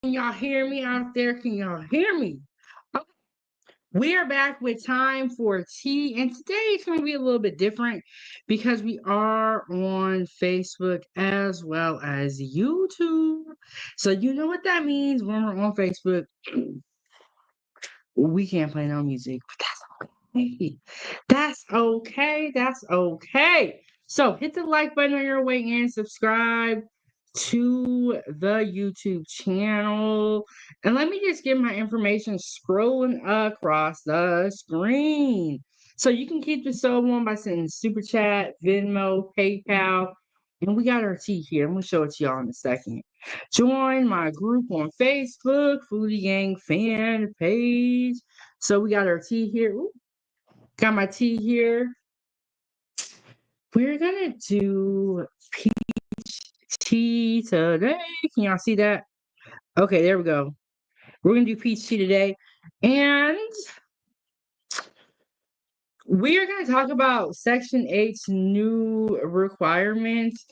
Can y'all hear me out there? Can y'all hear me? Okay. We are back with time for tea, and today it's going to be a little bit different because we are on Facebook as well as YouTube. So you know what that means when we're on Facebook. We can't play no music, but that's okay. That's okay. That's okay. So hit the like button on your way in, subscribe to the YouTube channel. And let me just get my information scrolling across the screen. So you can keep the show on by sending Super Chat, Venmo, PayPal. And we got our tea here. I'm going to show it to y'all in a second. Join my group on Facebook, Foodiegang fan page. So we got our tea here. Ooh, got my tea here. We're going to do tea today. Can y'all see that? Okay, there we go. We're gonna do peach tea today, and we are gonna talk about Section 8's new requirements,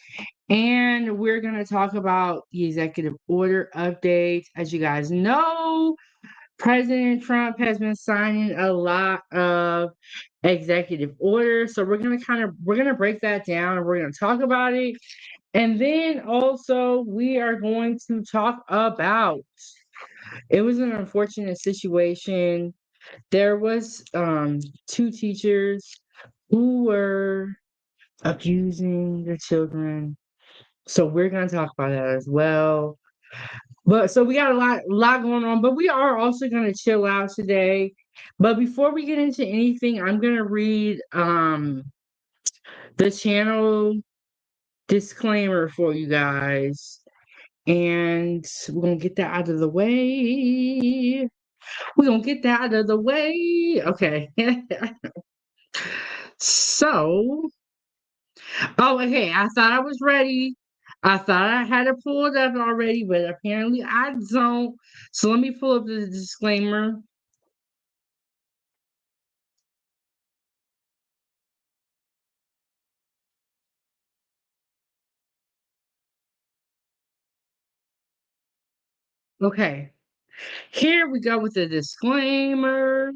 and we're gonna talk about the executive order updates. As you guys know, President Trump has been signing a lot of executive orders, so we're gonna break that down, and we're gonna talk about it. And then also, we are going to talk about it was an unfortunate situation. There was two teachers who were abusing their children. So we're gonna talk about that as well. But so we got a lot going on, but we are also gonna chill out today. But before we get into anything, I'm gonna read the channel disclaimer for you guys. And we're gonna get that out of the way. We're gonna get that out of the way. Okay. So, oh, okay. I thought I was ready. I thought I had it pulled up already, but apparently I don't. So let me pull up the disclaimer. Okay. Here we go with the disclaimer.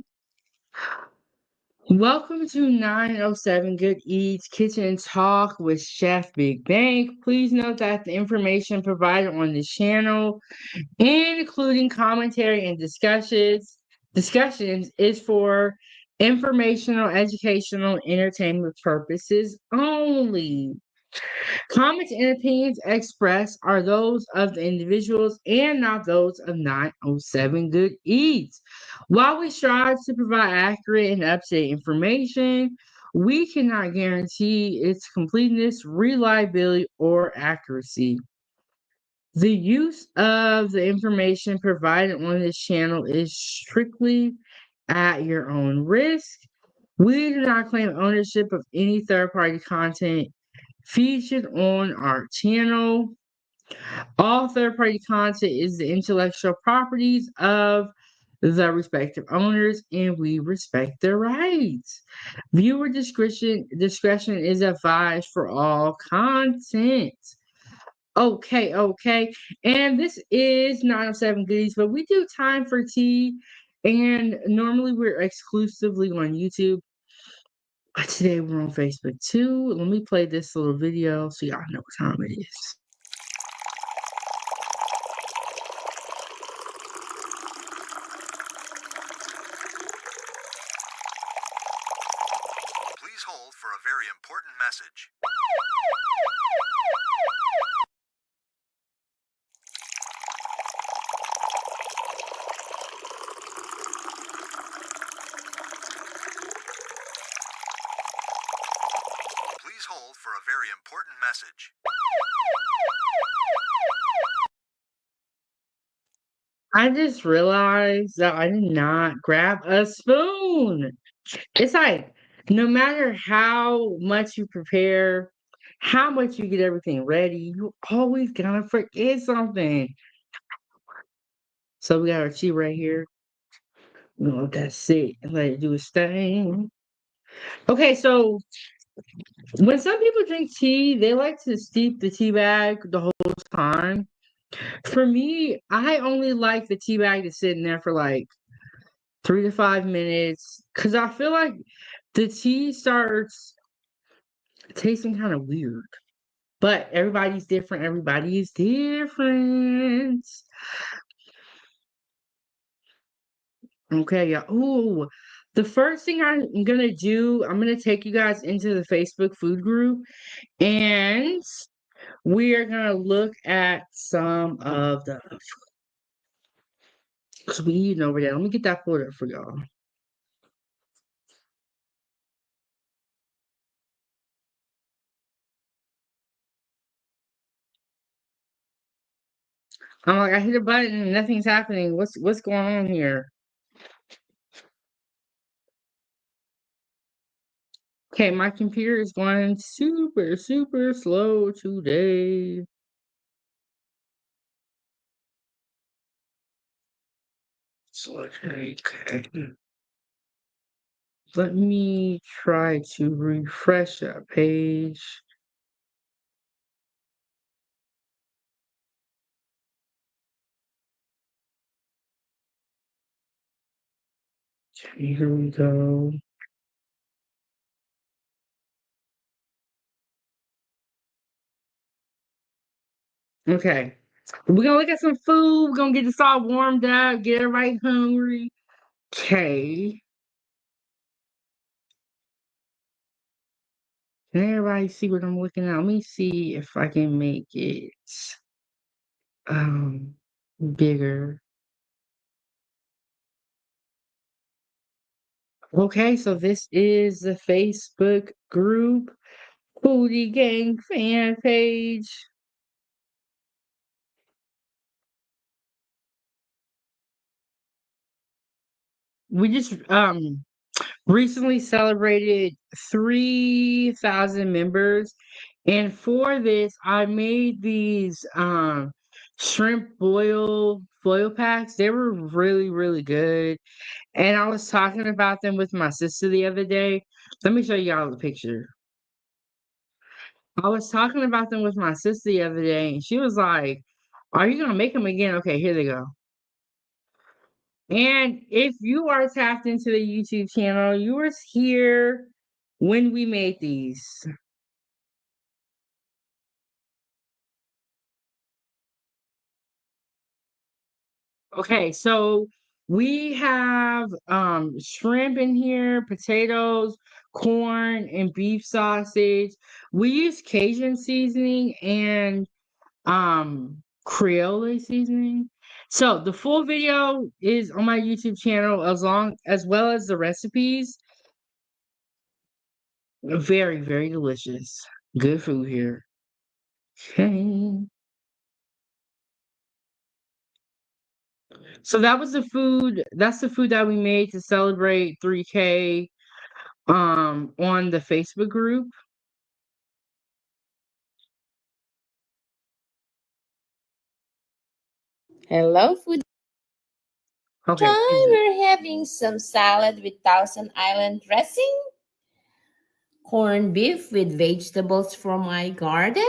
Welcome to 907 Good Eats Kitchen Talk with Chef Big Bank. Please note that the information provided on this channel, including commentary and discussions, is for informational, educational, entertainment purposes only. Comments and opinions expressed are those of the individuals and not those of 907 Good Eats. While we strive to provide accurate and up-to-date information, we cannot guarantee its completeness, reliability, or accuracy. The use of the information provided on this channel is strictly at your own risk. We do not claim ownership of any third-party content featured on our channel. All third-party content is the intellectual properties of the respective owners, and we respect their rights. Viewer discretion is advised for all content. Okay. And this is 907 Goodies, but we do time for tea, and normally we're exclusively on YouTube. But today we're on Facebook too. Let me play this little video so y'all know what time it is. Please hold for a very important message. Please hold for a very important message. I just realized that I did not grab a spoon. It's like no matter how much you prepare, how much you get everything ready, you always gonna forget something. So we got our tea right here. We're gonna let that sit and let it do its thing. Okay, so when some people drink tea, they like to steep the tea bag the whole time. For me, I only like the tea bag to sit in there for like 3 to 5 minutes because I feel like the tea starts tasting kind of weird. But everybody's different. Everybody is different. Okay, yeah. Ooh, the first thing I'm gonna do, I'm gonna take you guys into the Facebook food group, and we are gonna look at some of the because we eating over there. Let me get that pulled up for y'all. I'm like, I hit a button and nothing's happening. What's going on here? Okay, my computer is going super, super slow today. So, okay. Let me try to refresh that page. Okay, here we go. Okay. We're gonna look at some food. We're gonna get this all warmed up, get everybody hungry. Okay. Can everybody see what I'm looking at? Let me see if I can make it um bigger. Okay, so this is the Facebook group, Foodiegang fan page. We just recently celebrated 3,000 members, and for this, I made these shrimp foil packs. They were really, really good, and I was talking about them with my sister the other day. Let me show y'all the picture. I was talking about them with my sister the other day, and she was like, "Are you gonna make them again?" Okay, here they go. And if you are tapped into the YouTube channel, you were here when we made these. Okay, so we have shrimp in here, potatoes, corn, and beef sausage. We use Cajun seasoning and Creole seasoning. So the full video is on my YouTube channel as well as the recipes. Very, very delicious. Good food here. Okay. So that's the food that we made to celebrate 3K on the Facebook group. Hello, food Okay, time. We're having some salad with Thousand Island dressing, corned beef with vegetables from my garden,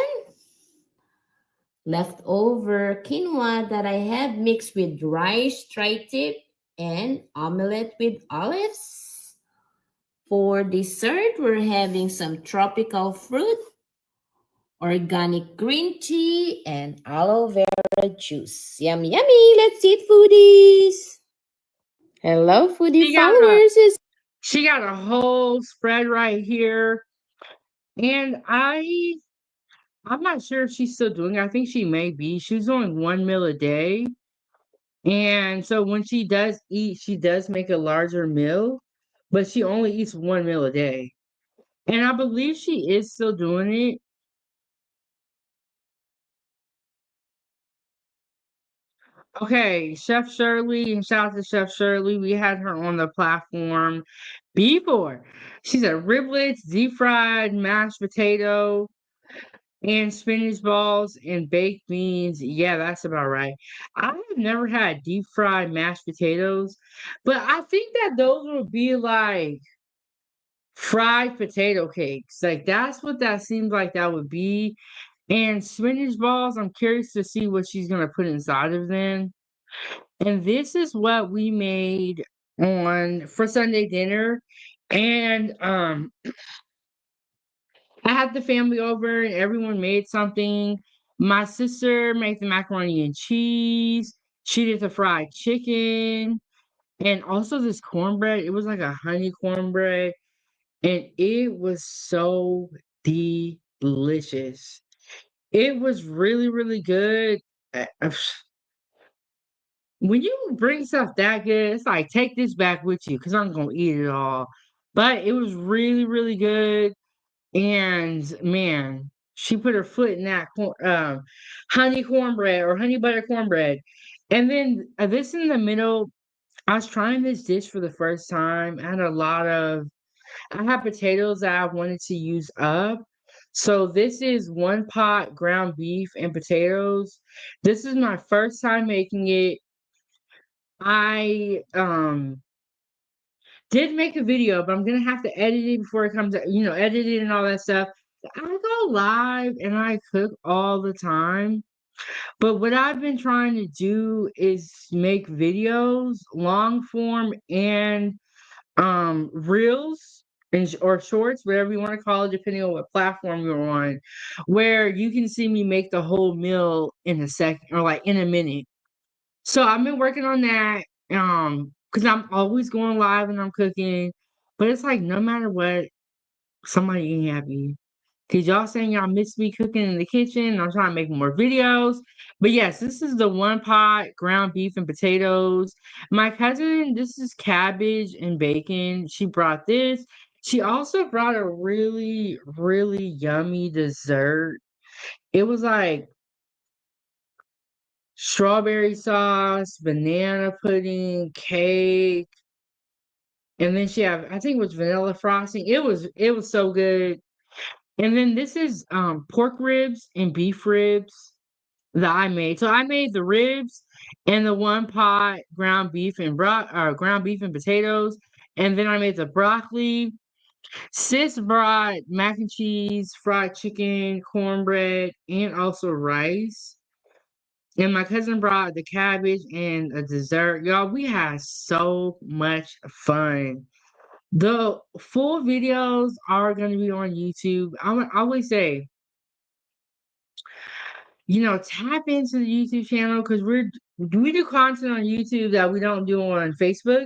leftover quinoa that I had mixed with rice tri-tip, and omelette with olives. For dessert, we're having some tropical fruit, organic green tea, and aloe vera juice. Yummy, yummy. Let's eat, foodies. Hello, foodie she got a followers. she got a whole spread right here, and I'm not sure if she's still doing it. I think she may be. She's doing 1 meal a day, and so when she does eat, she does make a larger meal, but she only eats 1 meal a day. And I believe she is still doing it. Okay, Chef Shirley, and shout out to Chef Shirley. We had her on the platform before. She said riblets, deep fried mashed potato, and spinach balls and baked beans. Yeah, that's about right. I've never had deep fried mashed potatoes, but I think that those would be like fried potato cakes. Like that's what that seems like that would be. And spinach balls, I'm curious to see what she's gonna put inside of them. And this is what we made on for Sunday dinner. And I had the family over and everyone made something. My sister made the macaroni and cheese. She did the fried chicken and also this cornbread. It was like a honey cornbread and it was so delicious. It was really, really good. When you bring stuff that good, it's like take this back with you because I'm gonna eat it all. But it was really, really good. And man, she put her foot in that honey cornbread or honey butter cornbread. And then this in the middle, I was trying this dish for the first time. I had potatoes that I wanted to use up. So this is one pot ground beef and potatoes. This is my first time making it. I did make a video, but I'm gonna have to edit it before it comes out, edit it and all that stuff. I go live and I cook all the time. But what I've been trying to do is make videos, long form and reels or shorts, whatever you want to call it, depending on what platform you're on, where you can see me make the whole meal in a second or like in a minute. So I've been working on that, because I'm always going live and I'm cooking, but it's like no matter what, somebody ain't happy. Cause y'all saying y'all miss me cooking in the kitchen. And I'm trying to make more videos. But yes, this is the one pot ground beef and potatoes. My cousin, this is cabbage and bacon. She brought this. She also brought a really, really yummy dessert. It was like strawberry sauce, banana pudding, cake, and then she had, I think it was vanilla frosting. It was so good. And then this is pork ribs and beef ribs that I made. So I made the ribs and the one pot ground beef and potatoes. And then I made the broccoli. Sis brought mac and cheese, fried chicken, cornbread, and also rice. And my cousin brought the cabbage and a dessert. Y'all, we had so much fun. The full videos are going to be on YouTube. I always say, tap into the YouTube channel because we do content on YouTube that we don't do on Facebook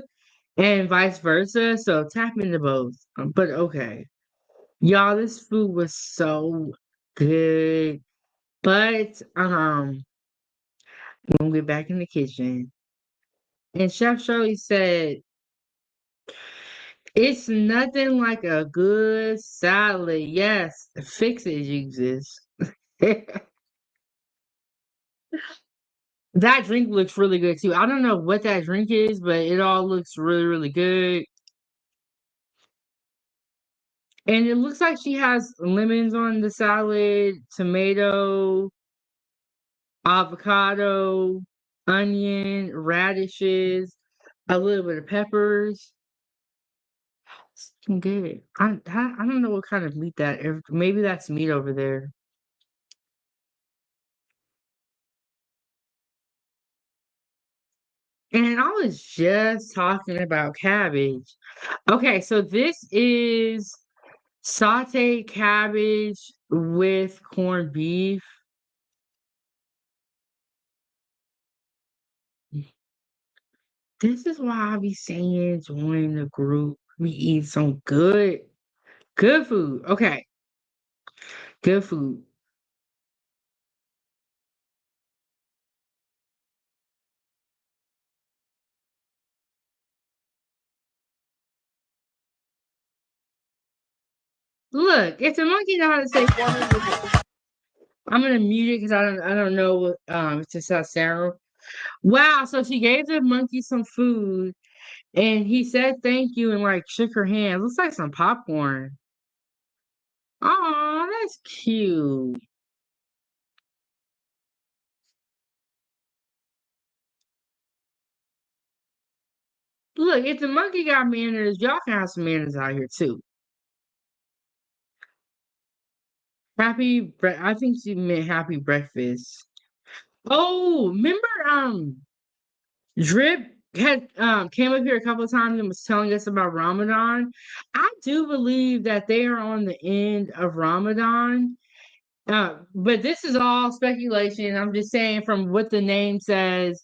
and vice versa. So tap into both. But okay, y'all, this food was so good. But when we get back in the kitchen, and Chef Shirley said, it's nothing like a good salad. Yes, fix it, Jesus. That drink looks really good too. I don't know what that drink is, but it all looks really, really good. And it looks like she has lemons on the salad, tomato, avocado, onion, radishes, a little bit of peppers. It's good. I don't know what kind of meat that is. Maybe that's meat over there. And I was just talking about cabbage. Okay, so this is sauteed cabbage with corned beef. This is why I be saying join the group. We eat some good food. Okay, good food. Look, if the monkey know how to say I'm gonna mute it because I don't know what it's just how sound. Wow, so she gave the monkey some food and he said thank you and like shook her hand. Looks like some popcorn. Oh, that's cute. Look, if the monkey got manners, y'all can have some manners out here too. I think she meant happy breakfast. Oh, remember Drip had came up here a couple of times and was telling us about Ramadan. I do believe that they are on the end of Ramadan. But this is all speculation. I'm just saying from what the name says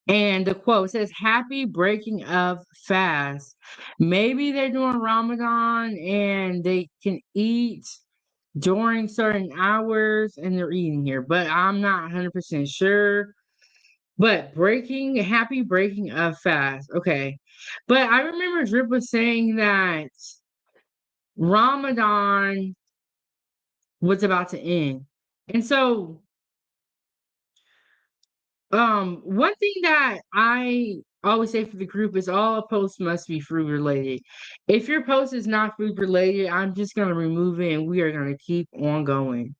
and the quote says happy breaking of fast. Maybe they're doing Ramadan and they can eat during certain hours and they're eating here, but I'm not 100% sure. But happy breaking of fast. Okay. But I remember Drip was saying that Ramadan was about to end. And so, one thing that I always say for the group is all posts must be food related. If your post is not food related, I'm just gonna remove it and we are gonna keep on going.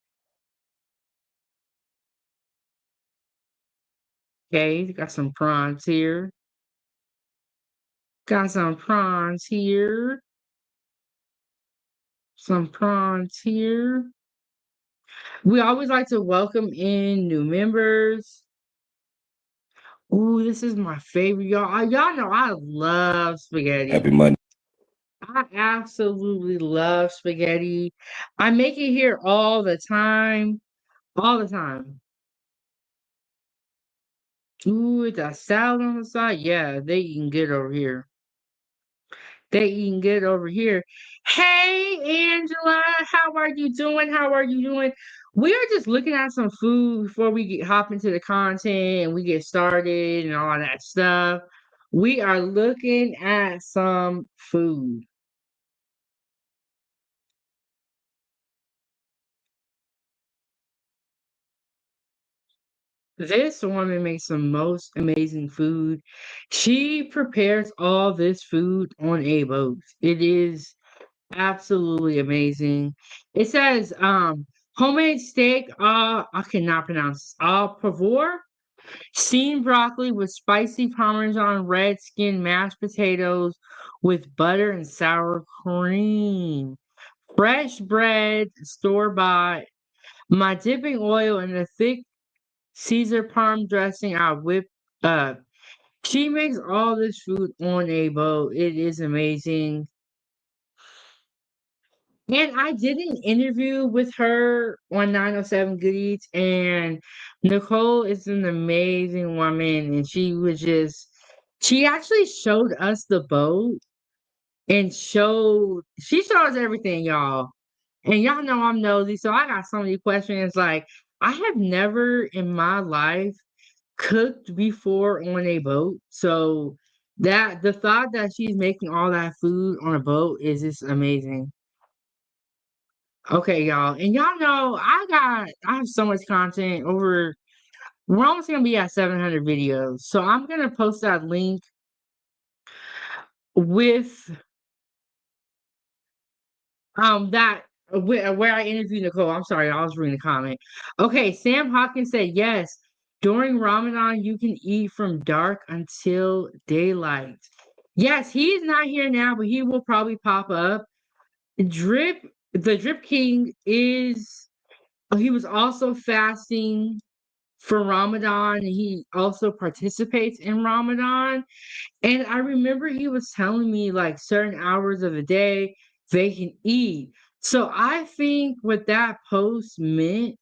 Okay, got some prawns here. Got some prawns here. Some prawns here. We always like to welcome in new members. Ooh, this is my favorite, y'all. Y'all know I love spaghetti. Happy Monday. I absolutely love spaghetti. I make it here all the time. All the time. Ooh, that salad on the side. Yeah, they eating good over here. They eating good over here. Hey, Angela, how are you doing? How are you doing? We are just looking at some food before we hop into the content and we get started and all that stuff. We are looking at some food. This woman makes the most amazing food. She prepares all this food on a boat. It is absolutely amazing. It says homemade steak, I cannot pronounce this. Au pavor, steamed broccoli with spicy Parmesan red skin mashed potatoes with butter and sour cream. Fresh bread, store bought. My dipping oil in a thick Caesar parm dressing I whipped up. She makes all this food on a boat. It is amazing. And I did an interview with her on 907 Good Eats, and Nicole is an amazing woman. And she actually showed us the boat and she showed us everything, y'all. And y'all know I'm nosy, so I got so many questions. Like, I have never in my life cooked before on a boat. So that the thought that she's making all that food on a boat is just amazing. Okay, y'all. And y'all know I have so much content over we're almost gonna be at 700 videos. So I'm gonna post that link with that where I interviewed Nicole. I'm sorry, I was reading the comment. Okay, Sam Hawkins said yes. During Ramadan, you can eat from dark until daylight. Yes, he is not here now, but he will probably pop up. The Drip King he was also fasting for Ramadan. And he also participates in Ramadan. And I remember he was telling me like certain hours of the day they can eat. So I think what that post meant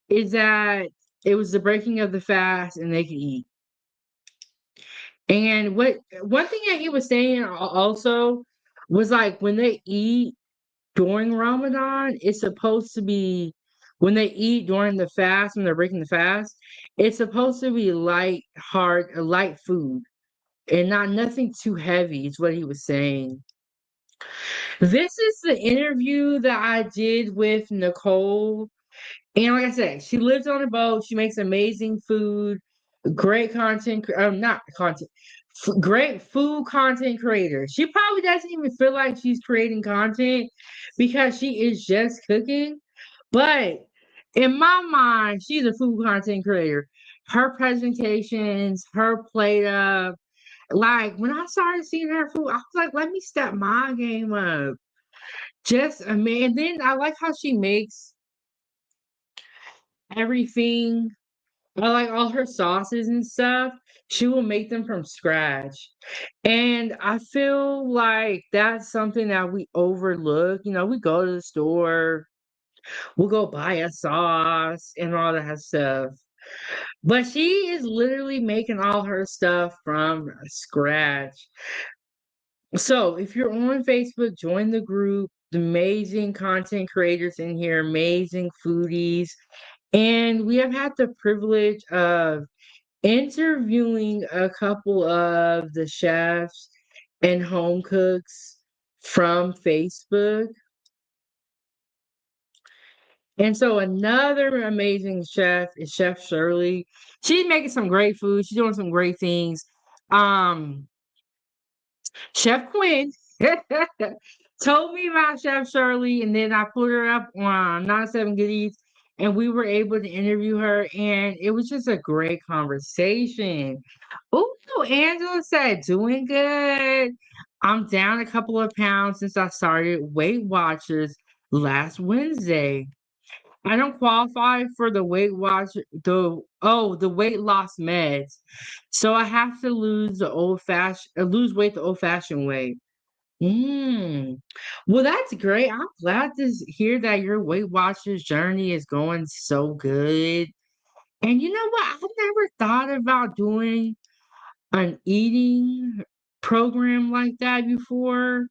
is that it was the breaking of the fast and they can eat. And one thing that he was saying also was like when they eat during Ramadan, it's supposed to be when they eat during the fast, when they're breaking the fast, it's supposed to be light food and not nothing too heavy, is what he was saying. This is the interview that I did with Nicole. And like I said, she lives on a boat. She makes amazing food, great content, not content, great food content creator. She probably doesn't even feel like she's creating content because she is just cooking. But in my mind, she's a food content creator. Her presentations, her plate up, like when I started seeing her food, I was like, let me step my game up. Just amazing. And then I like how she makes everything. I like all her sauces and stuff. She will make them from scratch. And I feel like that's something that we overlook. You know, we go to the store, we'll go buy a sauce and all that stuff. But she is literally making all her stuff from scratch. So if you're on Facebook, join the group. The amazing content creators in here, amazing foodies. And we have had the privilege of interviewing a couple of the chefs and home cooks from Facebook. And so another amazing chef is Chef Shirley. She's making some great food. She's doing some great things. Um, Chef Quinn told me about Chef Shirley, and then I put her up on 97 Good Eats, and we were able to interview her, and it was just a great conversation. Oh, Angela said, doing good. I'm down a couple of pounds since I started Weight Watchers last Wednesday. I don't qualify for the the weight loss meds. So I have to lose weight the old fashioned way. Mm. Well, that's great. I'm glad to hear that your Weight Watchers journey is going so good. And you know what? I've never thought about doing an eating program like that before.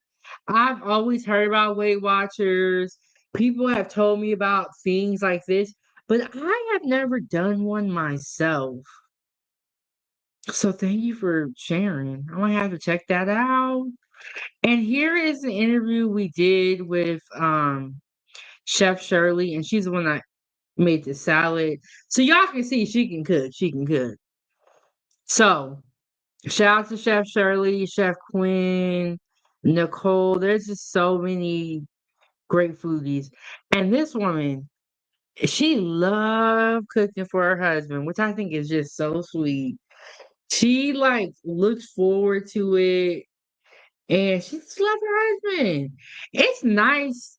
I've always heard about Weight Watchers. People have told me about things like this, but I have never done one myself. So thank you for sharing. I might have to check that out. And here is the interview we did with Chef Shirley, and she's the one that made the salad. So y'all can see she can cook. She can cook. So shout out to Chef Shirley, Chef Quinn, Nicole. There's just so many great foodies. And this woman, she loved cooking for her husband, which I think is just so sweet. She like looks forward to it and she just loves her husband. It's nice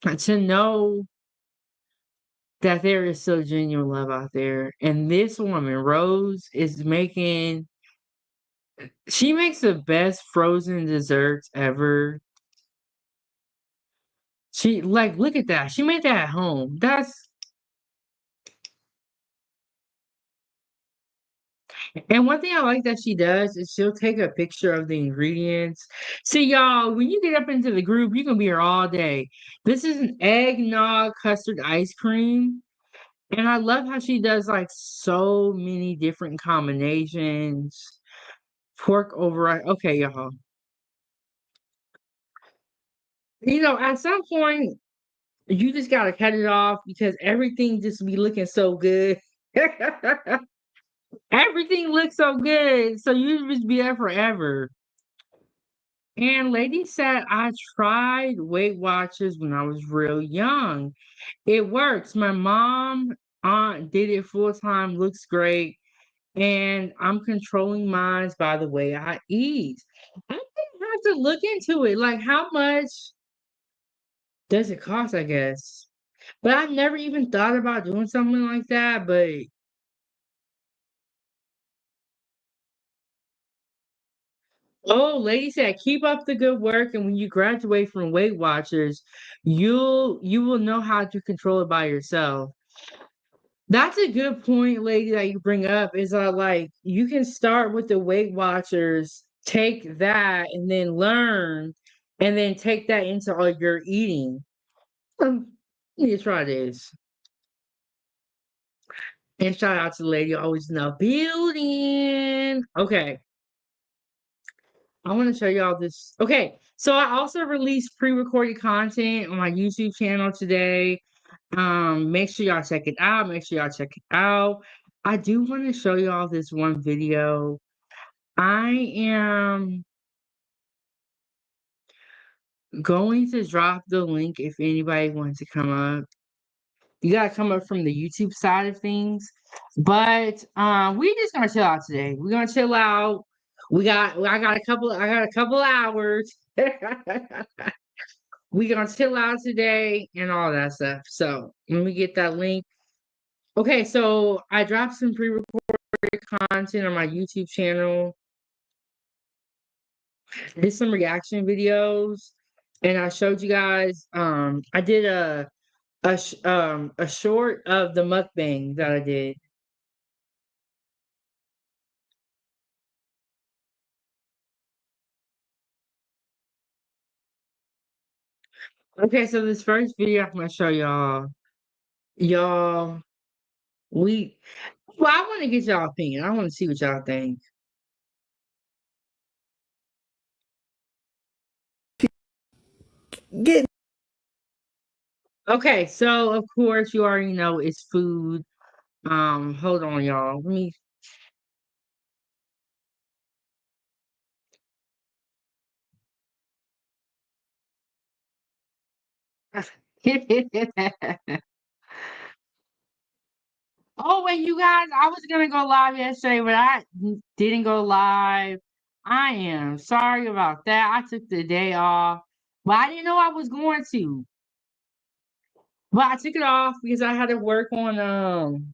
to know that there is so genuine love out there. And this woman, Rose, is making she makes the best frozen desserts ever. She like look at that. She made that at home. That's and one thing I like that she does is she'll take a picture of the ingredients. See, y'all, when you get up into the group, you can be here all day. This is an eggnog custard ice cream. And I love how she does like so many different combinations. Pork over rice. Okay, y'all. You know, at some point, you just gotta cut it off because everything just be looking so good. Everything looks so good. So you just be there forever. And lady said, I tried Weight Watchers when I was real young. It works. My mom aunt did it full time, looks great. And I'm controlling mine by the way I eat. I think I have to look into it. Like, how much does it cost? I guess. But I've never even thought about doing something like that. But oh, lady said, keep up the good work, and when you graduate from Weight Watchers, you will know how to control it by yourself. That's a good point, lady, that you bring up. Is like you can start with the Weight Watchers, take that, and then learn, and then take that into all your eating. You need to try this. And shout out to the lady always in the building. Okay. I want to show y'all this. Okay, so I also released pre-recorded content on my YouTube channel today. Make sure y'all check it out. Make sure y'all check it out. I do want to show y'all this one video. I am going to drop the link if anybody wants to come up. You gotta come up from the YouTube side of things. But we just gonna chill out today. We're gonna chill out. I got a couple hours. We gonna chill out today and all that stuff. So let me get that link. Okay, so I dropped some pre-recorded content on my YouTube channel. Did some reaction videos, and I showed you guys. I did a short of the mukbang that I did. Okay, so this first video I'm gonna show y'all. Y'all, we well, I want to get y'all opinion. I want to see what y'all think. Get Okay, so of course you already know it's food. Hold on, y'all. Let me. Oh, wait, you guys, I was gonna go live yesterday, but I didn't go live. I am sorry about that. I took the day off, but I didn't know I was going to. But I took it off because I had to work on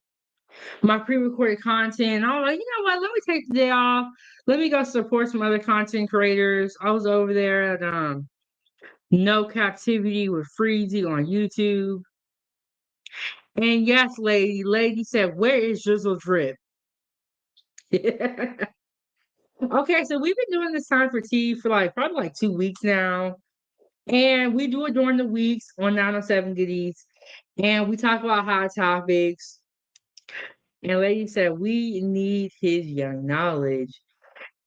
my pre-recorded content. I was like, you know what? Let me take the day off. Let me go support some other content creators. I was over there at No Captivity with Freezy on YouTube. And yes, lady said, where is Drizzle Drip? Okay, so we've been doing this time for tea for like probably like 2 weeks now. And we do it during the weeks on 907 Goodies. And we talk about hot topics. And lady said, we need his young knowledge.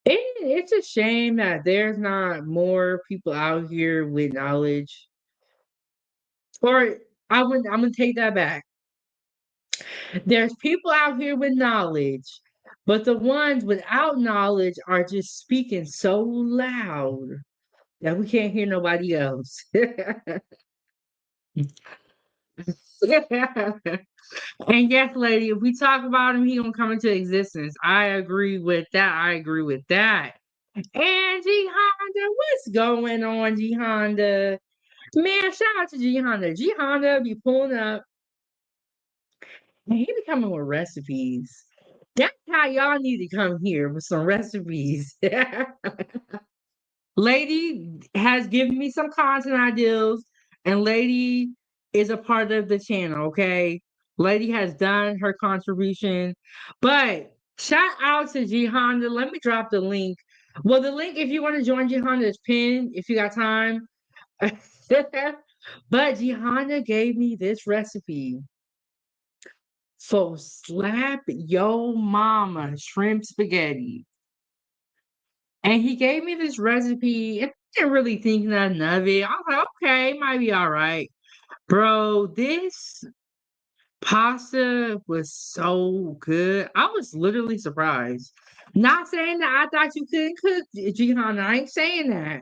It's a shame that there's not more people out here with knowledge. Or I'm gonna take that back. There's people out here with knowledge, but the ones without knowledge are just speaking so loud that we can't hear nobody else. And yes, lady, if we talk about him, he gonna come into existence. I agree with that. I agree with that. And G Honda, what's going on, G Honda? Man, shout out to G Honda. G Honda be pulling up and he be coming with recipes. That's how y'all need to come here with some recipes. Lady has given me some content ideas, and Lady is a part of the channel, okay? Lady has done her contribution. But shout out to G Honda. Let me drop the link. Well, the link, if you want to join G Honda, is pinned if you got time. But G Honda gave me this recipe for slap yo mama shrimp spaghetti. And he gave me this recipe, and I didn't really think nothing of it. I was like, okay, might be all right. Bro, this pasta was so good. I was literally surprised. Not saying that I thought you couldn't cook, Gihanna. I ain't saying that.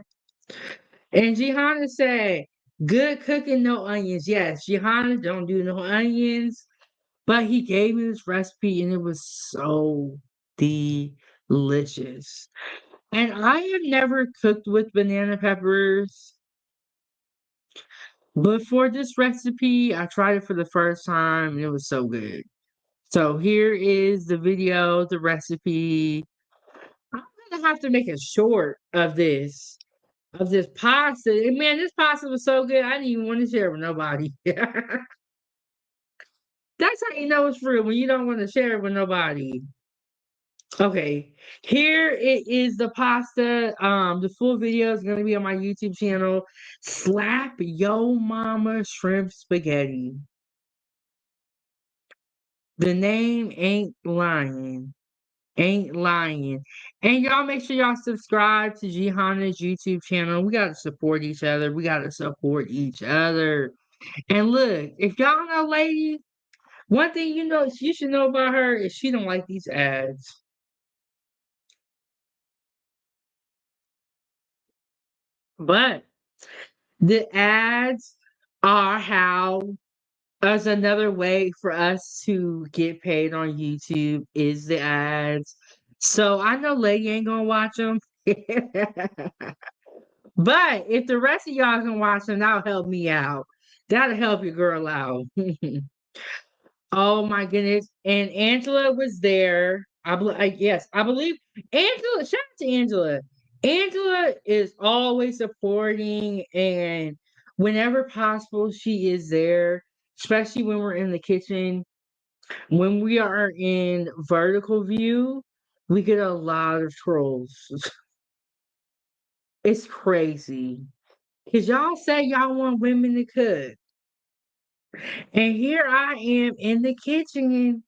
And Gihanna said, good cooking, no onions. Yes, Gihanna don't do no onions. But he gave me this recipe and it was so delicious. And I have never cooked with banana peppers, but for this recipe, I tried it for the first time and it was so good. So here is the video, the recipe. I'm gonna have to make a short of this pasta. And man, this pasta was so good, I didn't even want to share it with nobody. That's how you know it's real when you don't want to share it with nobody. Okay, here it is the pasta. The full video is gonna be on my YouTube channel. Slap Yo Mama Shrimp Spaghetti. The name ain't lying. Ain't lying. And y'all make sure y'all subscribe to Gihanna's YouTube channel. We gotta support each other. We gotta support each other. And look, if y'all know lady, one thing you know you should know about her is she don't like these ads. But the ads are how as another way for us to get paid on YouTube is the ads. So I know Lady ain't gonna watch them. But if the rest of y'all can watch them, that'll help me out. That'll help your girl out. Oh my goodness. And Angela was there. Yes, I believe Angela, shout out to Angela. Angela is always supporting and whenever possible, she is there, especially when we're in the kitchen. When we are in vertical view, we get a lot of trolls. It's crazy. Cause y'all say y'all want women to cook. And here I am in the kitchen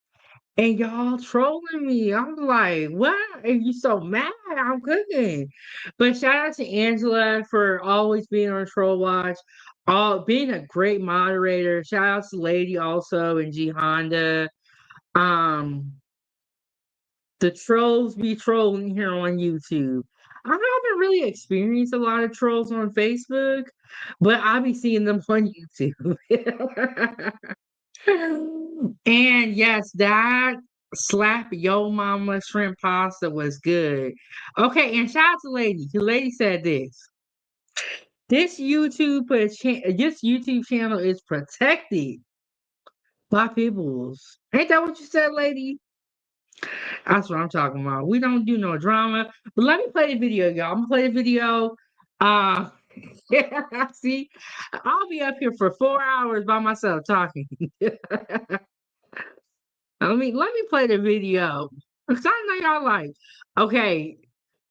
and y'all trolling me. I'm like, what? Are you so mad? I'm cooking. But shout out to Angela for always being on Troll Watch, being a great moderator. Shout out to Lady also and G Honda. Um, the trolls be trolling here on YouTube. I haven't really experienced a lot of trolls on Facebook, but I be seeing them on YouTube. And yes, that slap yo mama shrimp pasta was good. Okay, and shout out to Lady. The lady said this. This YouTube channel is protected by pit bulls. Ain't that what you said, lady? That's what I'm talking about. We don't do no drama. But let me play the video, y'all. I'm gonna play the video. Uh see, I'll be up here for 4 hours by myself talking. Let me play the video. Cause I know y'all like, okay,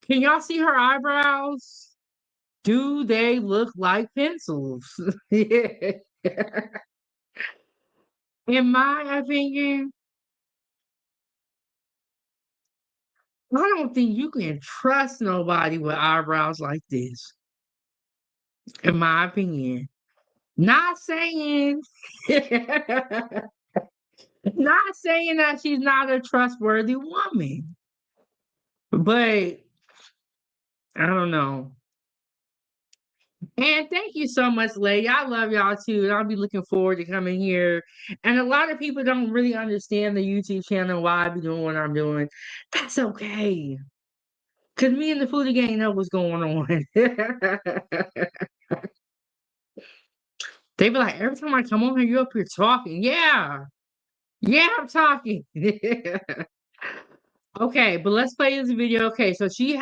can y'all see her eyebrows? Do they look like pencils? In my opinion, I don't think you can trust nobody with eyebrows like this. In my opinion. Not saying not saying that she's not a trustworthy woman. But I don't know. And thank you so much, lady. I love y'all too. And I'll be looking forward to coming here. And a lot of people don't really understand the YouTube channel, why I be doing what I'm doing. That's okay. Cause me and the Foodie Gang know what's going on. They be like, every time I come on here, you up here talking. Yeah. Yeah, I'm talking. Okay, but let's play this video. Okay, so she's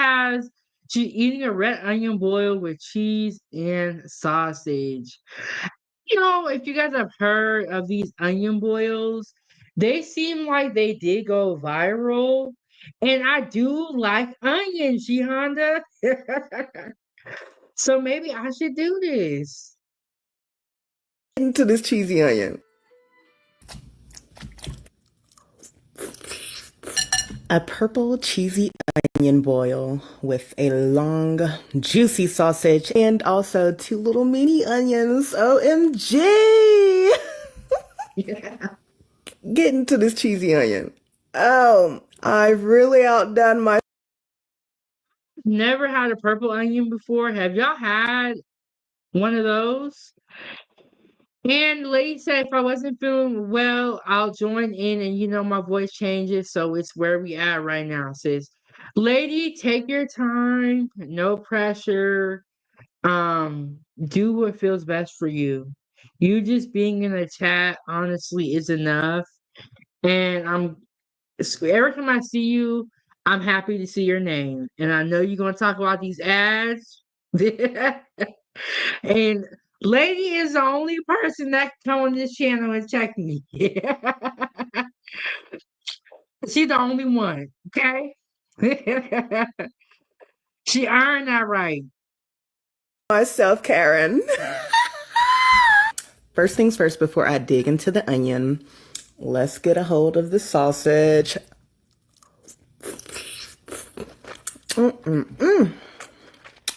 eating a red onion boil with cheese and sausage. You know, if you guys have heard of these onion boils, they seem like they did go viral. And I do like onions, G Honda. So maybe I should do this. Into this cheesy onion. A purple cheesy onion boil with a long juicy sausage and also 2 little mini onions. OMG! Yeah. Get into this cheesy onion. Oh, I've really outdone my. Never had a purple onion before. Have y'all had one of those? And the lady said if I wasn't feeling well, I'll join in and my voice changes, so it's where we at right now, sis. Lady, take your time, no pressure. Do what feels best for you. You just being in a chat honestly is enough. And every time I see you, I'm happy to see your name. And I know you're gonna talk about these ads. And Lady is the only person that can come on this channel and check me. She's the only one, okay? She earned that right. Myself, Karen. First things first, before I dig into the onion, let's get a hold of the sausage.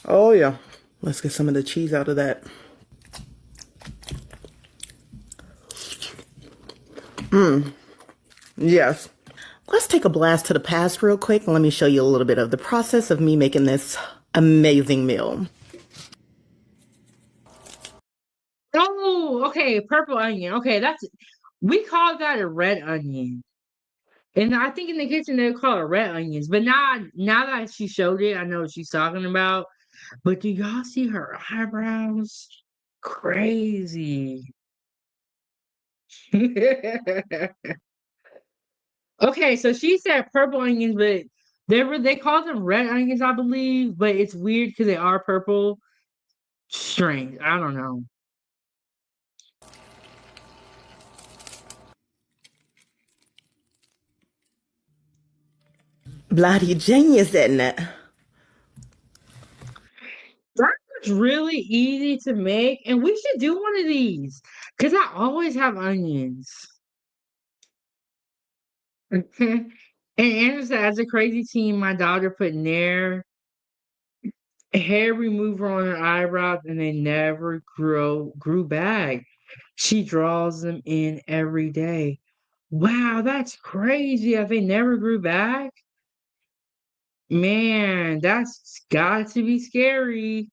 Oh, yeah. Let's get some of the cheese out of that. Yes. Let's take a blast to the past real quick and let me show you a little bit of the process of me making this amazing meal. Oh, okay, purple onion. Okay, we call that a red onion. And I think in the kitchen they call it red onions. But now that she showed it, I know what she's talking about. But do y'all see her eyebrows? Crazy. Okay, so she said purple onions, but they call them red onions, I believe, but it's weird because they are purple. Strange. I don't know. Bloody genius, isn't it? That was really easy to make, and we should do one of these because I always have onions. And Andrew said, as a crazy teen, my daughter put Nair hair remover on her eyebrows, and they never grew back. She draws them in every day. Wow, that's crazy. If they never grew back, man, that's got to be scary.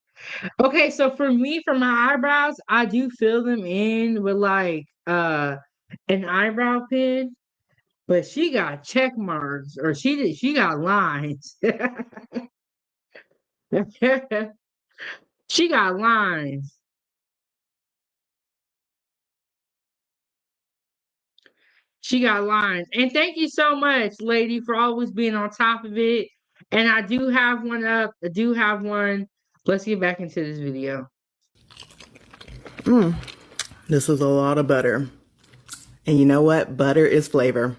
Okay, so for me, for my eyebrows, I do fill them in with like an eyebrow pin, but she got check marks or she got lines. She got lines. She got lines. And thank you so much, lady, for always being on top of it. And I do have one up. I do have one. Let's get back into this video. This is a lot of butter. And you know what? Butter is flavor.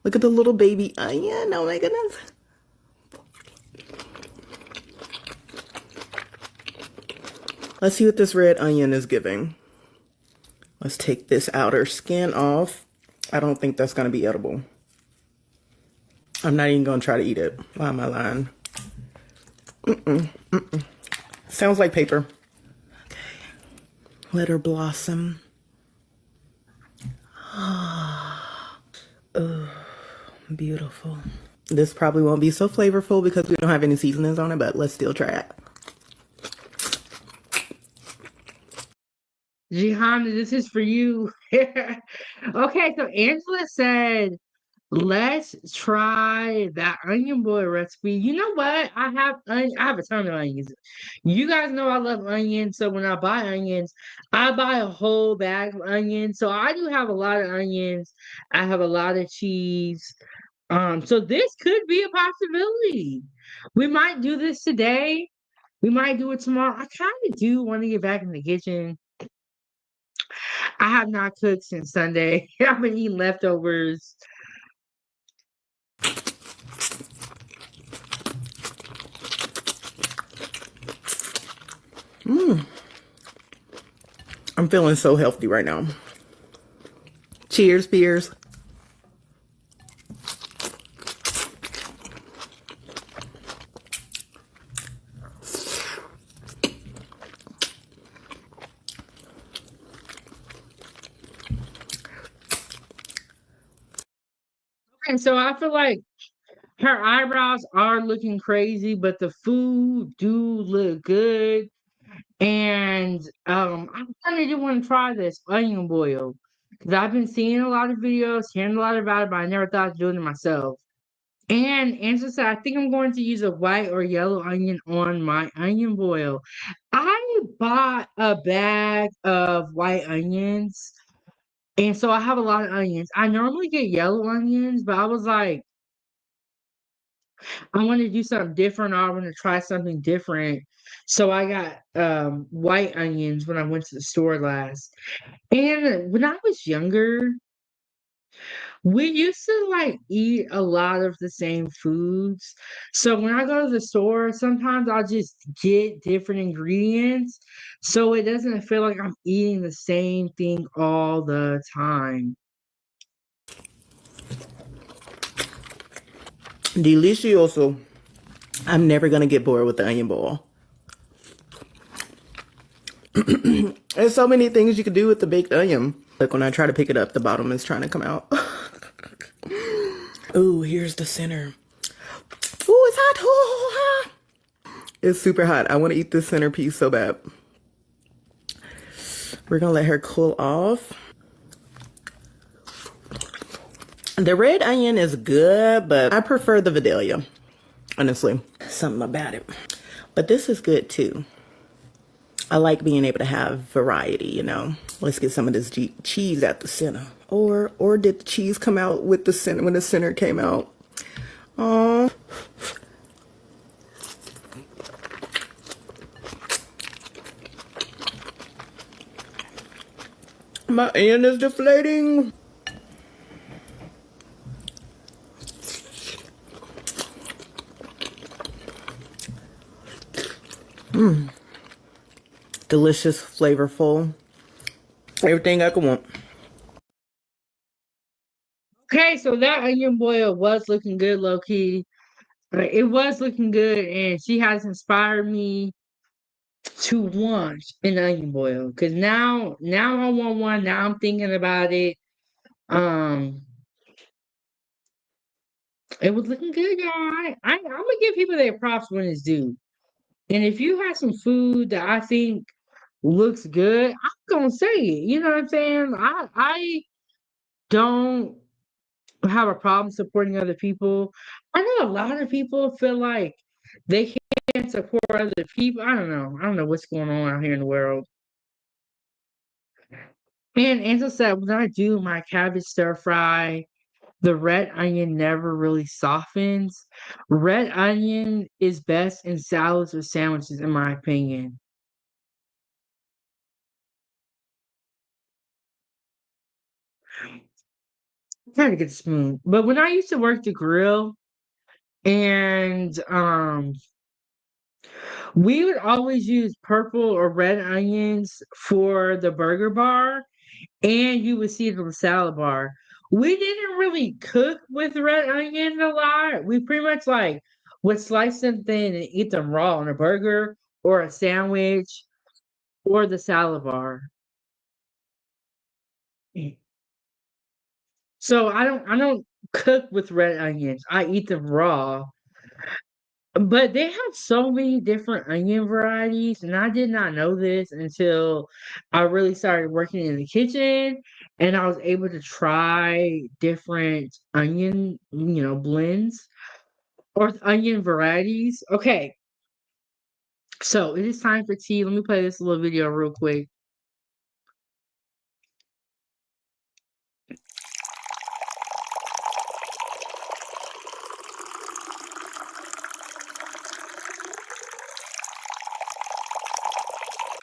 Look at the little baby onion. Oh my goodness. Let's see what this red onion is giving. Let's take this outer skin off. I don't think that's going to be edible. I'm not even going to try to eat it. Why am I lying? Sounds like paper. Okay. Let her blossom. Oh, beautiful. This probably won't be so flavorful because we don't have any seasonings on it, but let's still try it. Jihan, this is for you. Okay, so Angela said, let's try that onion boil recipe. You know what? I have a ton of onions. You guys know I love onions, so when I buy onions, I buy a whole bag of onions. So I do have a lot of onions. I have a lot of cheese. So this could be a possibility. We might do this today. We might do it tomorrow. I kind of do want to get back in the kitchen. I have not cooked since Sunday. I've been eating leftovers. I'm feeling so healthy right now. Cheers, peers. And so I feel like her eyebrows are looking crazy, but the food do look good. And I kind of do want to try this onion boil because I've been seeing a lot of videos, hearing a lot about it, but I never thought of doing it myself. And Angela said, I think I'm going to use a white or yellow onion on my onion boil. I bought a bag of white onions, and so I have a lot of onions. I normally get yellow onions, but I was like, I want to do something different. Or I want to try something different. So I got white onions when I went to the store last. And when I was younger, we used to like eat a lot of the same foods. So when I go to the store, sometimes I'll just get different ingredients. So it doesn't feel like I'm eating the same thing all the time. Delicioso. I'm never going to get bored with the onion boil. There's so many things you could do with the baked onion. Like when I try to pick it up, the bottom is trying to come out. Ooh, here's the center. Ooh, it's hot. Ooh, hot. It's super hot. I want to eat this center piece so bad. We're going to let her cool off. The red onion is good, but I prefer the Vidalia, honestly. Something about it. But this is good too. I like being able to have variety, you know. Let's get some of this cheese at the center. Or did the cheese come out with the center when the center came out? Oh. My hand is deflating. Delicious, flavorful. Everything I could want. Okay, so that onion boil was looking good, low key. It was looking good, and she has inspired me to want an onion boil. Cause now I want one. Now I'm thinking about it. Um, it was looking good, y'all. I'm gonna give people their props when it's due. And if you have some food that I think looks good, I'm gonna say it. You know what I'm saying? I don't have a problem supporting other people. I know a lot of people feel like they can't support other people. I don't know. I don't know what's going on out here in the world. And as I said, when I do my cabbage stir fry, the red onion never really softens. Red onion is best in salads or sandwiches, in my opinion. I'm trying to get smooth. But when I used to work the grill and we would always use purple or red onions for the burger bar, and you would see it on the salad bar. We didn't really cook with red onion a lot. We pretty much like would slice them thin and eat them raw on a burger or a sandwich or the salad bar. So I don't cook with red onions. I eat them raw. But they have so many different onion varieties, and I did not know this until I really started working in the kitchen and I was able to try different onion, blends or onion varieties. Okay, so it is time for tea. Let me play this little video real quick.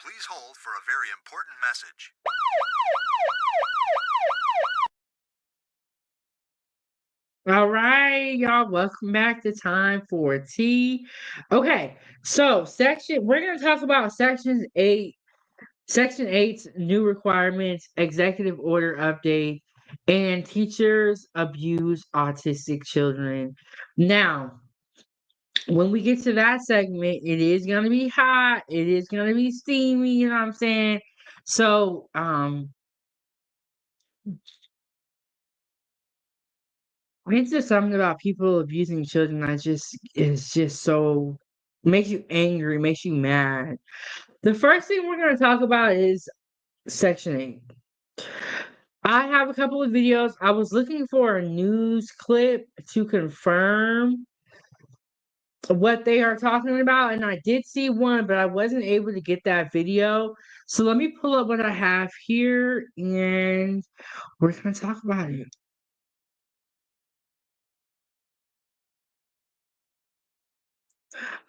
Please hold for a very important message. All right, y'all, welcome back to Time for Tea. Okay, so we're gonna talk about Section 8's new requirements, executive order update, and teachers abuse autistic children. Now, when we get to that segment, it is going to be hot. It is going to be steamy, you know what I'm saying? So, it's just something about people abusing children that is just so makes you angry, makes you mad. The first thing we're going to talk about is Section 8. I have a couple of videos. I was looking for a news clip to confirm what they are talking about, and I did see one, but I wasn't able to get that video. So let me pull up what I have here, and we're going to talk about it.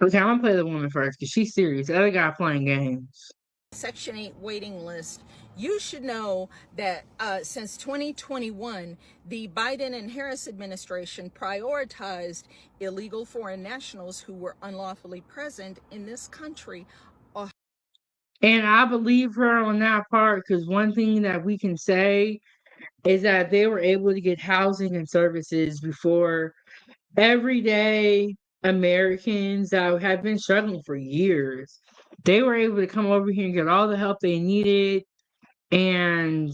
Okay, I'm going to play the woman first because she's serious. The other guy playing games. Section 8 waiting list. You should know that since 2021, the Biden and Harris administration prioritized illegal foreign nationals who were unlawfully present in this country. And I believe her on that part because one thing that we can say is that they were able to get housing and services before everyday Americans that have been struggling for years. They were able to come over here and get all the help they needed. And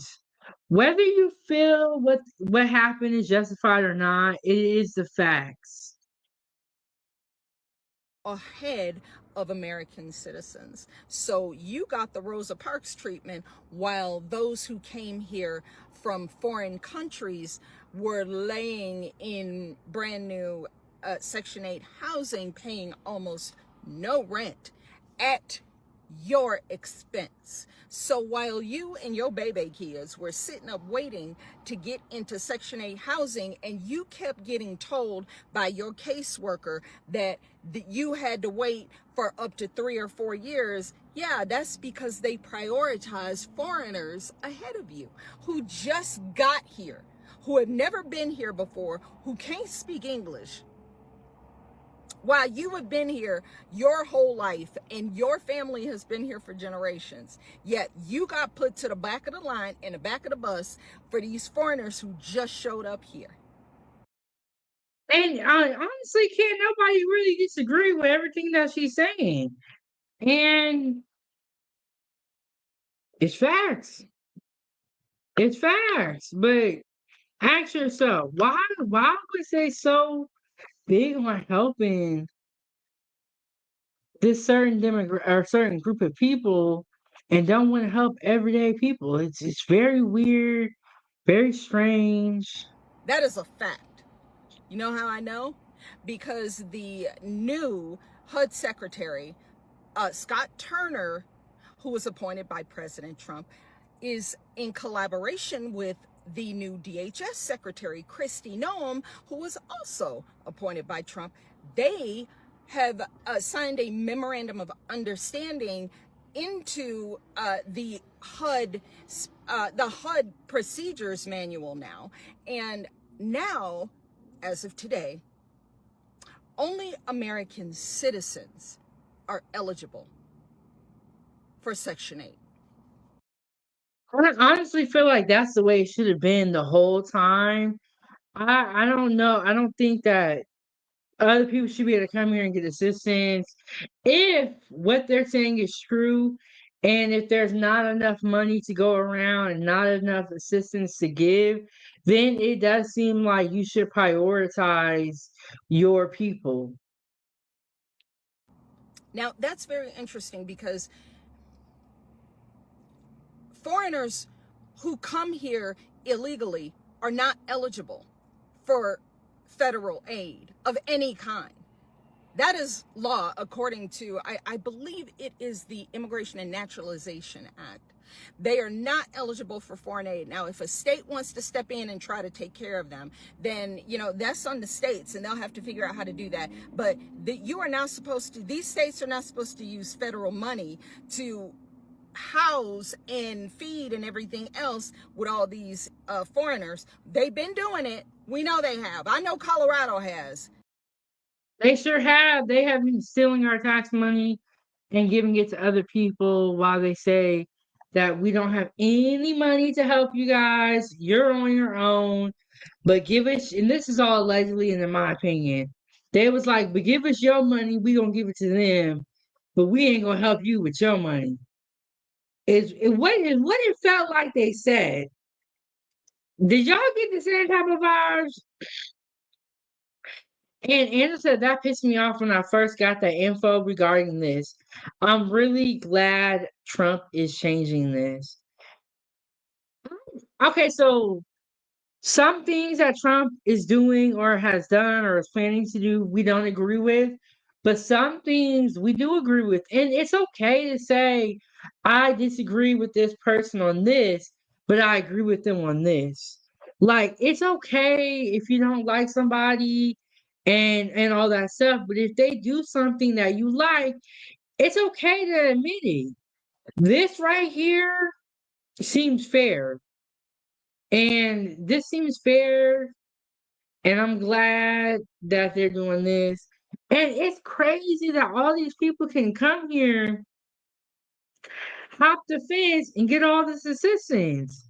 whether you feel what happened is justified or not, it is the facts. Ahead of American citizens. So you got the Rosa Parks treatment while those who came here from foreign countries were laying in brand new Section 8 housing, paying almost no rent at your expense. So while you and your baby kids were sitting up waiting to get into Section 8 housing, and you kept getting told by your caseworker that you had to wait for up to 3 or 4 years, yeah, that's because they prioritize foreigners ahead of you who just got here, who have never been here before, who can't speak English, while you have been here your whole life and your family has been here for generations. Yet you got put to the back of the line in the back of the bus for these foreigners who just showed up here. And I honestly can't nobody really disagree with everything that she's saying. And it's facts. It's facts. But ask yourself, why was they so big on helping this certain or certain group of people and don't want to help everyday people? It's very weird, very strange. That is a fact. You know how I know? Because the new HUD secretary, Scott Turner, who was appointed by President Trump, is in collaboration with the new DHS secretary, Kristi Noem, who was also appointed by Trump. They have signed a memorandum of understanding into the HUD procedures manual now. And now, as of today, only American citizens are eligible for Section 8. I honestly feel like that's the way it should have been the whole time. I don't know. I don't think that other people should be able to come here and get assistance if what they're saying is true, and if there's not enough money to go around and not enough assistance to give, then it does seem like you should prioritize your people. Now, that's very interesting because foreigners who come here illegally are not eligible for federal aid of any kind. That is law according to, I believe it is the Immigration and Naturalization Act. They are not eligible for foreign aid. Now, if a state wants to step in and try to take care of them, then, that's on the states and they'll have to figure out how to do that. But you are not supposed to, these states are not supposed to use federal money to house and feed and everything else with all these foreigners. They've been doing it. We know they have. I know Colorado has. They sure have. They have been stealing our tax money and giving it to other people while they say that we don't have any money to help you guys. You're on your own. But give us, and this is all allegedly, and in my opinion, they was like, but give us your money, we gonna give it to them, but we ain't gonna help you with your money. What it felt like they said. Did y'all get the same type of vibes? And Andrew said that pissed me off when I first got the info regarding this. I'm really glad Trump is changing this. Okay, so some things that Trump is doing or has done or is planning to do, we don't agree with. But some things we do agree with. And it's okay to say, I disagree with this person on this, but I agree with them on this. Like, it's okay if you don't like somebody and all that stuff. But if they do something that you like, it's okay to admit it. This right here seems fair. And this seems fair, and I'm glad that they're doing this. And it's crazy that all these people can come here, hop the fence, and get all this assistance.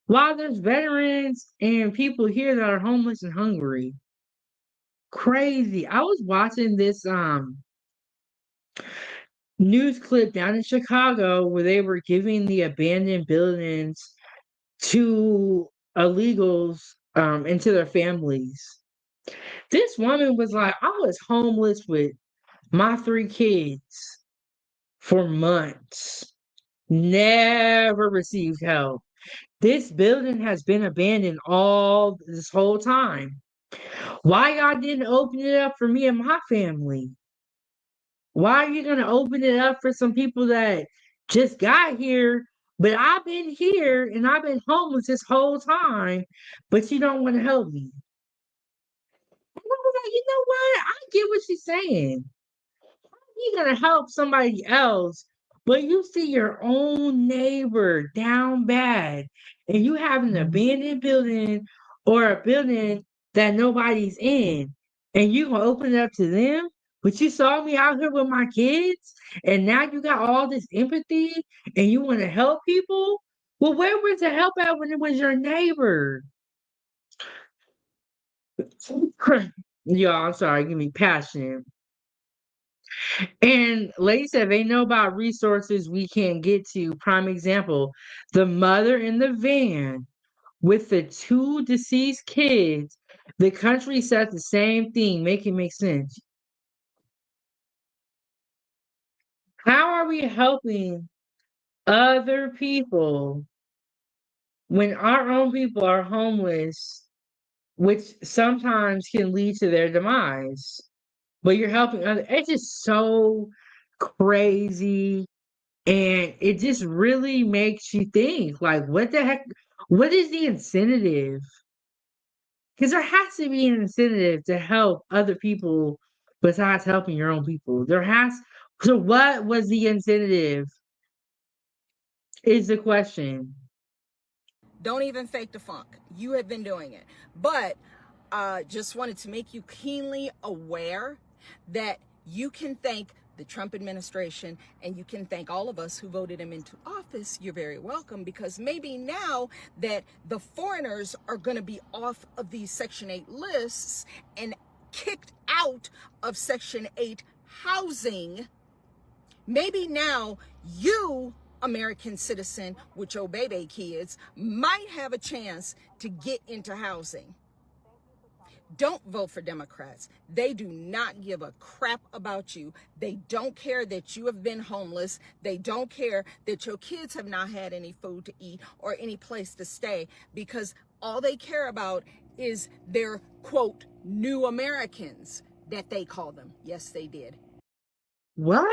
While there's veterans and people here that are homeless and hungry. Crazy. I was watching this news clip down in Chicago where they were giving the abandoned buildings to illegals and to their families. This woman was like, I was homeless with my 3 kids for months, never received help. This building has been abandoned all this whole time. Why y'all didn't open it up for me and my family? Why are you going to open it up for some people that just got here? But I've been here and I've been homeless this whole time, but you don't want to help me. And I was like, you know what? I get what she's saying. You're gonna help somebody else, but you see your own neighbor down bad, and you have an abandoned building or a building that nobody's in, and you gonna open it up to them. But you saw me out here with my kids, and now you got all this empathy, and you want to help people. Well, where was the help at when it was your neighbor? Y'all, I'm sorry, give me passion. And lady said they know about resources we can't get to. Prime example, the mother in the van with the two deceased kids. The country said the same thing. Make it make sense. How are we helping other people when our own people are homeless, which sometimes can lead to their demise? But you're helping other. It's just so crazy. And it just really makes you think, like, what the heck? What is the incentive? Because there has to be an incentive to help other people besides helping your own people. There has. So, what was the incentive? Is the question. Don't even fake the funk. You have been doing it. But just wanted to make you keenly aware that you can thank the Trump administration and you can thank all of us who voted him into office. You're very welcome, because maybe now that the foreigners are going to be off of these Section 8 lists and kicked out of Section 8 housing, maybe now you, American citizen with your baby kids, might have a chance to get into housing. Don't vote for Democrats. They do not give a crap about you. They don't care that you have been homeless. They don't care that your kids have not had any food to eat or any place to stay, because all they care about is their, quote, new Americans that they call them. Yes, they did. What?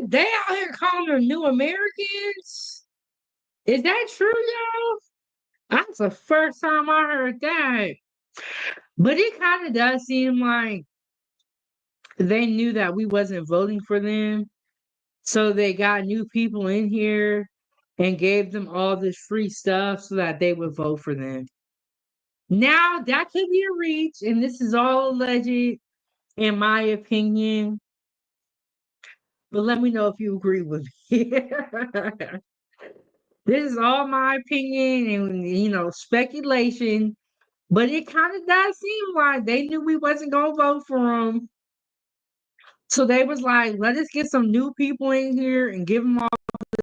They out here calling them new Americans? Is that true, y'all? That's the first time I heard that. But it kind of does seem like they knew that we wasn't voting for them. So they got new people in here and gave them all this free stuff so that they would vote for them. Now that could be a reach, and this is all alleged, in my opinion. But let me know if you agree with me. This is all my opinion and speculation. But it kind of does seem like they knew we wasn't gonna vote for them. So they was like, let us get some new people in here and give them all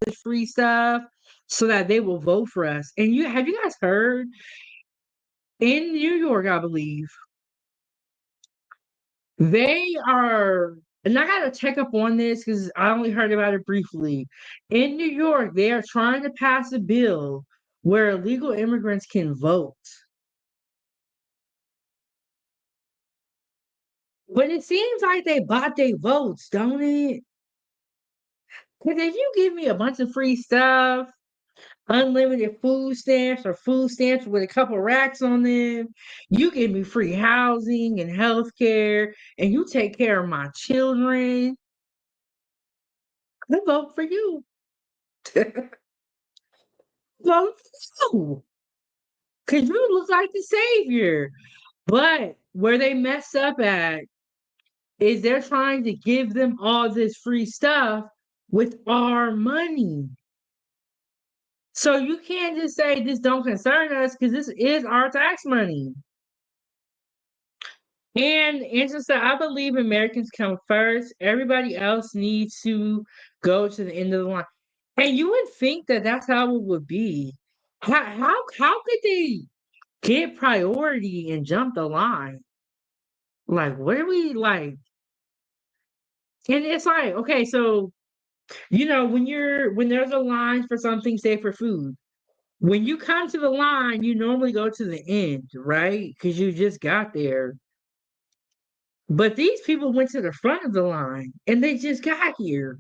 this free stuff so that they will vote for us. And have you guys heard in New York, I believe, they are, and I gotta check up on this because I only heard about it briefly. In New York, they are trying to pass a bill where illegal immigrants can vote. But it seems like they bought their votes, don't it? Because if you give me a bunch of free stuff, unlimited food stamps or food stamps with a couple racks on them, you give me free housing and health care, and you take care of my children, I vote for you. Vote for you. Because you look like the savior. But where they mess up at is they're trying to give them all this free stuff with our money. So you can't just say this don't concern us because this is our tax money. And interesting, I believe Americans come first. Everybody else needs to go to the end of the line. And you would think that that's how it would be. How could they get priority and jump the line? Like, what are we like? And it's like, okay, so when there's a line for something, say for food, when you come to the line, you normally go to the end, right? Because you just got there. But these people went to the front of the line and they just got here.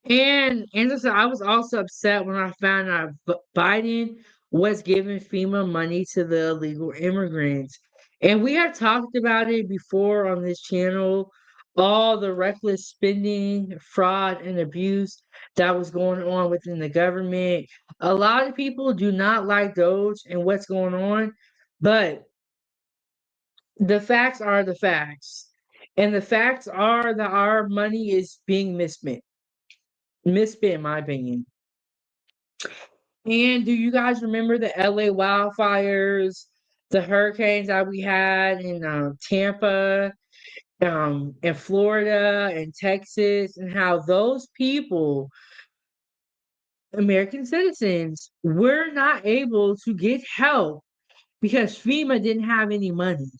And listen, I was also upset when I found out Biden was giving FEMA money to the illegal immigrants. And we have talked about it before on this channel, all the reckless spending, fraud, and abuse that was going on within the government. A lot of people do not like Doge and what's going on, but the facts are the facts. And the facts are that our money is being misspent. Misspent, in my opinion. And do you guys remember the LA wildfires, the hurricanes that we had in Tampa, in Florida, and Texas, and how those people, American citizens, were not able to get help because FEMA didn't have any money.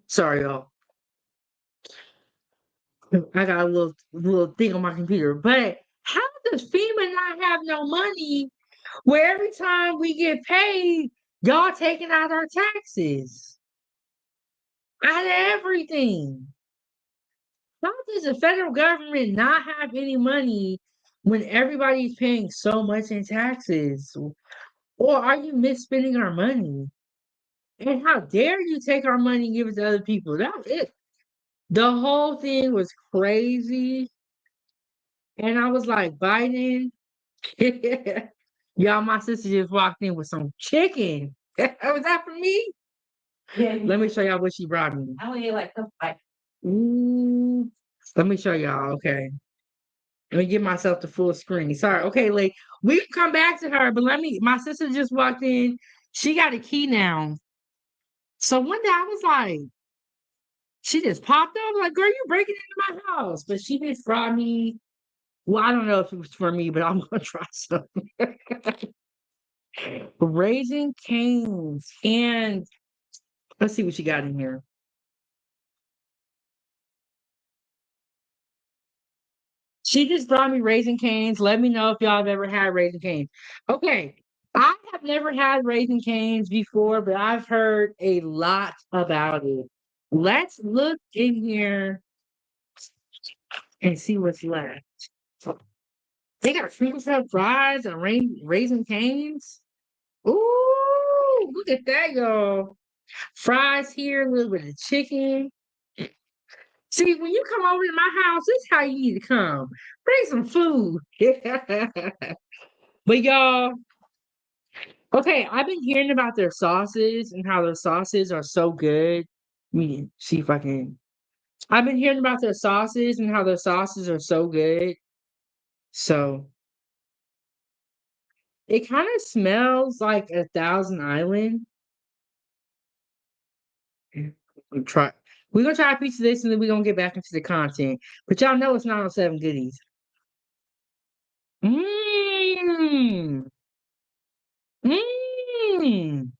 Sorry, y'all. I got a little thing on my computer. But how does FEMA not have no money where every time we get paid, y'all taking out our taxes? Out of everything. How does the federal government not have any money when everybody's paying so much in taxes? Or are you misspending our money? And how dare you take our money and give it to other people? That was it. The whole thing was crazy. And I was like, Biden, y'all, my sister just walked in with some chicken. Was that for me? Yeah. Let me show y'all what she brought me. I only like the five. Ooh. Let me show y'all. Okay. Let me give myself the full screen. Sorry. Okay, like we can come back to her, but my sister just walked in. She got a key now. So one day I was like, she just popped up, like, girl, you breaking into my house. But she just brought me. Well, I don't know if it was for me, but I'm gonna try some. Raising Cane's. And let's see what she got in here. She just brought me Raising Cane's. Let me know if y'all have ever had Raising Cane's. Okay. I have never had Raising Cane's before, but I've heard a lot about it. Let's look in here and see what's left. They got Freedom Stuff fries and Raising Cane's. Ooh, look at that, y'all. Fries here, a little bit of chicken. See, when you come over to my house, this is how you need to come. Bring some food. But y'all, okay, I've been hearing about their sauces and how their sauces are so good. Let me see if I can. I've been hearing about their sauces and how their sauces are so good. So it kind of smells like a Thousand Island. We'll try. We're gonna try a piece of this and then we're gonna get back into the content. But y'all know it's not on Seven Goodies. Mmm. Mmm.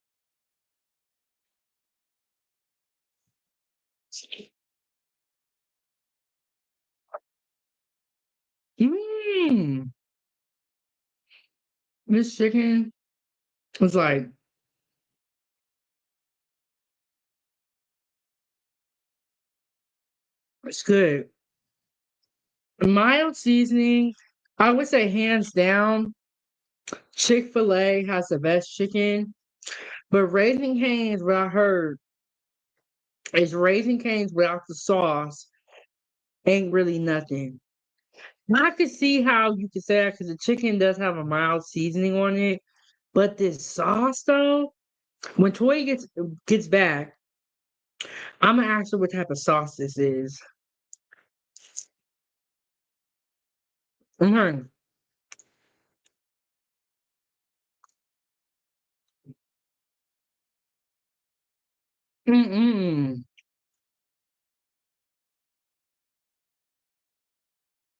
Mmm. This chicken was like, it's good. Mild seasoning. I would say hands down, Chick-fil-A has the best chicken. But Raising Cane's, what I heard is Raising Cane's without the sauce ain't really nothing. I could see how you could say that because the chicken does have a mild seasoning on it. But this sauce though, when Toy gets back, I'm gonna ask her what type of sauce this is. Mm-hmm. Mm-mm.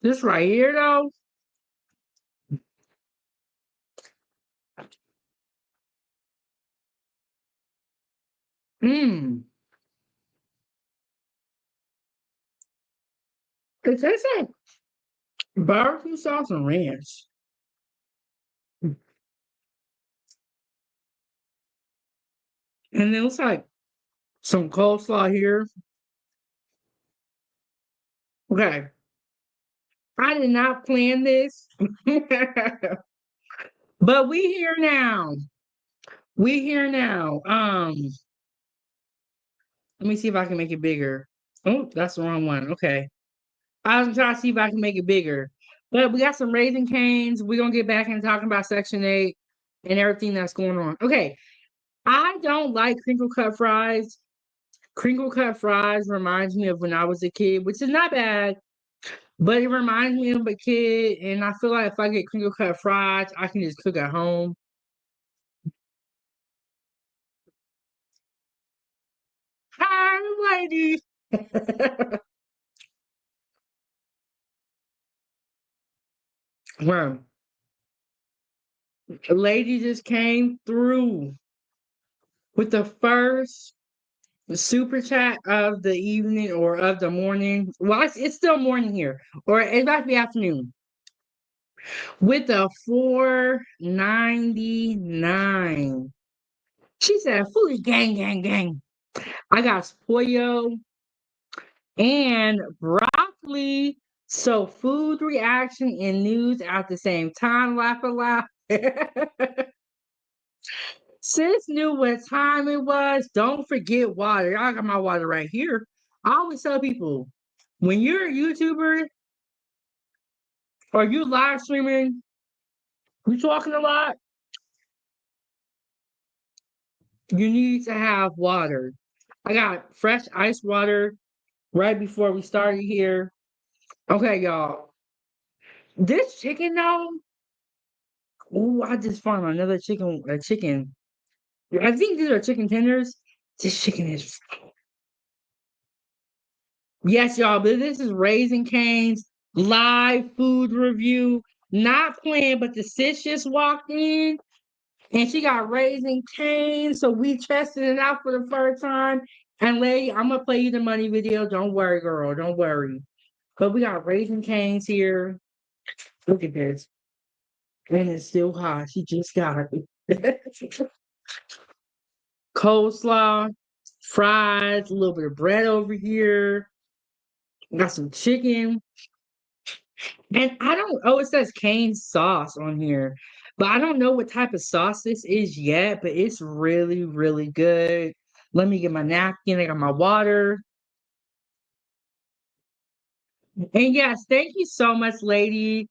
This right here though. Mmm. It tastes like barbecue sauce and ranch. And then looks like some coleslaw here. Okay. I did not plan this. But we here now. We here now. Let me see if I can make it bigger. Oh, that's the wrong one. Okay. I was trying to see if I can make it bigger. But we got some Raising Canes. We're gonna get back and talking about Section 8 and everything that's going on. Okay. I don't like crinkle cut fries. Crinkle cut fries reminds me of when I was a kid, which is not bad, but it reminds me of a kid. And I feel like if I get crinkle cut fries, I can just cook at home. Hi, lady. Well, a lady just came through with the first super chat of the evening or of the morning. Well, it's still morning here, or it's about to be afternoon. With a 4.99. She said, "Foodie gang, gang, gang." I got pollo and broccoli. So food reaction and news at the same time. Laugh aloud. Sis knew what time it was. Don't forget water. I got my water right here. I always tell people, when you're a YouTuber or you live streaming, you talking a lot, you need to have water. I got fresh ice water right before we started here. Okay, y'all. This chicken though, oh, I just found another chicken, a chicken. I think these are chicken tenders. This chicken is, yes, y'all, but this is Raising Cane's live food review. Not playing, but the sis just walked in and she got Raising Cane's. So we tested it out for the first time. And lady, I'm gonna play you the money video. Don't worry, girl. Don't worry. But we got Raising Cane's here. Look at this. And it's still hot. She just got it. Coleslaw, fries, a little bit of bread over here. Got some chicken. And I don't, oh, it says cane sauce on here. But I don't know what type of sauce this is yet, but it's really, really good. Let me get my napkin. I got my water. And yes, thank you so much, lady.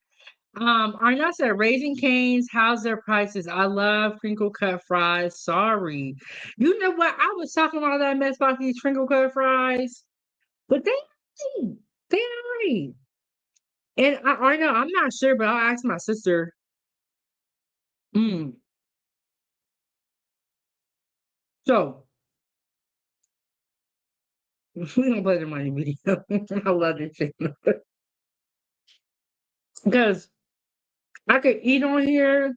Arnett said Raising Cane's, how's their prices? I love crinkle cut fries. Sorry. You know what? I was talking about that mess about these crinkle cut fries, but they all right. And I know I'm not sure, but I'll ask my sister. Mm. So we don't play the money video. I love this shit. Because I could eat on here,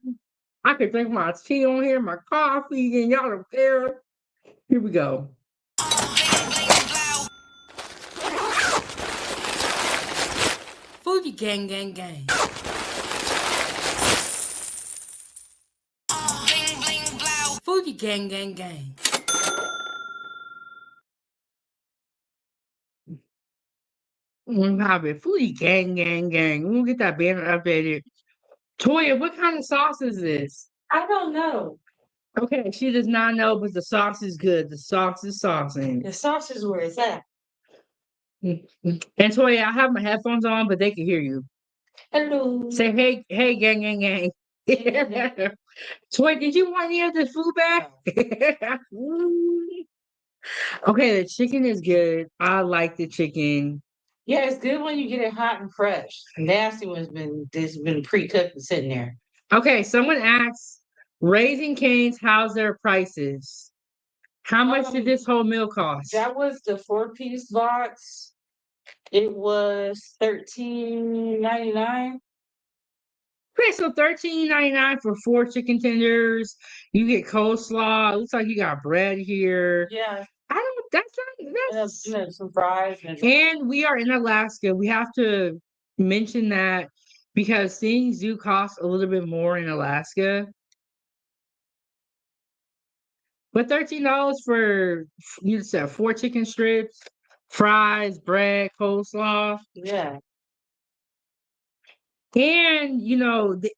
I could drink my tea on here, my coffee, and y'all don't care. Here we go. Foodie gang, gang, gang. Foodie gang, gang, gang. We're gonna have it. Foodie gang, gang, gang. We'll get that banner updated. Toya, what kind of sauce is this? I don't know. Okay, she does not know, but the sauce is good. The sauce is saucing. The sauce is where it's at. And Toya, I have my headphones on, but they can hear you. Hello. Say, hey, hey, gang, gang, gang. Toy, did you want any of the food back? Okay, the chicken is good. I like the chicken. Yeah, it's good when you get it hot and fresh. Nasty one's been pre-cooked and sitting there. Okay, someone asked, Raising Cane's, how's their prices? How much did this whole meal cost? That was the 4-piece box. It was $13.99. Okay, so $13.99 for 4 chicken tenders. You get coleslaw. Looks like you got bread here. Yeah, I don't. That's not. That's some fries. And we are in Alaska. We have to mention that because things do cost a little bit more in Alaska. But $13 for you said 4 chicken strips, fries, bread, coleslaw. Yeah. And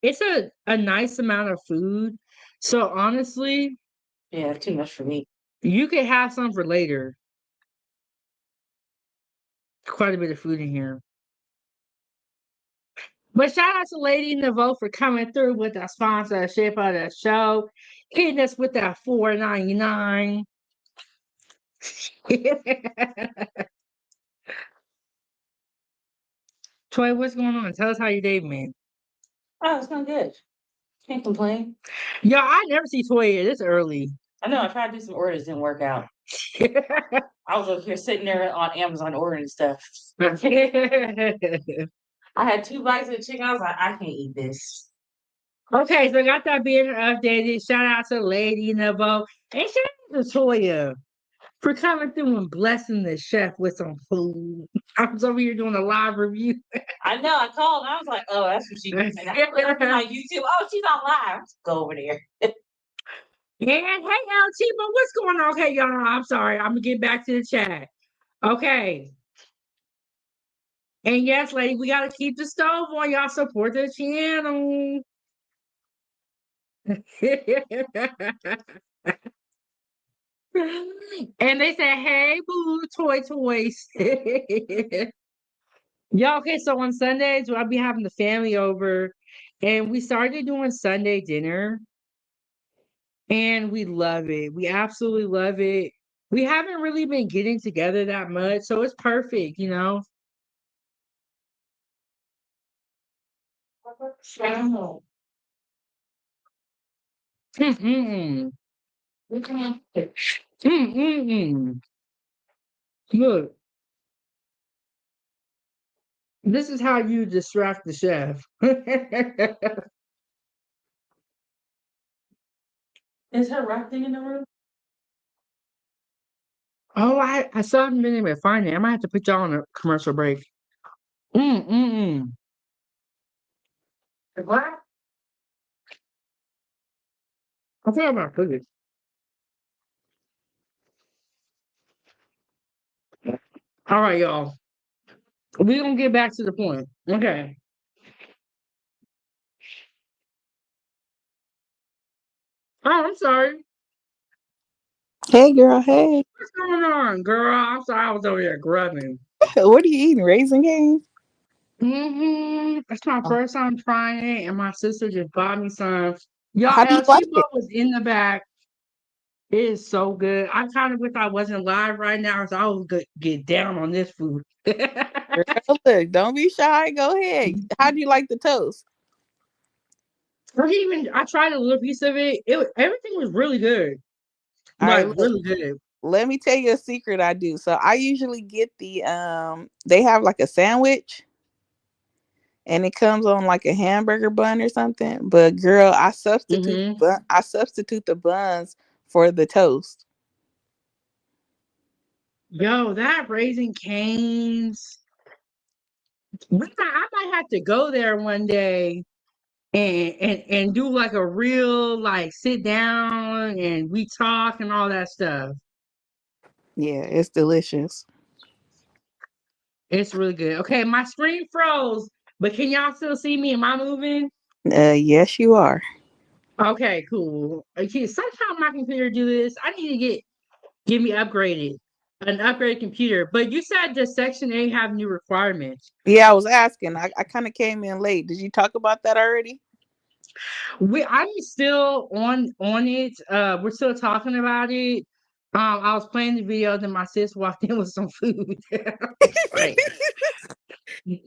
it's a nice amount of food. So honestly, Yeah, too much for me. you could have some for later. Quite a bit of food in here. But shout out to Lady Nevo for coming through with our sponsorship of the show, hitting us with that $4.99. Troy, what's going on? Tell us how your day been. Oh, it's going good. Can't complain. Yo, I never see Toy here this early. I know. I tried to do some orders, didn't work out. I was over here sitting there on Amazon ordering stuff. I had 2 bites of the chicken. I was like, I can't eat this. Okay, so I got that being updated. Shout out to Lady Nevo. And shout out to Toya for coming through and blessing the chef with some food. I was over here doing a live review. I know. I called. And I was like, oh, that's what she doing. And I looked at my YouTube. Oh, she's on live. Let's go over there. And hey, LT, but what's going on? Okay, y'all, I'm sorry. I'm going to get back to the chat. Okay. And yes, lady, we got to keep the stove on. Y'all support the channel. And they said, hey, boo, toys. Yeah, okay, so on Sundays, I'll be having the family over, and we started doing Sunday dinner, and we love it. We absolutely love it. We haven't really been getting together that much, so it's perfect, Mm-mm. Mm-mm. Look, this is how you distract the chef. Is her rock thing in the room? Oh, I still haven't been able to find it. I might have to put y'all on a commercial break. Mm-mm. What? I forgot about food. All right, y'all. We're gonna get back to the point. Okay. Oh, I'm sorry. Hey, girl. Hey. What's going on, girl? I'm sorry. I was over there grubbing. What are you eating? Raisin Cane's? It's my Oh, first time trying it, and my sister just bought me some. Y'all, how do you El like Chibo it? was in the back. It is so good. I kind of wish I wasn't live right now, so I would get down on this food. Girl, look, don't be shy. Go ahead. How do you like the toast? I tried a little piece of it. Everything was really good. All right, Like look. really good. Let me tell you a secret I do. So I usually get they have like a sandwich and it comes on like a hamburger bun or something. But girl, Hmm. I substitute the buns for the toast. Yo, that Raising Cane's. I might have to go there one day and do like a real like sit down and we talk and all that stuff. Yeah, it's delicious. It's really good. Okay, my screen froze, but can y'all still see me? Am I moving? Yes, you are. Okay, cool. Okay, sometime my computer do this. I need to get me upgraded, an upgraded computer. But you said the Section 8 have new requirements. Yeah, I was asking. I kind of came in late. Did you talk about that already? I'm still on it. We're still talking about it. I was playing the video, then my sis walked in with some food. Right.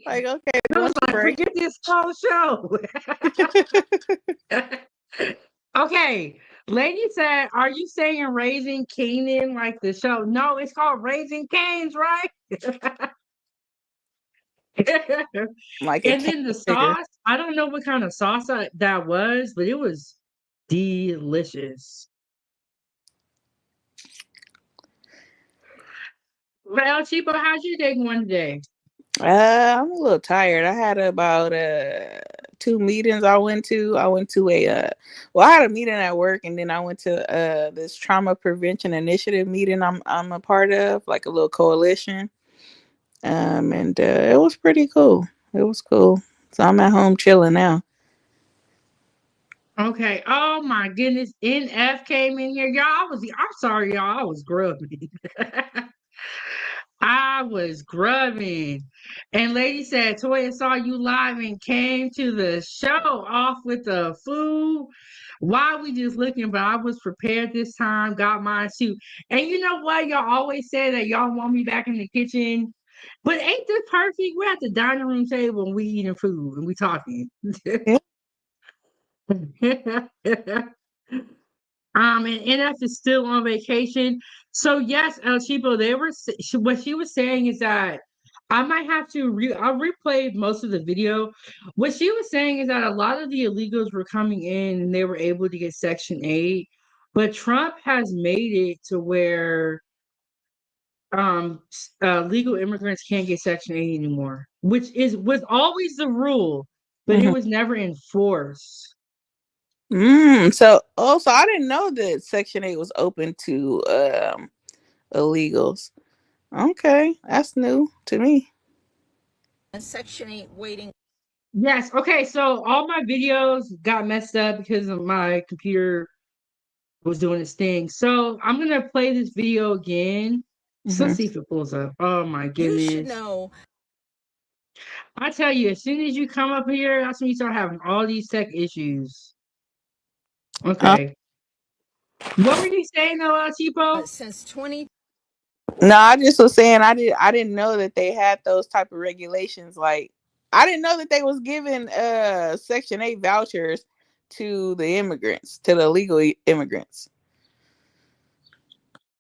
Like, okay, I was once you like, bring. forget this whole show. Okay. Lady said, are you saying Raising Canaan like the show? No, it's called Raising Canes, right? Like a And can then the of sugar. sauce, I don't know what kind of sauce that was, but it was delicious. Well, Chico, how's your day going today? I'm a little tired. I had about two meetings I went to. I went to a well, I had a meeting at work, and then I went to this trauma prevention initiative meeting I'm a part of, like a little coalition. And it was pretty cool. It was cool. So I'm at home chilling now. Okay. Oh my goodness. NF came in here. I'm sorry, y'all. I was grubbing. I was grubbing. And lady said, Toya saw you live and came to the show off with the food. Why we just looking? But I was prepared this time, got mine too. And you know what? Y'all always say that y'all want me back in the kitchen. But ain't this perfect? We're at the dining room table and we eating food and we talking. Yeah. And NF is still on vacation. So yes, El Chipo, what she was saying is that I might have to I replayed most of the video. What she was saying is that a lot of the illegals were coming in and they were able to get Section 8, but Trump has made it to where legal immigrants can't get Section 8 anymore, which was always the rule, but it Mm-hmm. was never enforced. So I didn't know that Section 8 was open to illegals. Okay, that's new to me. And Section 8 waiting. Yes. Okay. So all my videos got messed up because of my computer was doing its thing. So I'm gonna play this video again. So Mm-hmm. see if it pulls up. Oh my You should goodness. know. I tell you, as soon as you come up here, that's when you start having all these tech issues. Okay. What were you saying though, Chipo? Since 20. No, I just was saying I didn't know that they had those type of regulations. Like I didn't know that they was giving Section 8 vouchers to the immigrants, to the illegal immigrants.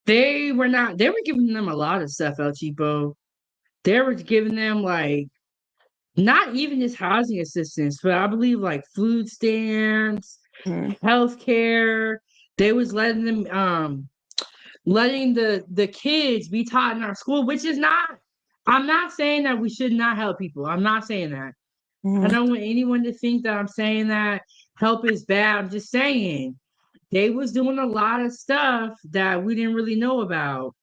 They were not. They were giving them a lot of stuff, El Chipo. They were giving them like not even just housing assistance, but I believe like food stamps, Mm-hmm. healthcare. They was letting the kids be taught in our school, which is not. I'm not saying that we should not help people. I'm not saying that. I don't want anyone to think that I'm saying that help is bad. I'm just saying they was doing a lot of stuff that we didn't really know about.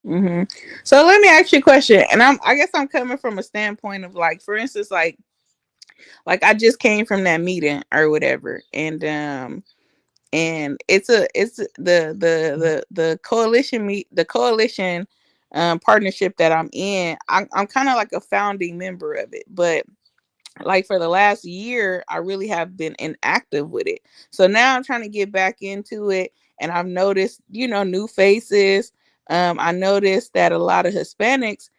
Mm-hmm. So let me ask you a question, and I guess I'm coming from a standpoint of like, for instance, like I just came from that meeting or whatever, and it's the coalition the coalition partnership that I'm in. I'm kind of like a founding member of it, but like for the last year I really have been inactive with it. So now I'm trying to get back into it, and I've noticed new faces. I noticed that a lot of Hispanics,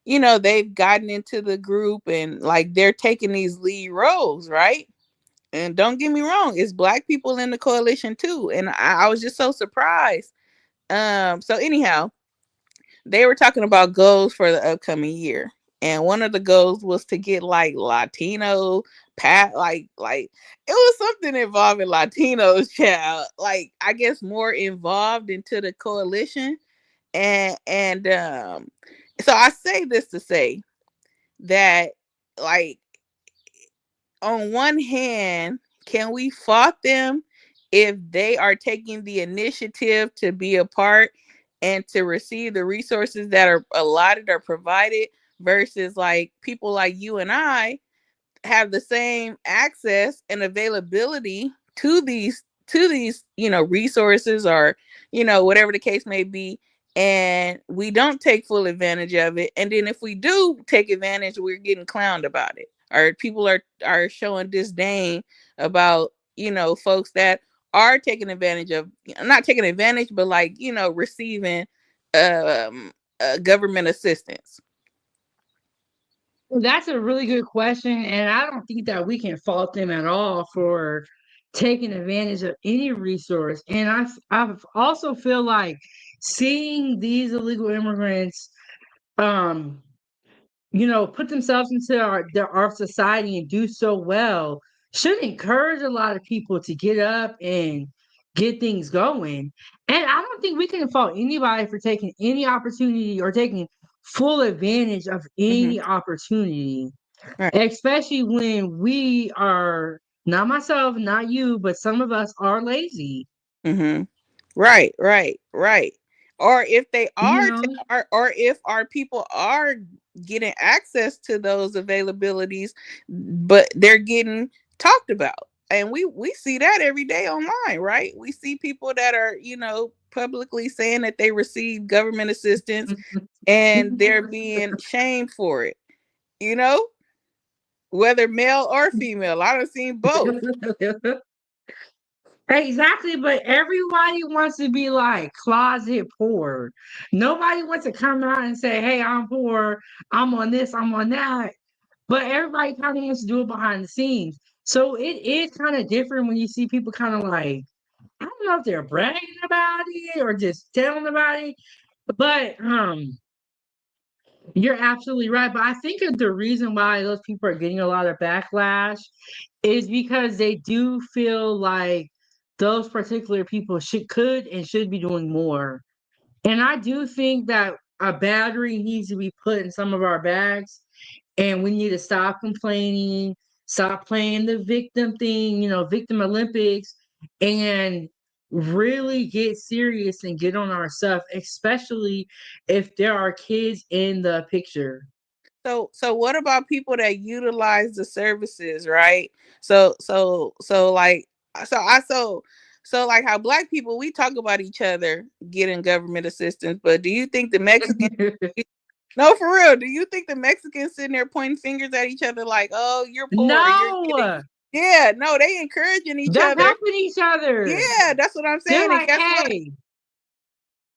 they've gotten into the group, and like they're taking these lead roles, right? And don't get me wrong, it's black people in the coalition too. And I was just so surprised. So anyhow, they were talking about goals for the upcoming year. And one of the goals was to get like Latino like it was something involving Latinos, child. Like I guess more involved into the coalition. And so I say this to say that, like, on one hand, can we fault them if they are taking the initiative to be a part and to receive the resources that are allotted or provided, versus like people like you and I have the same access and availability to these resources, or whatever the case may be, and we don't take full advantage of it, and then if we do take advantage, we're getting clowned about it, or people are showing disdain about folks that are taking advantage of, not taking advantage, but like receiving um government assistance. Well, that's a really good question, and I don't think that we can fault them at all for taking advantage of any resource. And I also feel like seeing these illegal immigrants, um, put themselves into our society and do so well should encourage a lot of people to get up and get things going. And I don't think we can fault anybody for taking any opportunity or taking full advantage of Mm-hmm. any opportunity. Right. especially when we are, not myself, not you, but some of us are lazy. Mm-hmm. Right, right, right. Or if they You are, know, or if our people are getting access to those availabilities, but they're getting talked about, and we see that every day online, right? We see people that are, publicly saying that they receive government assistance, and they're being shamed for it. You know, whether male or female, I done seen both. exactly. But everybody wants to be like closet poor. Nobody wants to come out and say, "Hey, I'm poor. I'm on this. I'm on that." But everybody kind of wants to do it behind the scenes. So it is kind of different when you see people kind of like, I don't know if they're bragging about it or just telling about it. But you're absolutely right. But I think that the reason why those people are getting a lot of backlash is because they do feel like those particular people could and should be doing more. And I do think that a battery needs to be put in some of our bags, and we need to stop complaining, stop playing the victim thing, victim Olympics, and really get serious and get on our stuff, especially if there are kids in the picture. So what about people that utilize the services, right? So like how black people, we talk about each other getting government assistance, but do you think the Mexicans, no, for real, do you think the Mexicans sitting there pointing fingers at each other like, oh, you're poor, you're getting, No, yeah, no, they encouraging each they're other. helping each other. Yeah, that's what I'm They're saying. And like, guess what? hey,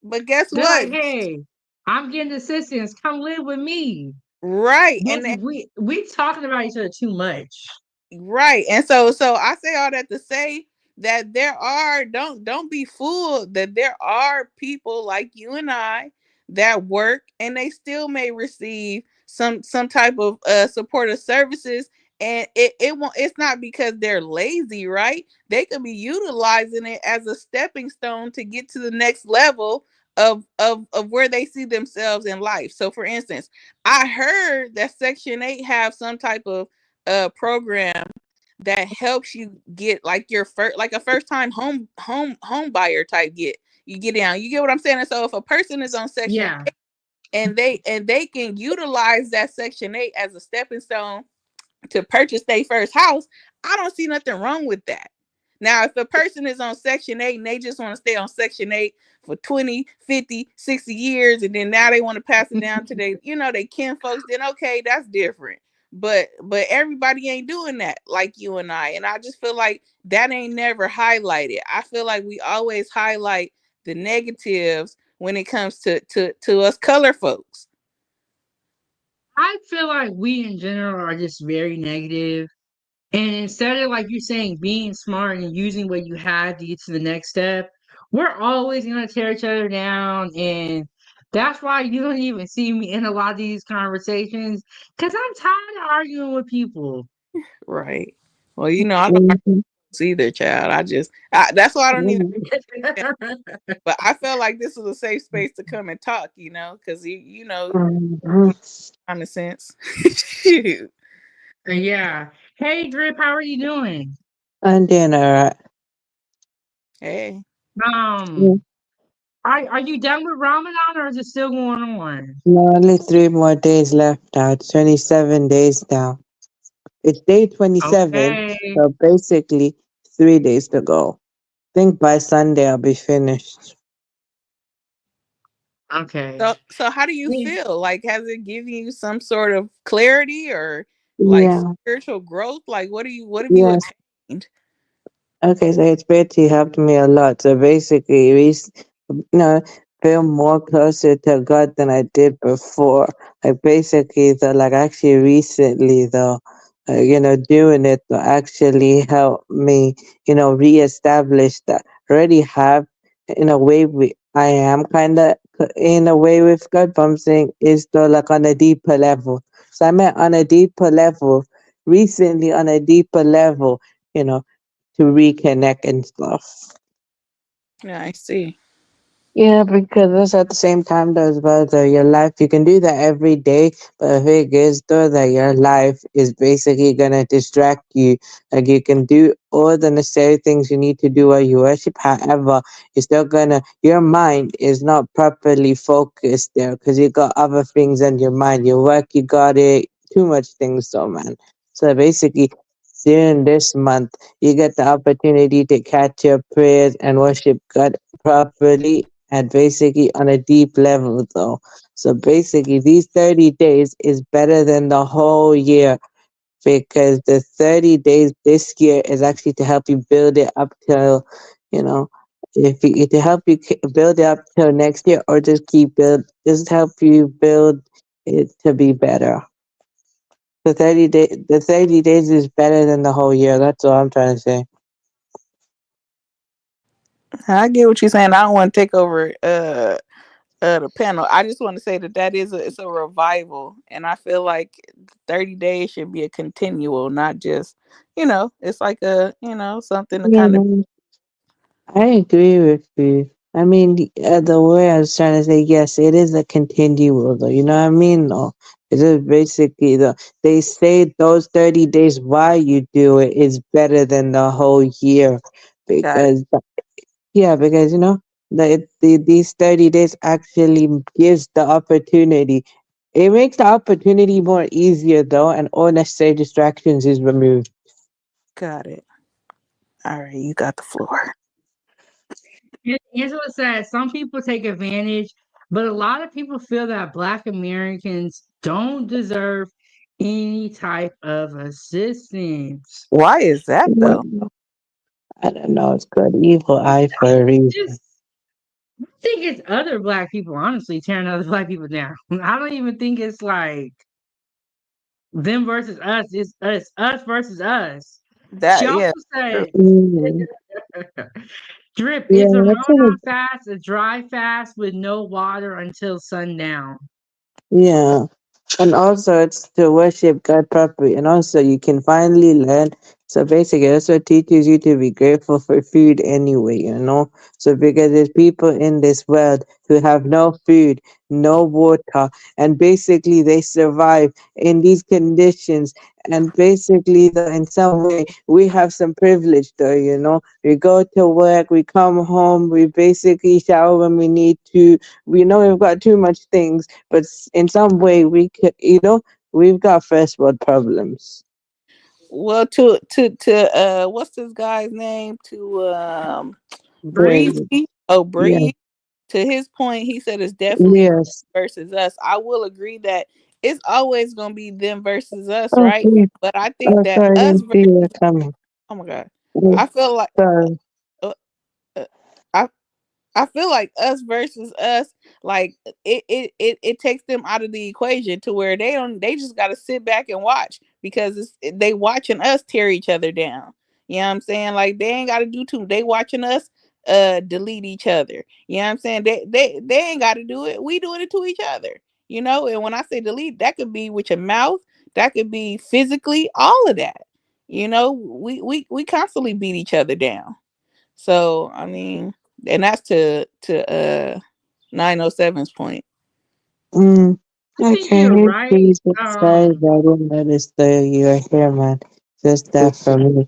But guess they're what? like, hey, I'm getting assistance. Come live with me. Right. But And we talking about each other too much. right. And so I say all that to say that there are, don't be fooled that there are people like you and I that work and they still may receive some type of supportive services, and it won't, it's not because they're lazy, right? They could be utilizing it as a stepping stone to get to the next level of where they see themselves in life. So for instance, I heard that Section 8 have some type of program that helps you get like your first, like a first time home buyer type get, you get down, you get what I'm saying? And so if a person is on Section Yeah. 8 and they can utilize that Section 8 as a stepping stone to purchase their first house, I don't see nothing wrong with that. Now, if a person is on Section 8 and they just want to stay on Section 8 for 20, 50, 60 years, and then now they want to pass it down to they kin folks, then okay, that's different. But everybody ain't doing that like you and I. And I just feel like that ain't never highlighted. I feel like we always highlight the negatives when it comes to us color folks. I feel like we in general are just very negative. And instead of, like you're saying, being smart and using what you have to get to the next step, we're always going to tear each other down. And that's why you don't even see me in a lot of these conversations, because I'm tired of arguing with people. Right. Well, I don't see either, child. That's why I don't even, but I felt like this was a safe space to come and talk, because common sense. Shoot. Yeah. Hey, Drip, how are you doing? I'm doing all right. Hey. Um, are you done with Ramadan or is it still going on? No, only 3 more days left now. It's 27 days now. It's day 27, Okay. so basically 3 days to go. Think by Sunday I'll be finished. Okay. So how do you Yeah. feel? Like, has it given you some sort of clarity or like Yeah, spiritual growth? Like, what have you yes. attained? Okay, so it's pretty helped me a lot. So basically, you know, feel more closer to God than I did before. Like basically, like actually recently though, doing it will actually help me, reestablish that I already have in a way I am kind of in a way with God, but I'm saying is though like on a deeper level. So I meant on a deeper level recently on a deeper level. You know, to reconnect and stuff. Yeah, I see. Yeah, because that's at the same time though as well though your life you can do that every day, but the thing is though that your life is basically gonna distract you. Like you can do all the necessary things you need to do while you worship, however, you're still gonna your mind is not properly focused there because you got other things in your mind. Your work you got it, too much things so man. So basically during this month you get the opportunity to catch your prayers and worship God properly and basically on a deep level though. So basically these 30 days is better than the whole year because the 30 days this year is actually to help you build it up till, you know, if you, to help you build it up till next year or just just help you build it to be better. The 30 days is better than the whole year. That's all I'm trying to say. I get what you're saying. I don't want to take over the panel. I just want to say that it's a revival, and I feel like 30 days should be a continual, not just it's like a something to kind of. Yeah, I agree with you. I mean, the way I was trying to say, yes, it is a continual, though. You know what I mean? No, it is basically they say those 30 days while you do it is better than the whole year Got it. because, yeah, because, these 30 days actually gives the opportunity. It makes the opportunity more easier, though, and all necessary distractions is removed. Got it. All right, you got the floor. Here's what's sad. Some people take advantage, but a lot of people feel that Black Americans don't deserve any type of assistance. Why is that though? Well, I don't know. It's called evil eye for a reason. Just I think it's other Black people, honestly, tearing other Black people down. I don't even think it's like them versus us. It's us versus us. She That also yeah. True. said, Mm, Drip, yeah, is a that's what Ramadan fast a dry fast with no water until sundown? yeah. And also, it's to worship God properly. And also, you can finally learn. So basically, that's what teaches you to be grateful for food anyway, you know? So because there's people in this world who have no food, no water, and basically they survive in these conditions. And basically, though, in some way, we have some privilege, though, you know? We go to work, we come home, we basically shower when we need to. We know we've got too much things, but in some way we could, we've got first world problems. Well, to what's this guy's name? To Breathe. breathe. Oh, Yeah, breathe. To his point, he said it's definitely yes. versus us. I will agree that it's always gonna be them versus us, Oh, right? please. But I think Oh, that sorry, I us didn't see versus you coming. oh my god, Oh, I feel like sorry. uh, uh, I I feel like us versus us, like it takes them out of the equation to where they just got to sit back and watch because they watching us tear each other down. You know what I'm saying? Like they ain't got to do too. They watching us delete each other. You know what I'm saying? They ain't got to do it. We doing it to each other. You know, and when I say delete, that could be with your mouth, that could be physically, all of that. You know, we constantly beat each other down. So I mean, and that's to 907's point. I think Okay, you're hey, right. please, sorry, I didn't notice that you were here, man. Just that for me.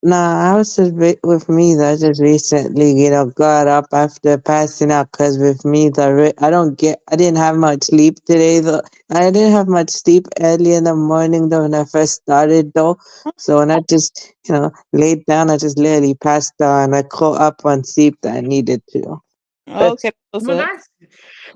Nah, I was just with me. That just recently, got up after passing out. Cause with me, I didn't have much sleep today. Though I didn't have much sleep early in the morning. Though when I first started, though, so when I just, laid down, I just literally passed out, and I caught up on sleep that I needed to. But Okay, what's Well, up?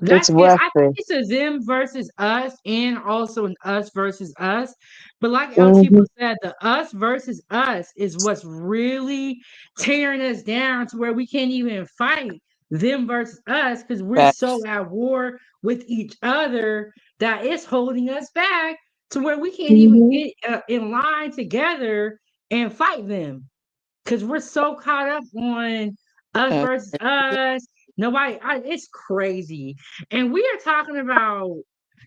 it's that's good. worth I think it. it's a them versus us and also an us versus us. But like El Hmm. Chico said, the us versus us is what's really tearing us down to where we can't even fight them versus us because we're so Facts. at war with each other that it's holding us back to where we can't even Hmm. get in line together and fight them because we're so caught up on us Uh, versus us. Nobody, it's crazy. And we are talking about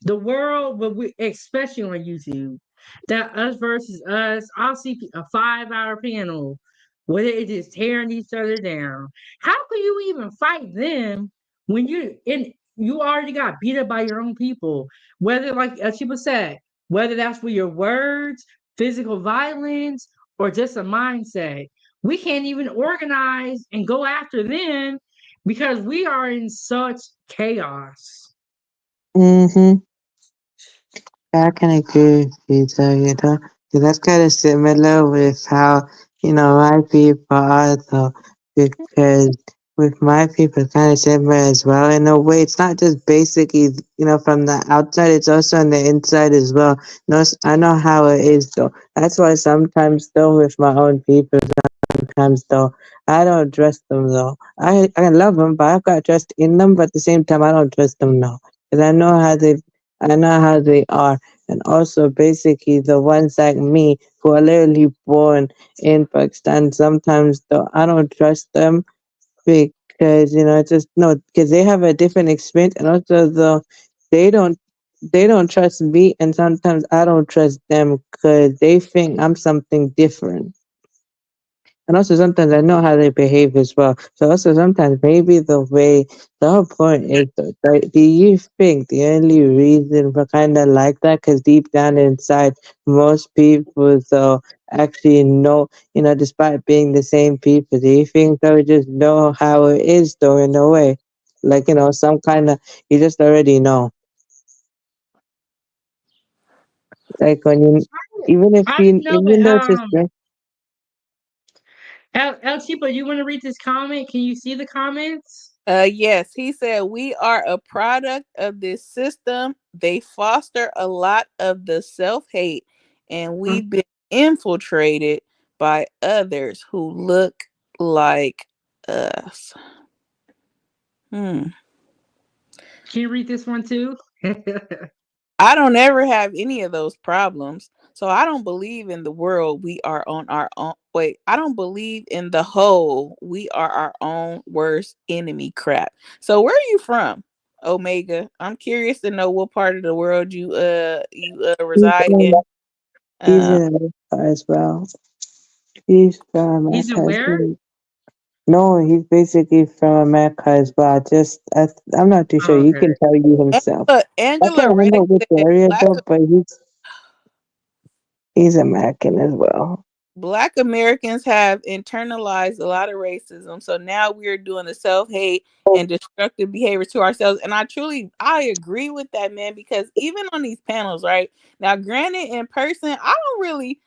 the world, but we, especially on YouTube, that us versus us. I'll see a 5-hour panel where they're just tearing each other down. How can you even fight them when you already got beat up by your own people? Whether, like as people said, whether that's with your words, physical violence, or just a mindset. We can't even organize and go after them because we are in such chaos. Mm-hmm. I can agree with you though, 'cause that's kind of similar with how, my people are though, because with my people, it's kind of similar as well. In a way, it's not just basically, from the outside, it's also on the inside as well. I know how it is though. That's why sometimes though, with my own people, sometimes though, I don't trust them though. I love them, but I've got trust in them, but at the same time, I don't trust them now. Because I know how they are. And also basically the ones like me who are literally born in Pakistan, sometimes though I don't trust them because just no, because they have a different experience, and also though they don't they don't trust me, and sometimes I don't trust them because they think I'm something different. And also sometimes I know how they behave as well. So also sometimes maybe the whole point is, do you think the only reason we're kind of like that, because deep down inside, most people though actually know, despite being the same people, do you think they just know how it is though in a way? Like, some kind of, you just already know. Like when I didn't know even though it's that. just, El Chipo, you want to read this comment? Can you see the comments? Yes, he said we are a product of this system. They foster a lot of the self-hate, and we've been infiltrated by others who look like us. Hmm. Can you read this one too? I don't ever have any of those problems. So I don't believe in the world we are on our own. Wait, I don't believe in the whole we are our own worst enemy crap. So where are you from, Omega? I'm curious to know what part of the world you he's reside in. in, he's Uh in America as well. He's from He's in America as where? well. No, he's basically from America as well. I'm not too sure. Oh, He okay. can tell you himself. I can't Angela remember Rex which said area though, but he's American as well. Black Americans have internalized a lot of racism. So now we're doing the self-hate and destructive behavior to ourselves. And I agree with that, man, because even on these panels, right? Now, granted, in person, I don't really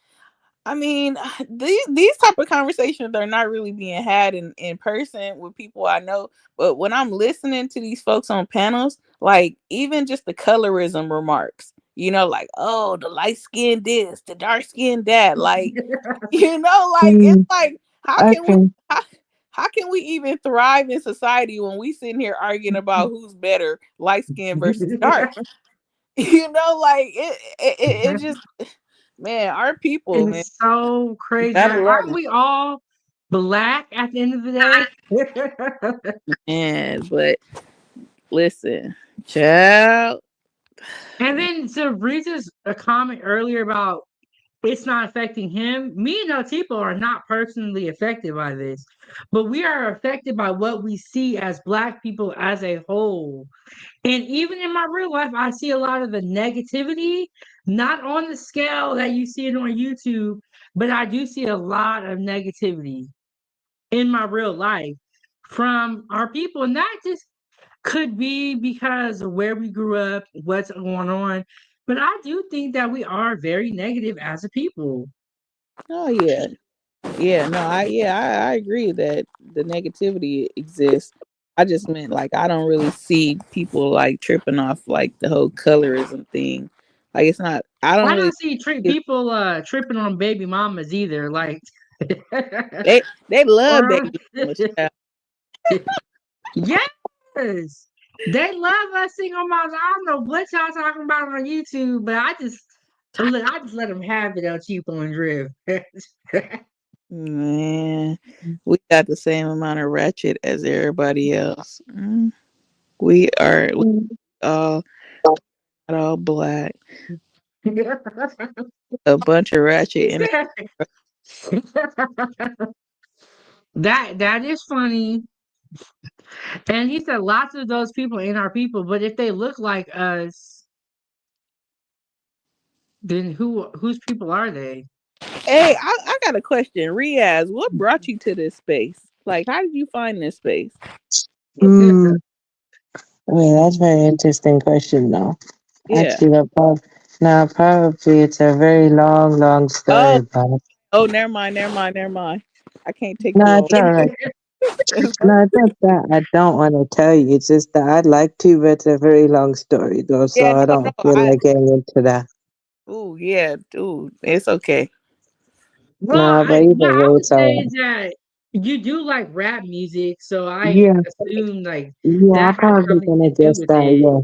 I mean, these type of conversations are not really being had in person with people I know. But when I'm listening to these folks on panels, like even just the colorism remarks, like, oh, the light skin this, the dark skin that, like, like it's Mm, like how I can we can. how can we even thrive in society when we sitting here arguing about who's better, light skin versus dark? Like it just man, our people, man, It's so you crazy. gotta Like, love aren't them. we all black at the end of the day? Man, but listen, child. And then to Reese's a comment earlier about it's not affecting him. Me and Otipo are not personally affected by this, but we are affected by what we see as Black people as a whole. And even in my real life, I see a lot of the negativity, not on the scale that you see it on YouTube, but I do see a lot of negativity in my real life from our people. And that just could be because of where we grew up, what's going on. But I do think that we are very negative as a people. Oh yeah, yeah. No, I agree that the negativity exists. I just meant like I don't really see people like tripping off like the whole colorism thing. Like it's not. I don't I really. don't see people tripping on baby mamas either. Like, They love or baby mamas, child. yes, they love us single moms. I don't know what y'all talking about on YouTube, but I just let them have it on cheap on drift. Man, we got the same amount of ratchet as everybody else. We all not all black. A bunch of ratchet. And That is funny. And he said lots of those people ain't our people, but if they look like us, then whose people are they? Hey, I got a question. Riaz, what brought you to this space? Like, how did you find this space? Hmm. I mean, that's a very interesting question, though. Yeah. Actually, now probably it's a very long, long Oh, story, but never mind. I can't take you no, over. it's all right. No, it's not that I don't want to tell you. It's just that I'd like to, but it's a very long story, though, so Yeah, I no. don't feel like getting into that. Yeah, it's okay. Well, No, but yeah, either I way, would it's all say right. that you do like rap music, so I Yeah, assume like yeah, I'm that has probably something gonna to do guess with that. it. Yeah.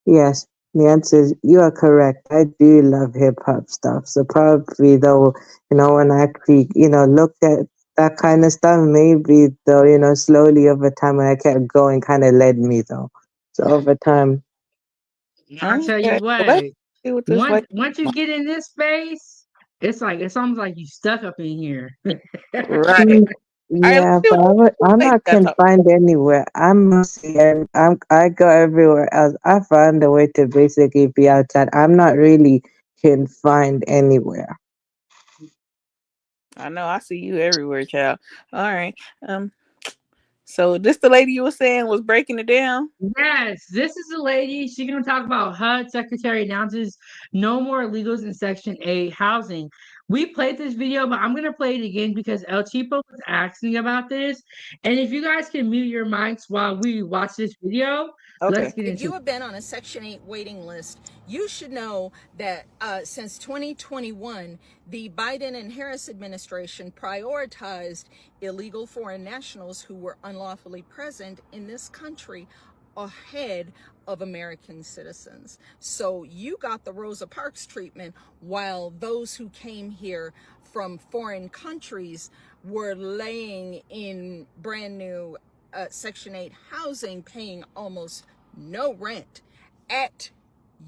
Yes, the answer is you are correct. I do love hip hop stuff. So probably though, when I actually, look at that kind of stuff, maybe though, slowly over time when I kept going kind of led me though. So over time, I'll tell you Okay. Well, what, let's see what this once like. once you get in this space, it's almost like you stuck up in here. Right. mm, All right, let's yeah, see but what I'm space not got talk. confined anywhere. I'm mostly, I go everywhere else. I find a way to basically be outside. I'm not really confined anywhere. I know I see you everywhere, child. All right. So this the lady you were saying was breaking it down? Yes, this is the lady. She's going to talk about HUD Secretary announces no more illegals in Section 8 housing. We played this video, but I'm going to play it again because El Chipo was asking about this. And if you guys can mute your mics while we watch this video, let's Okay. get If into you it. have been on a Section 8 waiting list, you should know that since 2021, the Biden and Harris administration prioritized illegal foreign nationals who were unlawfully present in this country ahead of American citizens. So you got the Rosa Parks treatment while those who came here from foreign countries were laying in brand new Section 8 housing, paying almost no rent at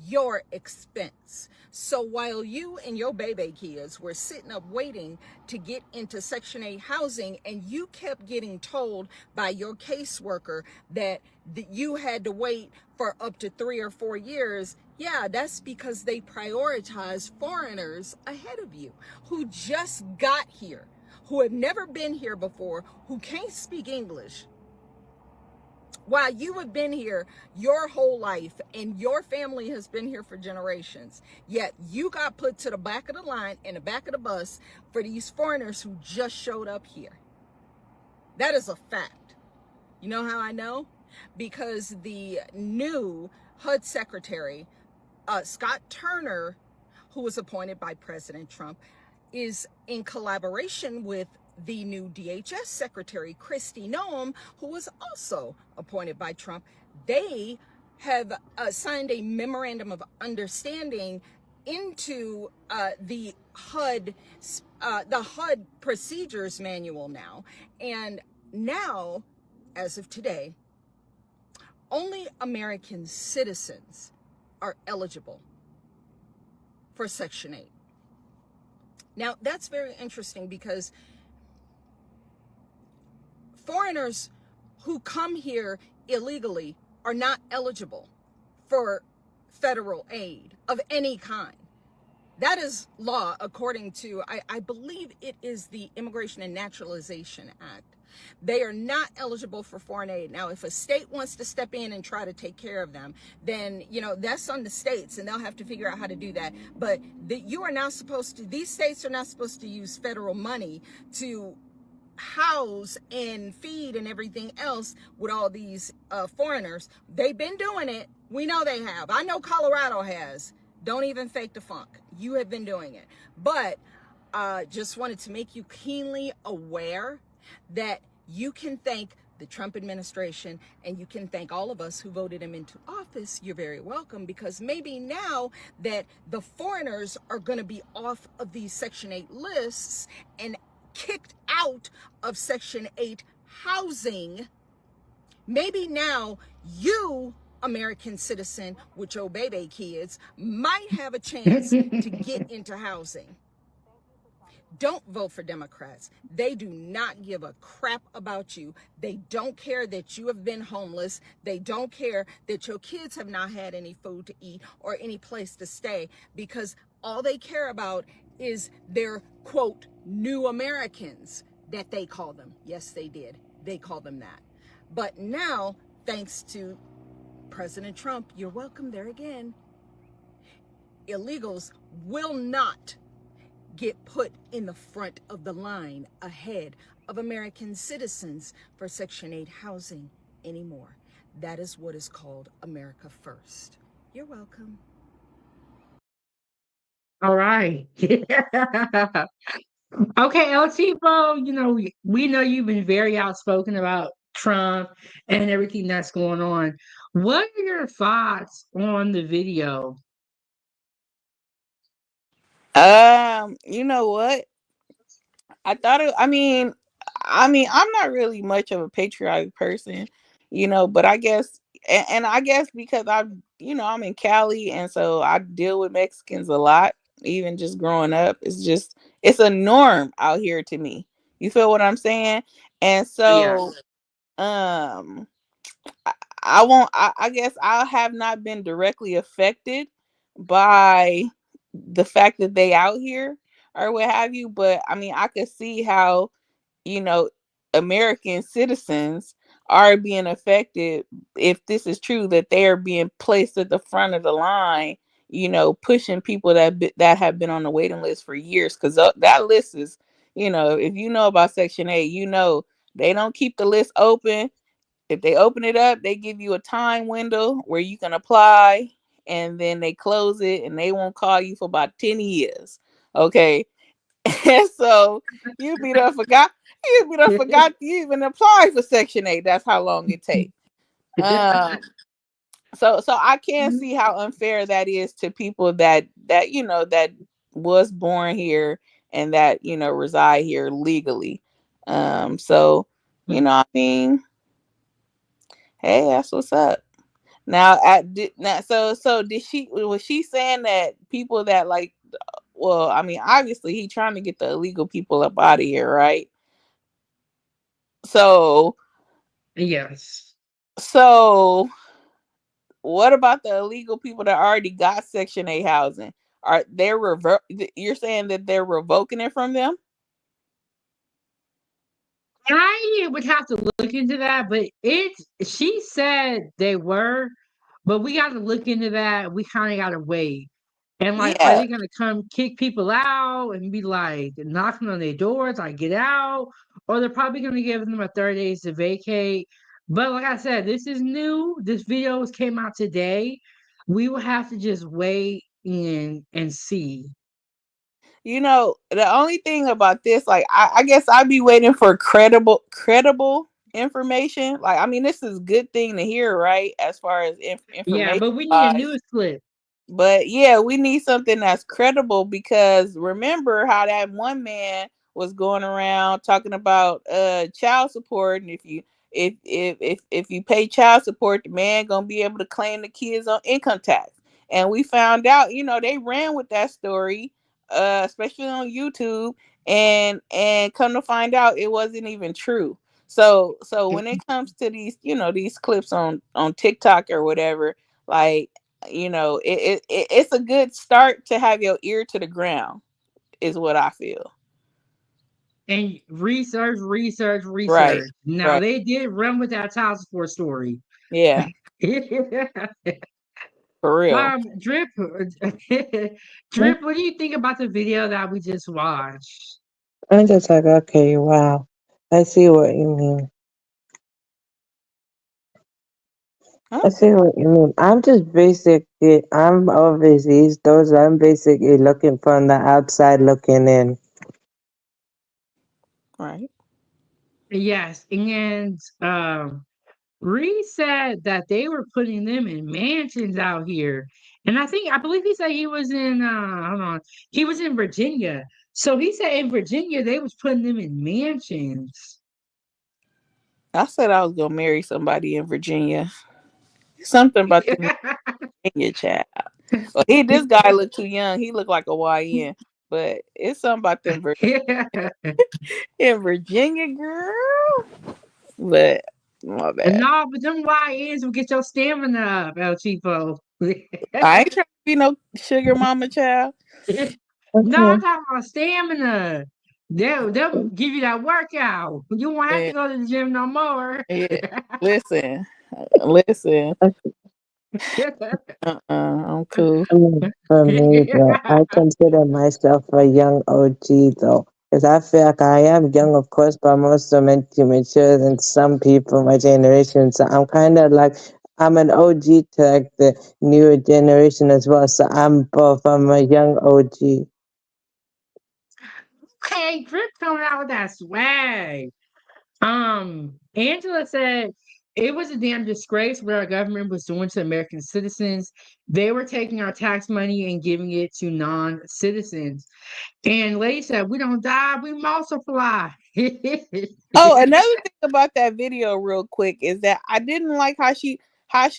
your expense. So while you and your baby kids were sitting up waiting to get into Section 8 housing, and you kept getting told by your caseworker that you had to wait for up to 3 or 4 years, yeah, that's because they prioritize foreigners ahead of you who just got here, who have never been here before, who can't speak English, while you have been here your whole life and your family has been here for generations, yet you got put to the back of the line in the back of the bus for these foreigners who just showed up here. That is a fact. You know how I know? Because the new HUD secretary, Scott Turner, who was appointed by President Trump, is in collaboration with the new DHS secretary, Kristi Noem, who was also appointed by Trump. They have signed a memorandum of understanding into the HUD procedures manual now. And now, as of today, only American citizens are eligible for Section 8. Now, that's very interesting because foreigners who come here illegally are not eligible for federal aid of any kind. That is law according to, I believe it is the Immigration and Naturalization Act. They are not eligible for foreign aid. Now, if a state wants to step in and try to take care of them, then, that's on the states and they'll have to figure out how to do that. But you are not supposed to, these states are not supposed to use federal money to house and feed and everything else with all these foreigners. They've been doing it. We know they have. I know Colorado has. Don't even fake the funk. You have been doing it. But just wanted to make you keenly aware that you can thank the Trump administration and you can thank all of us who voted him into office. You're very welcome, because maybe now that the foreigners are going to be off of these Section 8 lists and kicked out of Section 8 housing, maybe now you, American citizen with your baby kids, might have a chance to get into housing. don't vote for Democrats. They do not give a crap about you. They don't care that you have been homeless. They don't care that your kids have not had any food to eat or any place to stay, because all they care about is their, quote, new Americans that they call them. Yes, they did. They call them that. But now, thanks to President Trump, you're welcome there again, illegals will not get put in the front of the line ahead of American citizens for Section 8 housing anymore. That is what is called America First. You're welcome. All right. Okay, El Tipo, we know you've been very outspoken about Trump and everything that's going on. What are your thoughts on the video? You know what? I thought it. I mean, I'm not really much of a patriotic person, but I guess, and I guess because I'm in Cali, and so I deal with Mexicans a lot, even just growing up. It's a norm out here to me. You feel what I'm saying? And so, Yes. um, I, I won't. I guess I have not been directly affected by the fact that they out here or what have you, but I mean, I could see how you know, American citizens are being affected if this is true, that they are being placed at the front of the line, pushing people that have been on the waiting list for years. Because that list is, if you know about Section 8, they don't keep the list open. If they open it up, they give you a time window where you can apply, and then they close it and they won't call you for about 10 years. Okay. And so you be done forgot you even apply for Section 8. That's how long it takes. So I can't see how unfair that is to people that was born here and that reside here legally. So I mean, hey, that's what's up. Now, so did she was she saying that people that like, well, I mean, obviously he trying to get the illegal people up out of here, right? So Yes. so what about the illegal people that already got Section 8 housing? Are they you're saying that they're revoking it from them? I would have to look into that, but she said they were, but we got to look into that. We kind of got to wait. And like, are Yeah. they gonna come kick people out and be like knocking on their doors, like get out? Or they're probably gonna give them a 30 days to vacate. But like I said, this is new. This video came out today. We will have to just wait and see. The only thing about this, like, I guess I'd be waiting for credible information. Like, I mean, this is a good thing to hear, right? As far as Yeah, information but we need a wise. news clip. But yeah, we need something that's credible, because remember how that one man was going around talking about child support, and if you pay child support, the man gonna be able to claim the kids on income tax. And we found out, they ran with that story, especially on YouTube, and come to find out it wasn't even true. So when it comes to these clips on TikTok or whatever, like, it's a good start to have your ear to the ground, is what I feel. And research, research, Right. research. Now Right. they did run with that child support story. Yeah. For real. Drip, Drip, what do you think about the video that we just watched? I'm just like, okay, wow. I see what you mean. Huh? I see what you mean. I'm overseas. Those I'm basically looking from the outside looking in. Right. Yes, and Reed said that they were putting them in mansions out here. And I believe he said he was in hold on. He was in Virginia. So he said in Virginia they was putting them in mansions. I said I was gonna marry somebody in Virginia. Something about the Virginia child. Well, this guy looked too young. He looked like a YN. but it's something about them in Virginia, girl. But my bad. No, but them YNs will get your stamina up, El Cheapo. I ain't trying to be no sugar mama child. No, I'm Okay. talking about stamina. They'll give you that workout. You won't have Yeah, to go to the gym no more. yeah. Listen, listen. I'm cool. For me, though, I consider myself a young OG, though, because I feel like I am young, of course, but I'm also meant to mature than some people my generation. So I'm kind of like I'm an OG to like the newer generation as well. So I'm both. I'm a young OG. Hey, Drip coming out with that swag. Angela said it was a damn disgrace what our government was doing to American citizens. They were taking our tax money and giving it to non-citizens. And Lady said, we don't die, we multiply. Oh, another thing about that video, real quick, is that I didn't like how she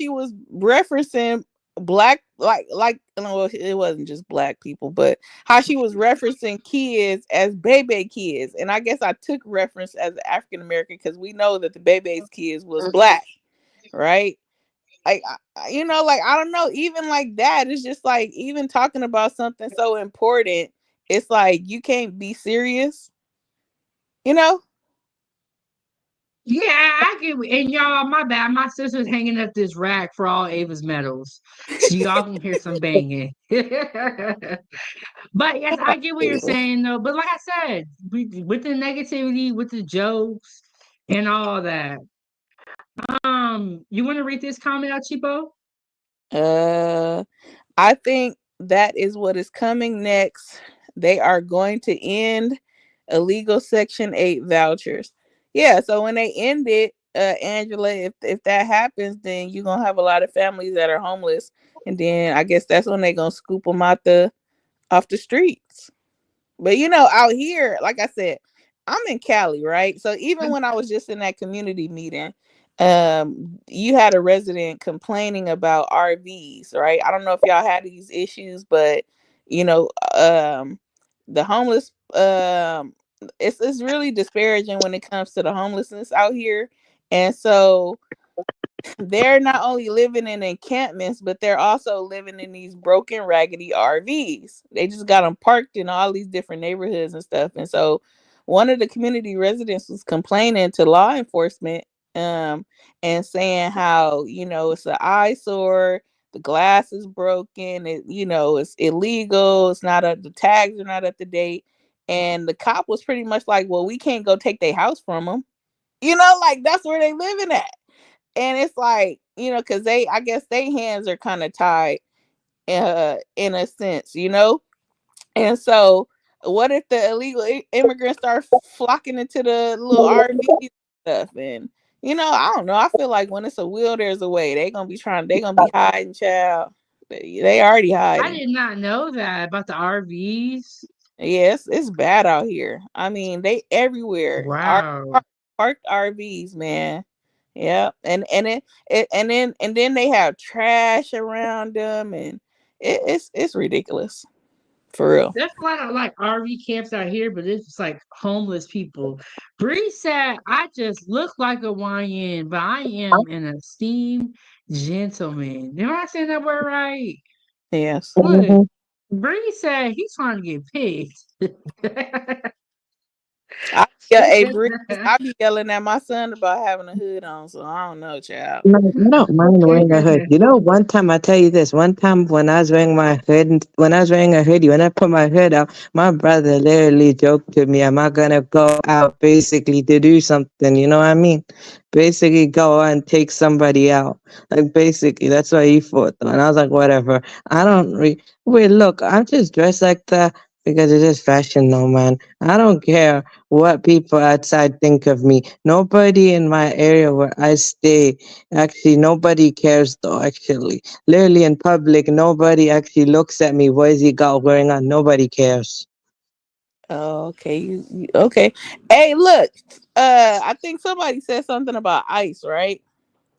was referencing black, like no, it wasn't just black people, but how she was referencing kids as baby kids, and I guess I took reference as an African American because we know that the baby's kids was black, right? Like like I don't know, even like that, it's just like even talking about something so important, it's like you can't be serious, you know. Yeah, I get and y'all, my bad. My sister's hanging up this rack for all Ava's medals. So y'all can hear some banging. But yes, I get what you're saying though. But like I said, with the negativity, with the jokes and all that. You want to read this comment out, Chipo? Uh, I think that is what is coming next. They are going to end illegal Section 8 vouchers. Yeah, so when they end it, Angela, if that happens, then you're gonna have a lot of families that are homeless, and then I guess that's when they're gonna scoop them out the off the streets. But out here, like I said, I'm in Cali, right? So even when I was just in that community meeting, you had a resident complaining about RVs, right? I don't know if y'all had these issues, but you know, um, the homeless, it's really disparaging when it comes to the homelessness out here, and so they're not only living in encampments, but they're also living in these broken, raggedy RVs. They just got them parked in all these different neighborhoods and stuff. And so, one of the community residents was complaining to law enforcement, and saying how it's an eyesore. The glass is broken. It's illegal. It's not up. The tags are not up to date. And the cop was pretty much like, "Well, we can't go take their house from them. Like that's where they living at." And it's like, because I guess their hands are kind of tied, in a sense, and so what if the illegal immigrants start flocking into the little RV stuff? And I don't know, I feel like when it's a will there's a way. They gonna be hiding, child. They already I hiding. did not know that about the RVs. Yes, it's bad out here. I mean, they everywhere. Wow. Parked RVs, man. Yeah, and then they have trash around them, and it's ridiculous, for real. There's a lot of like RV camps out here, but it's just like homeless people. Bree said, I just look like a YN, but I am an esteemed gentleman. Am I saying that word right? Yes, Look, Mhm. Bree said he's trying to get picked. yeah. Hey, Breeze, I be yelling at my son about having a hood on, so I don't know, child. No, I don't mind wearing a hood. You know, one time I tell you this. One time when I was wearing my hood, when I was wearing a hoodie, when I put my hood out, my brother literally joked to me, "Am I gonna go out basically to do something?" You know what I mean? Basically, go out and take somebody out. Like basically, that's what he thought. And I was like, whatever. I don't. Wait, look, I'm just dressed like that because it's just fashion, no man. I don't care what people outside think of me. Nobody in my area where I stay. Actually, nobody cares though, actually. Literally in public, nobody actually looks at me. What is he got going on? Nobody cares. Oh, okay, okay. Hey, look, I think somebody said something about ICE, right?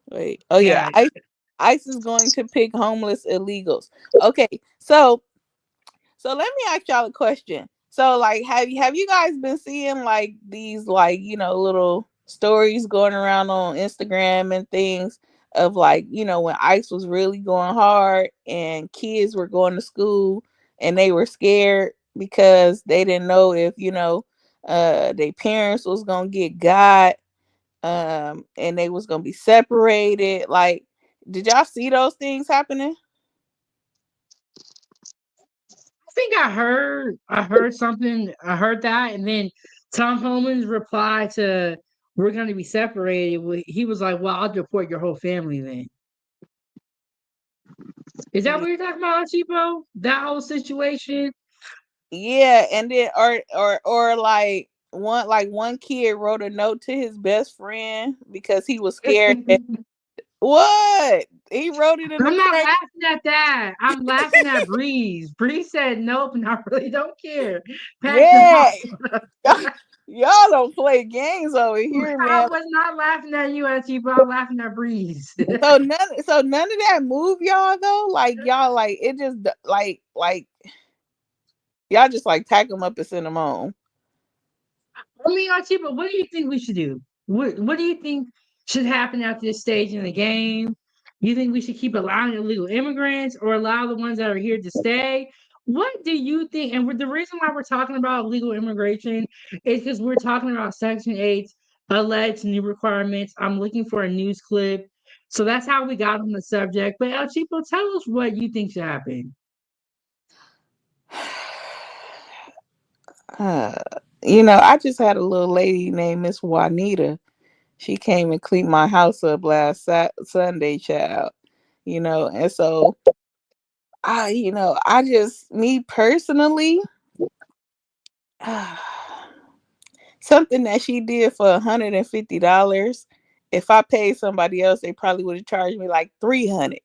Wait, oh yeah, Yeah. ICE is going to pick homeless illegals. Okay, so So let me ask y'all a question. So like have you guys been seeing like these like, little stories going around on Instagram and things of like, when ICE was really going hard and kids were going to school and they were scared because they didn't know if, their parents was gonna get got, and they was gonna be separated. Like, did y'all see those things happening? I think I heard something. I heard that, and then Tom Homan's reply to "We're going to be separated." He was like, "Well, I'll deport your whole family then." Is that what you're talking about, Chipo? That whole situation? Yeah, and then or like one kid wrote a note to his best friend because he was scared that what? He wrote it in a I'm not crazy. laughing at that. I'm laughing at Breeze. Breeze said, "Nope, and I really don't care." Pack your Yeah. box. Y'all don't play games over here, I man. was not laughing at you, Chipo. I'm laughing at Breeze. So none of that move y'all though. Like y'all like it just like y'all just like pack them up and send them home. I mean, Chipo, what do you think we should do? What do you think should happen at this stage in the game? You think we should keep allowing illegal immigrants or allow the ones that are here to stay? What do you think? And the reason why we're talking about illegal immigration is because we're talking about Section 8's alleged new requirements. I'm looking for a news clip. So that's how we got on the subject. But El Chipo, tell us what you think should happen. Uh, I just had a little lady named Miss Juanita. She came and cleaned my house up last Sunday, child. And so I just me personally, something that she did for $150. If I paid somebody else, they probably would have charged me like 300.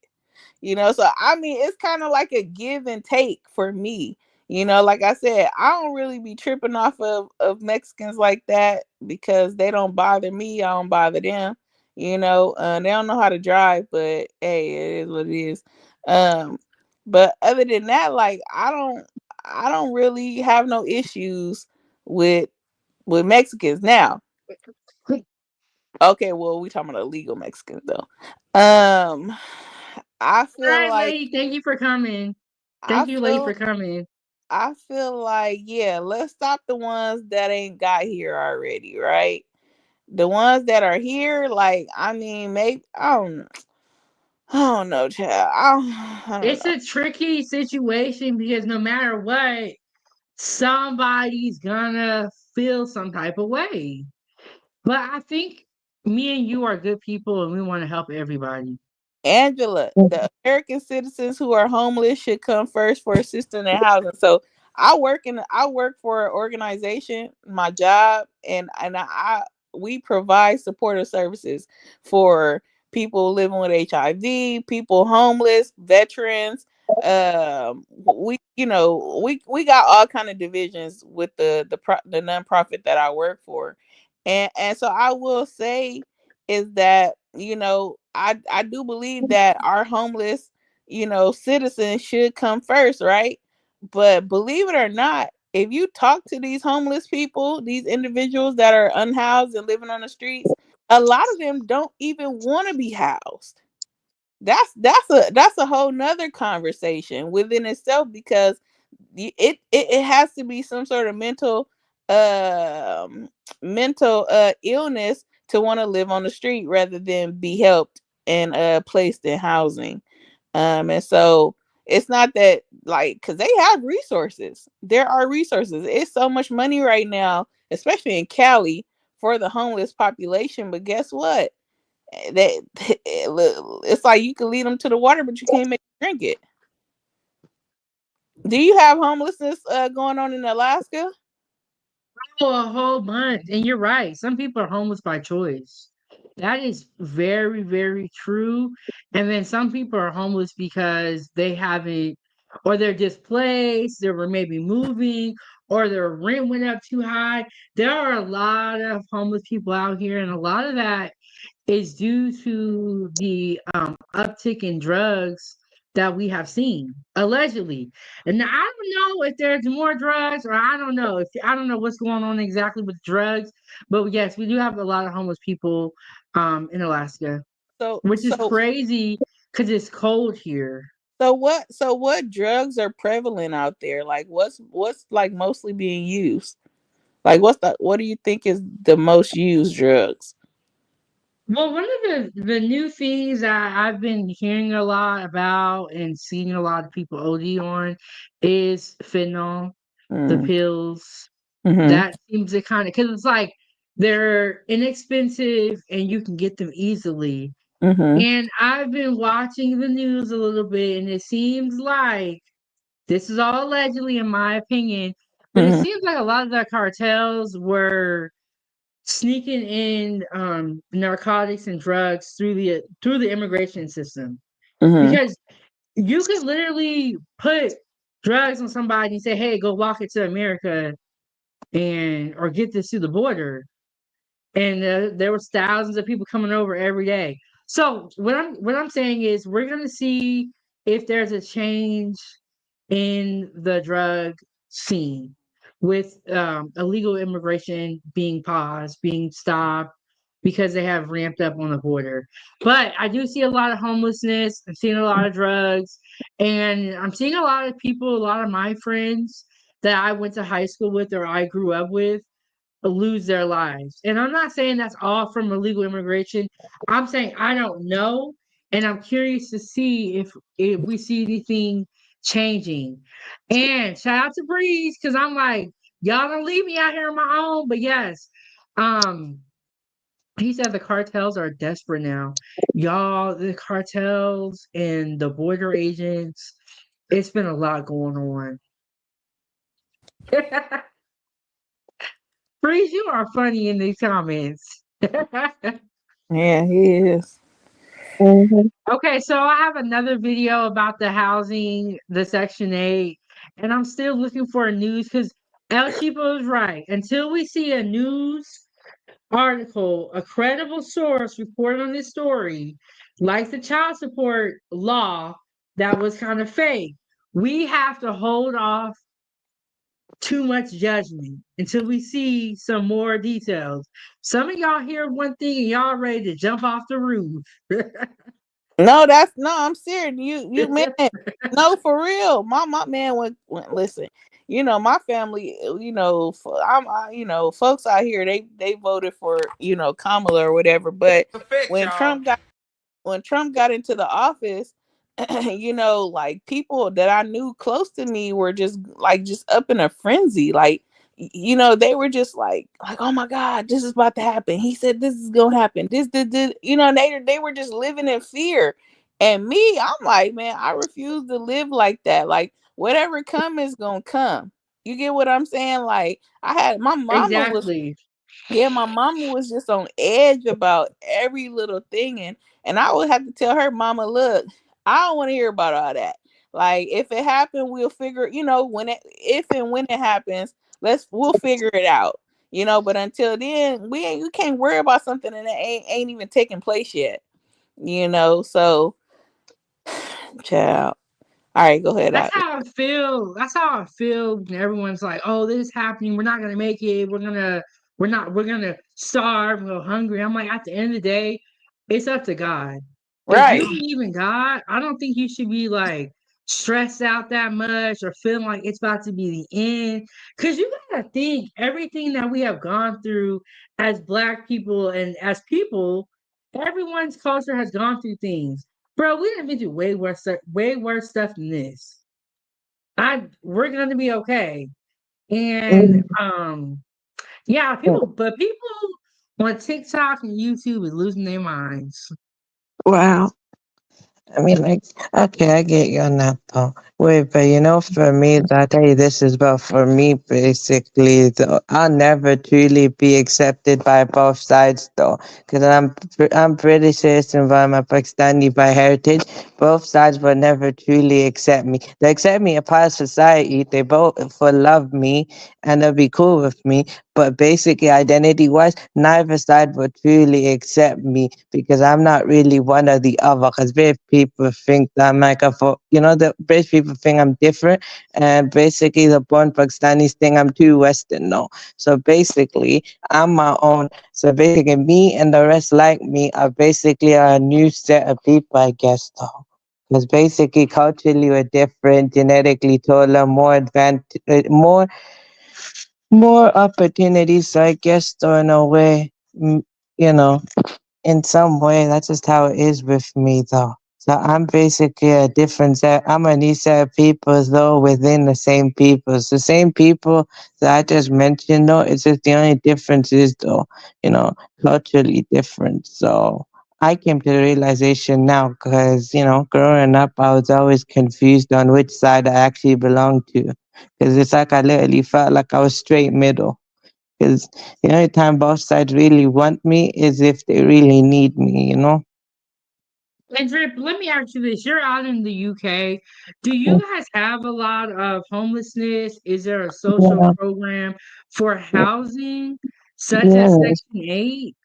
So I mean it's kind of like a give and take for me. Like I said, I don't really be tripping off of Mexicans like that because they don't bother me, I don't bother them. They don't know how to drive, but hey, it is what it is. um but other than that, like I don't really have no issues with Mexicans now. Okay, well, we talking about illegal Mexicans though. um I All feel right, like lady. Thank you for coming. I Thank you, lady, for feel coming. I feel like, yeah, let's stop the ones that ain't got here already, right? The ones that are here, like, I mean, maybe I don't know, child. I don't It's know. a tricky situation because no matter what, somebody's gonna feel some type of way. But I think me and you are good people and we want to help everybody. Angela, the American citizens who are homeless should come first for assistance in housing. So I work for an organization, my job, and we provide supportive services for people living with HIV, people homeless, veterans. We got all kind of divisions with the nonprofit that I work for, and so I will say is that I do believe that our homeless citizens should come first, right? But believe it or not, if you talk to these homeless people, these individuals that are unhoused and living on the streets, a lot of them don't even want to be housed. That's a whole nother conversation within itself because it has to be some sort of um mental illness to want to live on the street rather than be helped and placed in housing. And so it's not that like because they have resources. There are resources. It's so much money right now, especially in Cali, for the homeless population. But guess what? That it's like you can lead them to the water, but you can't make them drink it. Do you have homelessness going on in Alaska? Oh, a whole bunch. And you're right. Some people are homeless by choice. That is very, very true. And then some people are homeless because they haven't, or they're displaced, they were maybe moving, or their rent went up too high. There are a lot of homeless people out here, and a lot of that is due to the uptick in drugs that we have seen, allegedly. And now, I don't know if there's more drugs, or I don't know what's going on exactly with drugs. But yes, we do have a lot of homeless people in Alaska, So which is so crazy because it's cold here. so what drugs are prevalent out there? Like what's like mostly being used? Like what do you think is the most used drugs? Well, one of the new things that I've been hearing a lot about and seeing a lot of people OD on is fentanyl, the Mm. pills. Mhm. That seems to kind of, because it's like they're inexpensive and you can get them easily. Mhm. And I've been watching the news a little bit, and it seems like this is all allegedly, in my opinion, but it Mhm. seems like a lot of the cartels were sneaking in narcotics and drugs through the immigration system, Mhm. because you could literally put drugs on somebody and say, "Hey, go walk it to America and or get this through the border." And there was thousands of people coming over every day. So what I'm saying is we're gonna see if there's a change in the drug scene with illegal immigration being paused, being stopped because they have ramped up on the border. But I do see a lot of homelessness. I'm seeing a lot of drugs, and I'm seeing a lot of people, a lot of my friends that I went to high school with or I grew up with lose their lives. And I'm not saying that's all from illegal immigration. I'm saying I don't know, and I'm curious to see if we see anything changing. And shout out to Breeze, because I'm like, y'all don't leave me out here on my own. But yes, um, he said the cartels are desperate now. Y'all, the cartels and the border agents, it's been a lot going on. Breeze, you are funny in these comments. Yeah, he is. Mhm. Okay, so I have another video about the housing, the Section 8, and I'm still looking for a news because El Chipo is right. Until we see a news article, a credible source report on this story, like the child support law that was kind of fake, we have to hold off too much judgment until we see some more details. Some of y'all hear one thing and y'all ready to jump off the roof. No, that's no. I'm serious. You man. No, for real. My man went. Listen, my family. Folks out here they voted for Kamala or whatever. But when Trump got when Trump got into the office, like people that I knew close to me were just up in a frenzy. Like, they were just like, oh my God, this is about to happen. He said this is gonna happen. This. They were just living in fear. And me, I'm like, man, I refuse to live like that. Like, whatever come is gonna come. You get what I'm saying? Like, I had my mama was Exactly. yeah, my mama was just on edge about every little thing, and I would have to tell her, Mama, look, I don't want to hear about all that. Like, if it happened, we'll figure, when if and when it happens, we'll figure it out. But until then, you can't worry about something that ain't even taking place yet. So, child. All right, go ahead. That's how I feel. That's how I feel when everyone's like, "Oh, this is happening. We're not gonna make it. We're gonna starve. We're hungry." I'm like, at the end of the day, it's up to God. If you Right. believe in God, I don't think you should be like stressed out that much or feeling like it's about to be the end. Cause you gotta think everything that we have gone through as Black people and as people, everyone's culture has gone through things. Bro, we done been through way worse stuff than this. We're gonna be okay. And Mm. yeah, people on TikTok and YouTube is losing their minds. Wow. I mean, like, okay, I get you on that though. Wait, but for me, I tell you this is about for me, basically, though, I'll never truly be accepted by both sides, though, because I'm British citizen by my Pakistani by heritage. Both sides will never truly accept me. They accept me a part of society. They both will love me and they'll be cool with me. but basically identity wise, neither side would truly accept me because I'm not really one or the other. Because British people think that I'm like the British people think I'm different, and basically the born Pakistanis think I'm too Western. No, so basically I'm my own. So basically, me and the rest like me are basically a new set of people, I guess, though. Because basically, culturally, we're different, genetically taller, more opportunities. So I guess, though, in a way, you know, in some way, that's just how it is with me, though. So I'm basically a different set. I'm a new set of people, though, within the same people. It's the same people that I just mentioned, though. It's just the only difference is, though, you know, culturally different. So I came to the realization now because, growing up, I was always confused on which side I actually belonged to. Because it's like I literally felt like I was straight middle. Because the only time both sides really want me is if they really need me. And Drip, let me ask you this. You're out in the UK. Do you guys have a lot of homelessness? Is there a social Yeah, program for housing, such as yeah, Section 8?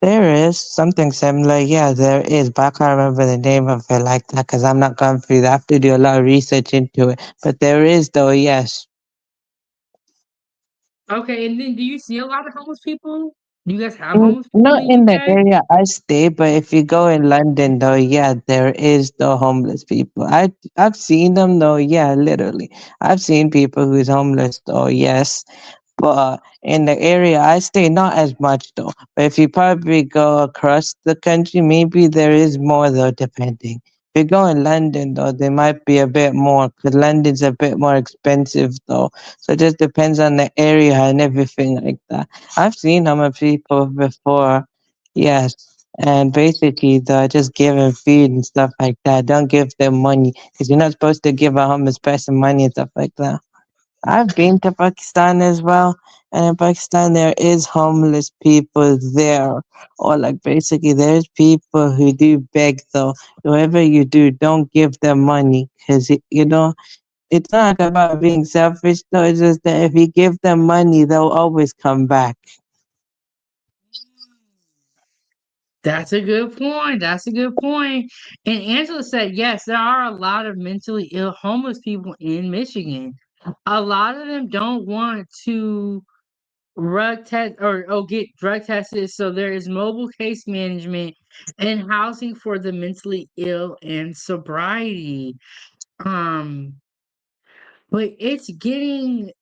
there is something similar. Yeah, there is, but I can't remember the name of it like that because I'm not going through that. I have to do a lot of research into it. But there is, though, yes. Okay, and then do you see a lot of homeless people? Do you guys have homeless people Not in the in the UK? area I stay, but if you go in London, though, yeah, there is the homeless people. I've seen them, though, yeah, literally. I've seen people who's homeless, though, yes. But in the area I stay, not as much though. But if you probably go across the country, maybe there is more though, depending. If you go in London though, there might be a bit more because London's a bit more expensive though. So it just depends on the area and everything like that. I've seen homeless people before, yes. And basically, they're just giving food and stuff like that. Don't give them money because you're not supposed to give a homeless person money and stuff like that. I've been to Pakistan as well, and in Pakistan there is homeless people there, or like basically there's people who do beg though. Whoever you do, don't give them money because it's not about being selfish though. It's just that if you give them money, they'll always come back. That's a good point. That's a good point. And Angela said, yes, there are a lot of mentally ill homeless people in Michigan. A lot of them don't want to drug test or get drug tested. So there is mobile case management and housing for the mentally ill and sobriety. Um, but it's getting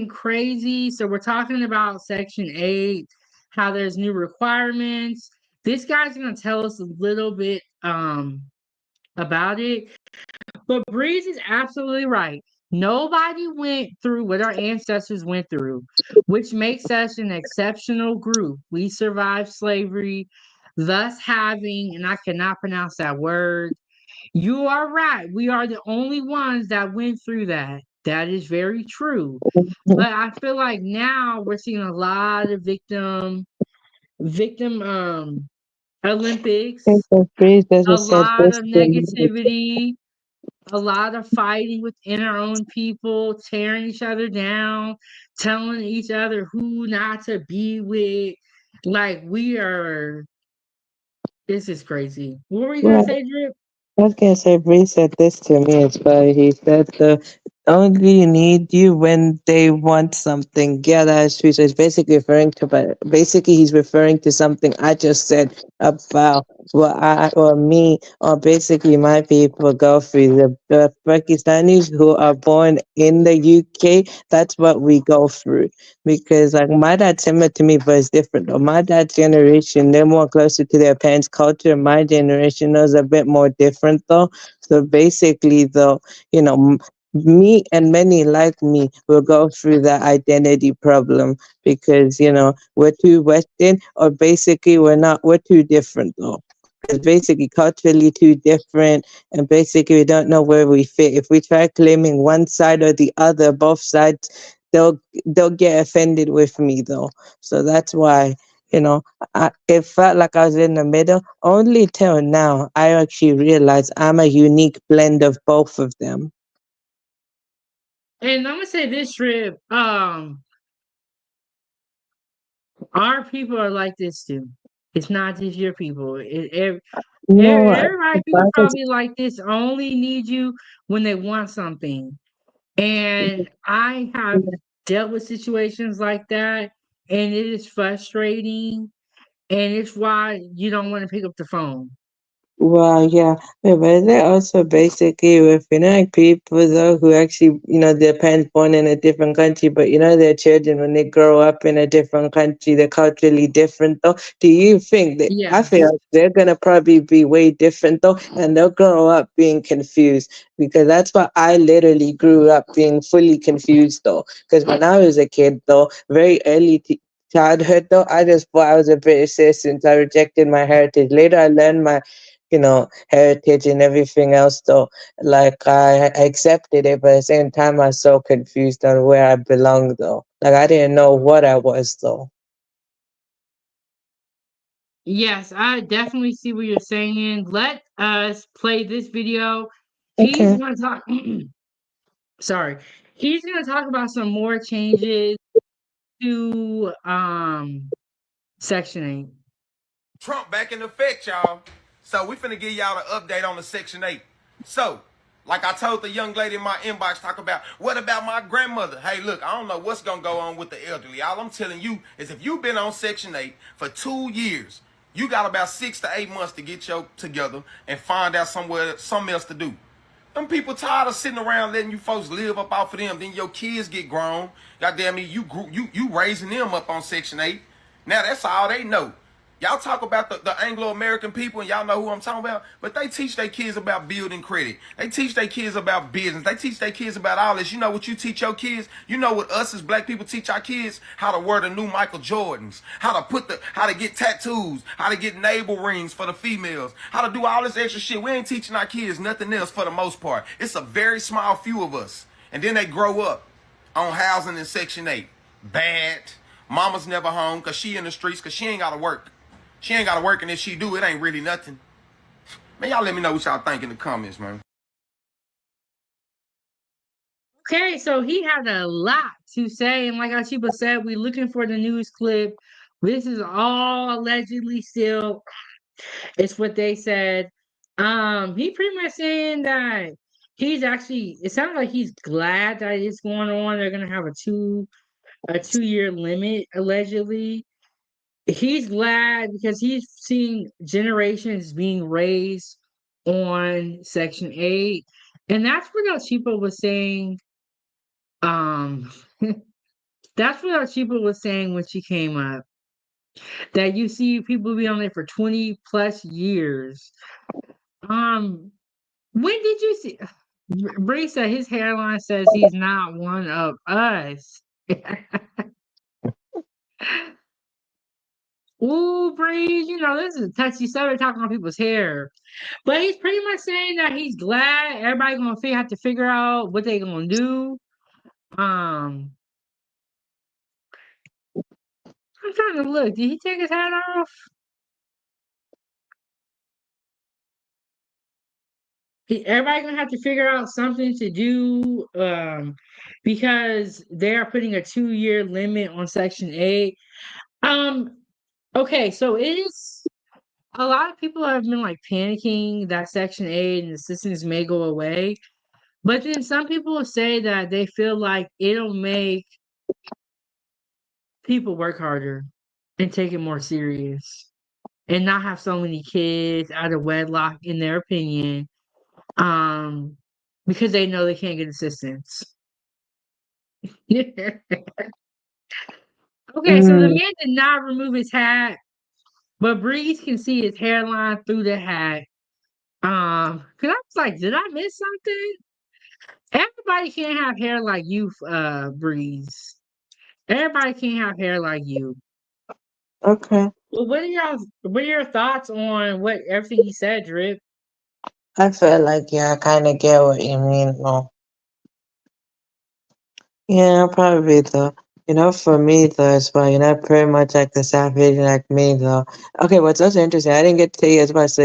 crazy. So we're talking about Section 8, how there's new requirements. This guy's gonna tell us a little bit about it. But Breeze is absolutely right. Nobody went through what our ancestors went through, which makes us an exceptional group. We survived slavery, thus having, and I cannot pronounce that word. You are right. We are the only ones that went through that. That is very true. But I feel like now we're seeing a lot of victim Olympics, Breeze a just said lot this of to me. negativity, a lot of fighting within our own people, tearing each other down, telling each other who not to be with. Like we are, this is crazy. What were you gonna say, Drip? I was gonna say, Bree said this to me as well. He said the only need you when they want something. Yeah, that is true. So he's basically referring to, but basically he's referring to something I just said about what I or me or basically my people go through. The Pakistanis who are born in the UK, that's what we go through. Because like my dad's similar to me, but it's different. Though. My dad's generation, they're more closer to their parents' culture. My generation is a bit more different though. So basically, though, me and many like me will go through that identity problem because we're too Western, or basically we're not. We're too different though. Because basically culturally too different, and basically we don't know where we fit. If we try claiming one side or the other, both sides, they'll get offended with me though. So that's why it felt like I was in the middle. Only till now I actually realized I'm a unique blend of both of them. And I'm gonna say this, Drip. Our people are like this too. It's not just your people. No, Everybody people I probably like this only need you when they want something. And I have dealt with situations like that, and it is frustrating, and it's why you don't want to pick up the phone. Well, yeah, but they're also basically with, like people though who actually, their parents born in a different country, but their children when they grow up in a different country, they're culturally different though. Do you think that I Yes. feel like they're gonna probably be way different though, and they'll grow up being confused because that's why I literally grew up being fully confused though. Because when I was a kid though, very early childhood though, I just thought I was a British citizen, so I rejected my heritage. Later, I learned my heritage and everything else though. Like I accepted it, but at the same time I was so confused on where I belong though. Like I didn't know what I was though. Yes, I definitely see what you're saying. Let us play this video. He's Okay. going to talk. Sorry. He's going to talk about some more changes to Section 8. Trump back in effect, y'all. So we finna give y'all an update on the Section 8. So, like I told the young lady in my inbox, talk about, what about my grandmother? Hey, look, I don't know what's gonna go on with the elderly. All I'm telling you is if you've been on Section 8 for 2 years, you got about 6 to 8 months to get your together and find out something else to do. Them people tired of sitting around letting you folks live up off of them. Then your kids get grown. Goddamn me, you raising them up on Section 8. Now that's all they know. Y'all talk about the Anglo-American people, and y'all know who I'm talking about, but they teach their kids about building credit. They teach their kids about business. They teach their kids about all this. You know what you teach your kids? You know what us as black people teach our kids? How to wear the new Michael Jordans, how to get tattoos, how to get navel rings for the females, how to do all this extra shit. We ain't teaching our kids nothing else for the most part. It's a very small few of us. And then they grow up on housing in Section 8. Bad. Mama's never home because she in the streets because she ain't got to work. She ain't got to work, and if she do, it ain't really nothing. Man, y'all let me know what y'all think in the comments, man. Okay, so he had a lot to say, and like Ashiba said, we're looking for the news clip. This is all allegedly still. It's what they said. He pretty much saying that he's actually. It sounds like he's glad that it's going on. They're gonna have a 2 year limit allegedly. He's glad because he's seeing generations being raised on Section 8. And that's what El Cheapo was saying. Um, that's what El Cheapo was saying when she came up. That you see people be on there for 20 plus years. Um, when did you see Bree said his hairline says he's not one of us. Ooh, Bree, this is a touchy subject talking about people's hair. But he's pretty much saying that he's glad everybody gonna have to figure out what they gonna do. Um, I'm trying to look. Did he take his hat off? Everybody gonna have to figure out something to do. Because they are putting a 2 year limit on Section 8. Um, okay, so it is a lot of people have been like panicking that Section 8 and assistance may go away. But then some people say that they feel like it'll make people work harder and take it more serious and not have so many kids out of wedlock in their opinion, because they know they can't get assistance. Okay, so the Mm, man did not remove his hat, but Breeze can see his hairline through the hat. Cause I was like, did I miss something? Everybody can't have hair like you, Breeze. Everybody can't have hair like you. okay. Well, what are your thoughts on what everything he said, Drip? I feel like yeah, I kinda get what you mean. No. Yeah, probably though. For me though as well, pretty much like the South Asian like me though. Okay, what's also interesting, I didn't get to tell you as well. So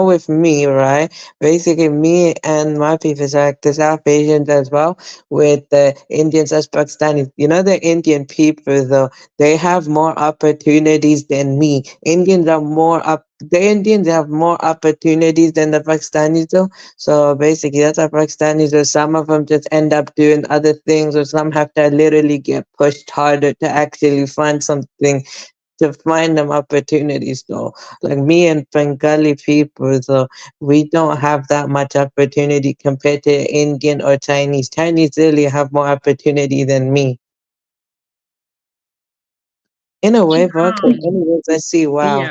with me, right? Basically me and my people is like the South Asians as well, with the Indians as Pakistanis. The Indian people though, they have more opportunities than me. The Indians have more opportunities than the Pakistanis though. So basically, that's why Pakistanis, or some of them just end up doing other things, or some have to literally get pushed harder to actually find something, to find them opportunities though. Like me and Bengali people though, we don't have that much opportunity compared to Indian or Chinese. Chinese really have more opportunity than me. In a way, but okay, Um, anyways, I see. Wow.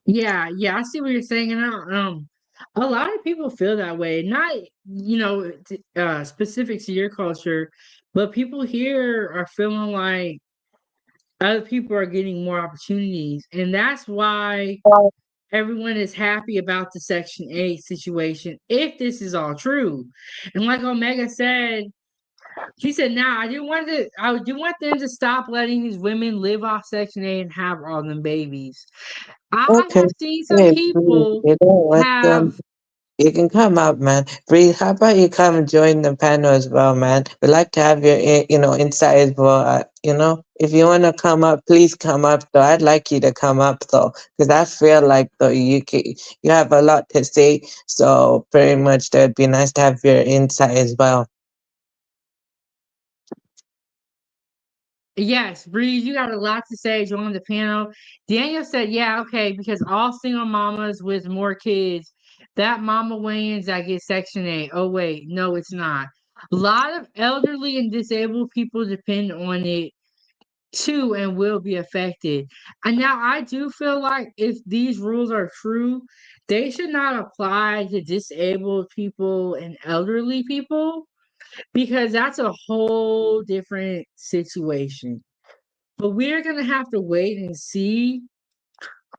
yeah, yeah, I see what you're saying, and a lot of people feel that way. Not, specific to your culture, but people here are feeling like other people are getting more opportunities, and that's why everyone is happy about the Section 8 situation, if this is all true. And like Omega said, she said, "Now I do want them to stop letting these women live off Section 8 and have all them babies." I Okay. have seen some Hey, please, people you know what? have. You can come up, man. Breathe. How about you come and join the panel as well, man? We'd like to have your, insight as well. If you want to come up, please come up. Though I'd like you to come up, though, because I feel like though you have a lot to say. So pretty much, that'd be nice to have your insight as well. Yes, Breeze, you got a lot to say. Join the panel. Daniel said, "Yeah, okay, because all single mamas with more kids, that mama wins, I get Section 8. Oh, wait, no, it's not. A lot of elderly and disabled people depend on it too and will be affected." And now I do feel like if these rules are true, they should not apply to disabled people and elderly people because that's a whole different situation. But we're going to have to wait and see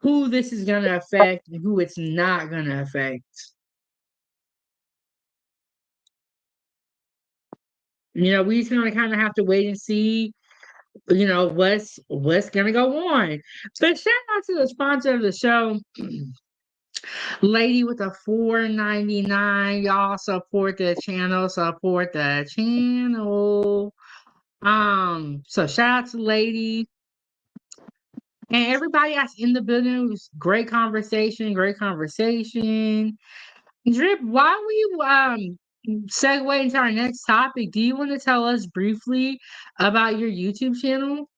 who this is going to affect and who it's not going to affect. We just going to kind of have to wait and see, what's going to go on. So shout out to the sponsor of the show, Lady with a 4.99. Y'all support the channel, support the channel. So shout out to Lady. And everybody that's in the building, it was great conversation, great conversation. Drip, why we segue into our next topic, do you want to tell us briefly about your YouTube channel?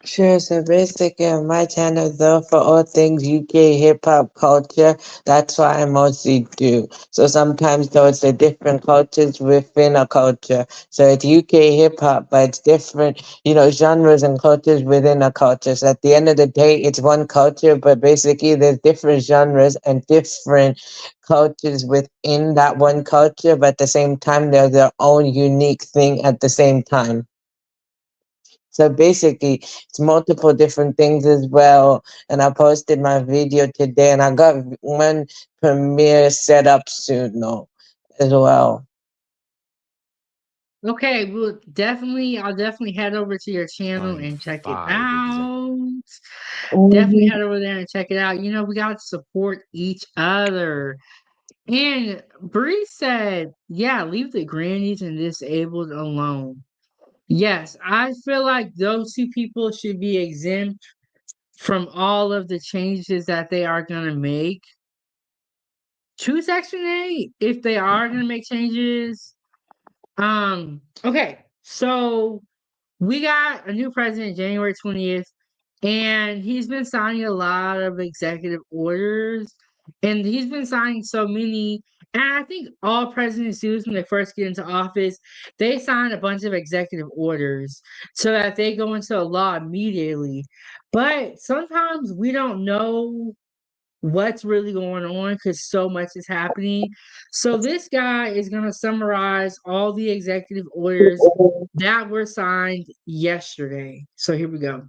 Sure. So basically, on my channel, though, for all things UK hip hop culture, that's what I mostly do. So sometimes, though, it's the different cultures within a culture. So it's UK hip hop, but it's different, genres and cultures within a culture. So at the end of the day, it's one culture, but basically, there's different genres and different cultures within that one culture, but at the same time, they're their own unique thing at the same time. So basically, it's multiple different things as well. And I posted my video today, and I got one premiere set up soon, though, as well. Okay, I'll definitely head over to your channel and check it out. Definitely Mhm. head over there and check it out. We got to support each other. And Bree said, yeah, leave the grannies and disabled alone. Yes, I feel like those two people should be exempt from all of the changes that they are going to make to Section 8 if they are going to make changes. Okay, so we got a new president January 20th, and he's been signing a lot of executive orders, and he's been signing so many. And I think all presidents do when they first get into office, they sign a bunch of executive orders so that they go into law immediately. But sometimes we don't know what's really going on because so much is happening. So this guy is going to summarize all the executive orders that were signed yesterday. So here we go.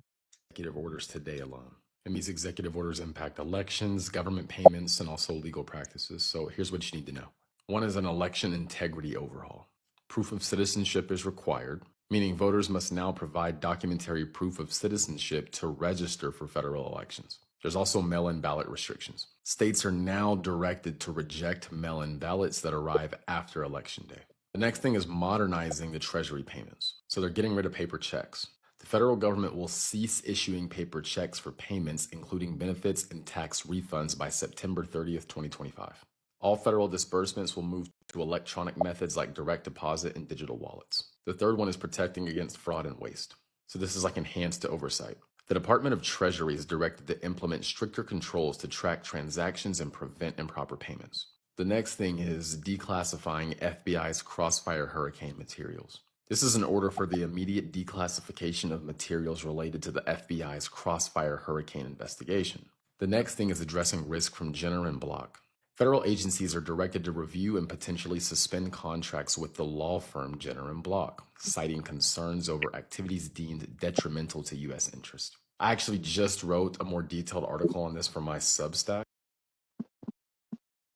Executive orders today alone. And these executive orders impact elections, government payments, and also legal practices. So here's what you need to know. One is an election integrity overhaul. Proof of citizenship is required, meaning voters must now provide documentary proof of citizenship to register for federal elections. There's also mail-in ballot restrictions. States are now directed to reject mail-in ballots that arrive after Election Day. The next thing is modernizing the Treasury payments. So they're getting rid of paper checks. The federal government will cease issuing paper checks for payments, including benefits and tax refunds, by September 30th, 2025. All federal disbursements will move to electronic methods like direct deposit and digital wallets. The third one is protecting against fraud and waste. So this is like enhanced oversight. The Department of Treasury is directed to implement stricter controls to track transactions and prevent improper payments. The next thing is declassifying FBI's Crossfire Hurricane materials. This is an order for the immediate declassification of materials related to the FBI's Crossfire Hurricane investigation. The next thing is addressing risk from Jenner and Block. Federal agencies are directed to review and potentially suspend contracts with the law firm Jenner and Block, citing concerns over activities deemed detrimental to U.S. interest. I actually just wrote a more detailed article on this for my Substack.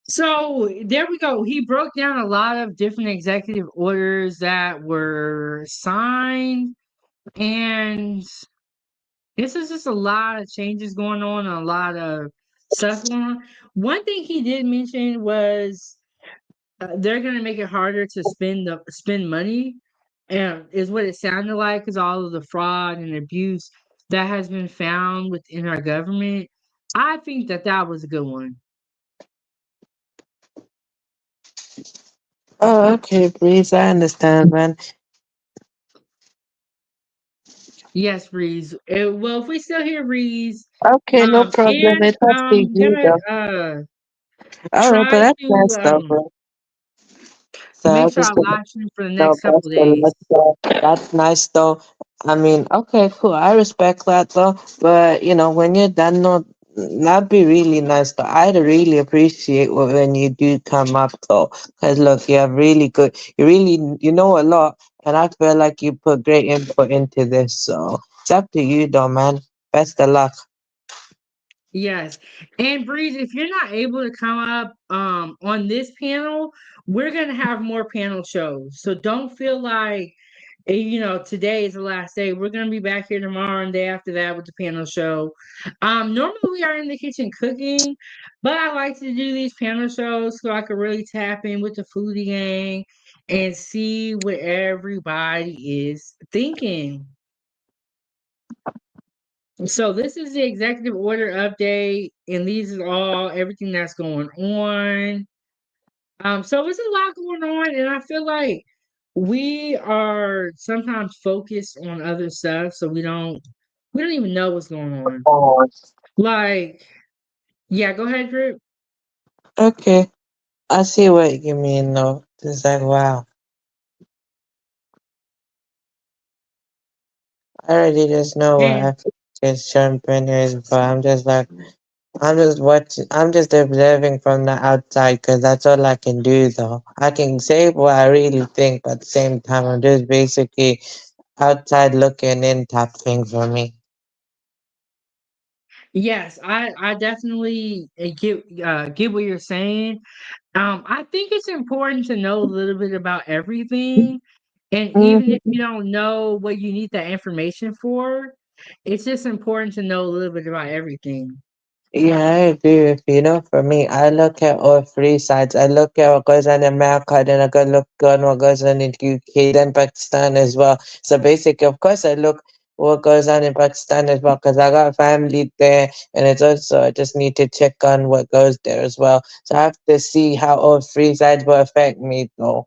So there we go. He broke down a lot of different executive orders that were signed, and this is just a lot of changes going on, a lot of stuff going on. One thing he did mention was they're going to make it harder to spend money, and is what it sounded like, because all of the fraud and abuse that has been found within our government. I think that was a good one. Oh, okay, please. I understand, man. Yes, Breeze. Well, if we still hear Breeze, Okay, no problem. and It has to you, gonna though. All right, but try that's to nice, though, bro. So I make sure I just live stream for the no, next couple of days. that's nice though. I mean, okay, cool. I respect that though. But you know, when you're done, no, that'd be really nice though. I'd really appreciate when you do come up though. Cause look, you're really good. You know a lot, and I feel like you put great input into this. So it's up to you though, man. Best of luck. Yes. And Breeze, if you're not able to come up on this panel, we're gonna have more panel shows. So don't feel like today is the last day. We're gonna be back here tomorrow and day after that with the panel show. Normally we are in the kitchen cooking, but I like to do these panel shows so I can really tap in with the foodie gang and see what everybody is thinking. So this is the executive order update, and these are all everything that's going on. So it's a lot going on, and I feel like we are sometimes focused on other stuff, so we don't even know what's going on. Like, yeah, go ahead, Drip. Okay, I see what you mean though. It's like wow. I already just know what And I just jump in here, but I'm just like, I'm just watching, I'm just observing from the outside because that's all I can do though. I can say what I really think, but at the same time, I'm just basically outside looking in type thing for me. yes, I definitely get what you're saying. I think it's important to know a little bit about everything. And even if Mhm. you don't know what you need that information for, it's just important to know a little bit about everything. Yeah, I agree with you. You know, for me, I look at all three sides. I look at what goes on in America, then I go look on what goes on in UK, then Pakistan as well. So basically, of course, I look what goes on in Pakistan as well because I got family there, and it's also I just need to check on what goes there as well. So I have to see how all three sides will affect me though,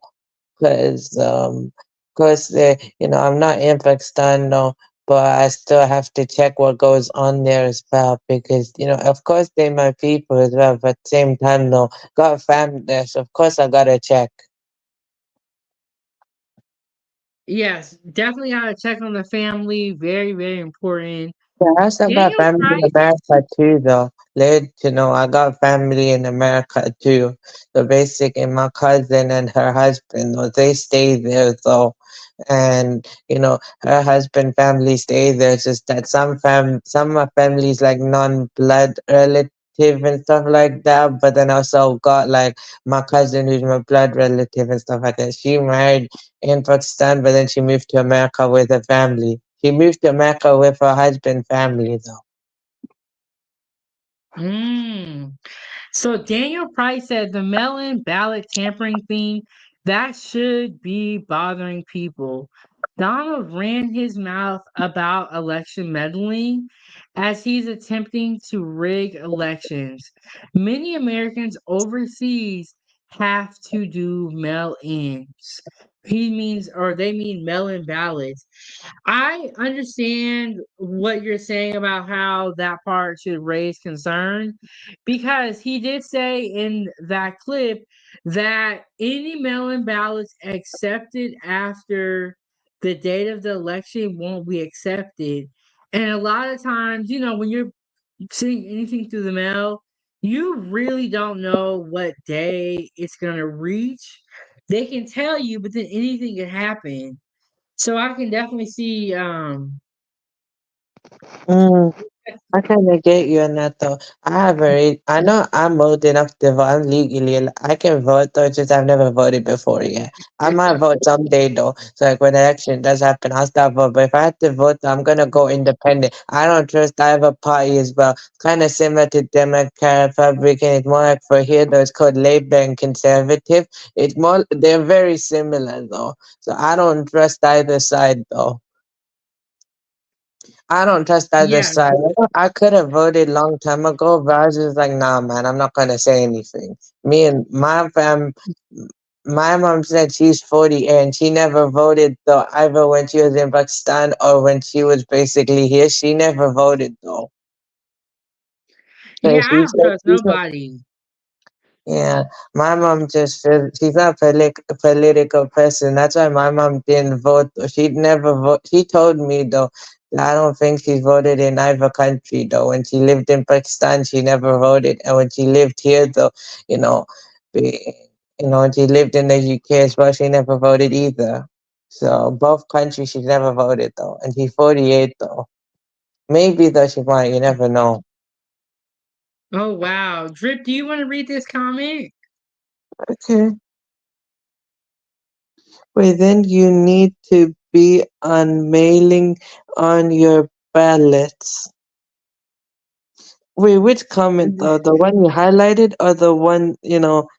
because you know, I'm not in Pakistan no, but I still have to check what goes on there as well because you know, of course, they my people as well, but at the same time, no, got family there, so of course I gotta check. Yes, definitely gotta check on the family. Very, very important. Yeah, I also got Daniel family in Price. America too, though. Let you know, I got family in America too. So basically, my cousin and her husband, well, they stay there though, and you know, her husband family stay there. It's just that some of my families like non-blood relative. relative and stuff like that. But then I also got like my cousin who's my blood relative and stuff like that. She married in Pakistan, but then she moved to America with her family. She moved to America with her husband family though. Mm. So Daniel Price said the mail-in ballot tampering thing that should be bothering people. Donald ran his mouth about election meddling as he's attempting to rig elections. Many Americans overseas have to do mail-ins. He means, or they mean mail-in ballots. I understand what you're saying about how that part should raise concern because he did say in that clip that any mail-in ballots accepted after the date of the election won't be accepted. And a lot of times, when you're sending anything through the mail, you really don't know what day it's going to reach. They can tell you, but then anything can happen. So I can definitely see Mm. I kind of get you on that though. I know I'm old enough to vote. I'm I can vote though, just I've never voted before yet. I might vote someday though. So like when the election does happen, I'll start vote. But if I have to vote, I'm gonna go independent. I don't trust either party as well. Kind of similar to Democrat, Republican. It's more like for here though, it's called Labor and Conservative. They're very similar though. So I don't trust either side though. I don't trust either yeah. side. I could have voted long time ago, but I was just like, nah, man, I'm not gonna say anything. Me and my mom said she's 40 and she never voted though, either when she was in Pakistan or when she was basically here. She never voted though. So Yeah, I she don't said, trust nobody. yeah, my mom just she's not a political person. That's why my mom didn't vote. She'd never vote. She told me though that I don't think she's voted in either country though. When she lived in Pakistan, she never voted, and when she lived here though, you know, be, when she lived in the UK as well, she never voted either. So both countries she's never voted though, and she's 48 though. Maybe though she might. You never know. Oh wow. Drip, do you want to read this comment? Okay. Wait, then you need to be on mailing on your ballots. Wait, which comment though? The one you highlighted or the one,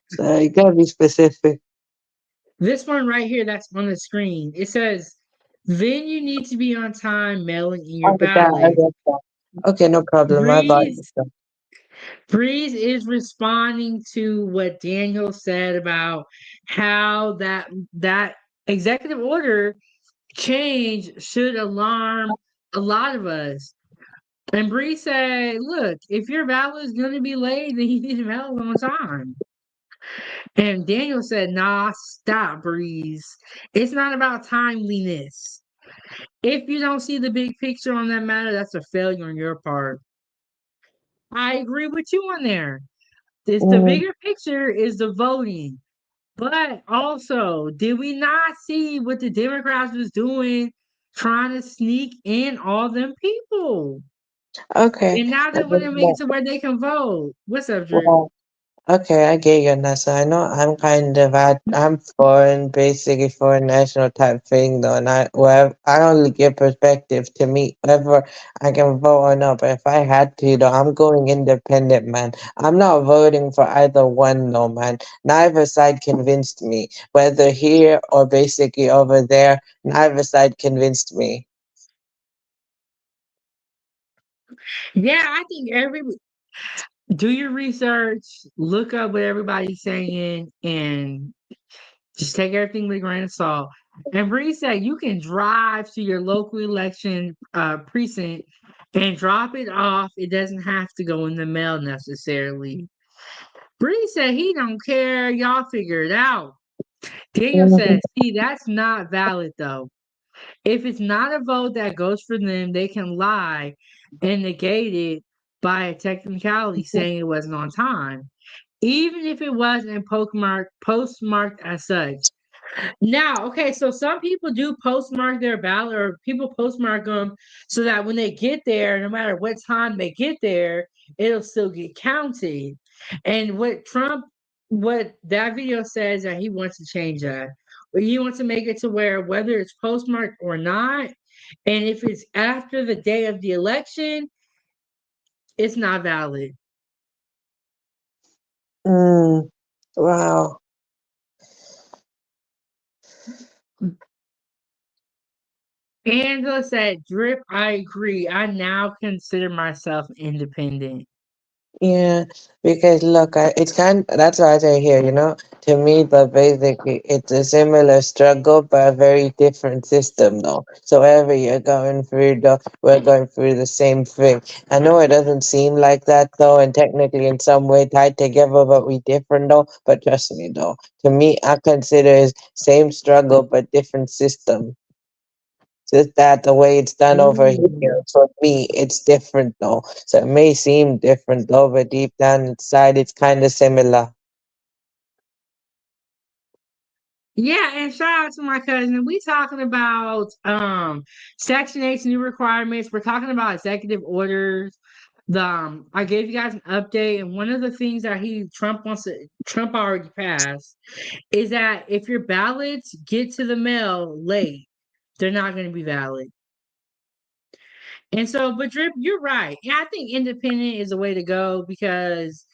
so you gotta be specific. This one right here that's on the screen. It says, then you need to be on time mailing in your Oh, that, I ballot. got that. Okay, no problem. I got Breeze it. Breeze is responding to what Daniel said about how that executive order change should alarm a lot of us. And Bree said, look, if your ballot is going to be late, then you need to mail it on time. And Daniel said, nah, stop, Breeze. It's not about timeliness. If you don't see the big picture on that matter, that's a failure on your part. I agree with you on there. The Mm, bigger picture is the voting. But also, did we not see what the Democrats was doing, trying to sneak in all them people? okay. And now they want to make it to where they can vote. What's up, Drew? Well, okay, I get you, Nessa. I know I'm foreign, basically foreign national type thing though, and I only give perspective to me whether I can vote or not. But if I had to though, I'm going independent, man. I'm not voting for either one, no, man. Neither side convinced me. Whether here or basically over there, neither side convinced me. Yeah, I think do your research, look up what everybody's saying, and just take everything with a grain of salt. And Bree said you can drive to your local election precinct and drop it off. It doesn't have to go in the mail necessarily. Bree said he don't care. Y'all figure it out. Daniel Mhm. said, see, that's not valid though. If it's not a vote that goes for them, they can lie and negate it by a technicality saying it wasn't on time, even if it wasn't postmarked as such. Now, okay, so some people do postmark their ballot, or people postmark them so that when they get there, no matter what time they get there, it'll still get counted. And what that video says that he wants to change that. He wants to make it to where whether it's postmarked or not, and if it's after the day of the election, it's not valid. Mm, wow. Angela said, Drip, I agree. I now consider myself independent. Yeah, because look, it's kind. That's why I say here. To me, the basically it's a similar struggle, but a very different system, though. So wherever you're going through, though, we're going through the same thing. I know it doesn't seem like that, though, and technically in some way tied together, but we different, though. But trust me, though, to me, I consider it same struggle but different system. Just that the way it's done over Mm. here, for me, it's different though. So it may seem different though, but deep down inside, it's kind of similar. Yeah, and shout out to my cousin. We talking about Section 8's new requirements. We're talking about executive orders. I gave you guys an update, and one of the things that Trump already passed is that if your ballots get to the mail late, they're not going to be valid. And so, but Drip, you're right. Yeah, I think independent is the way to go because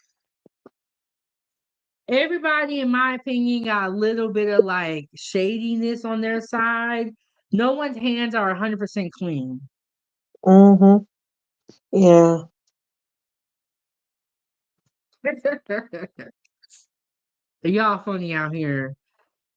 everybody, in my opinion, got a little bit of like shadiness on their side. No one's hands are 100% clean. Mm-hmm. Yeah. Y'all funny out here.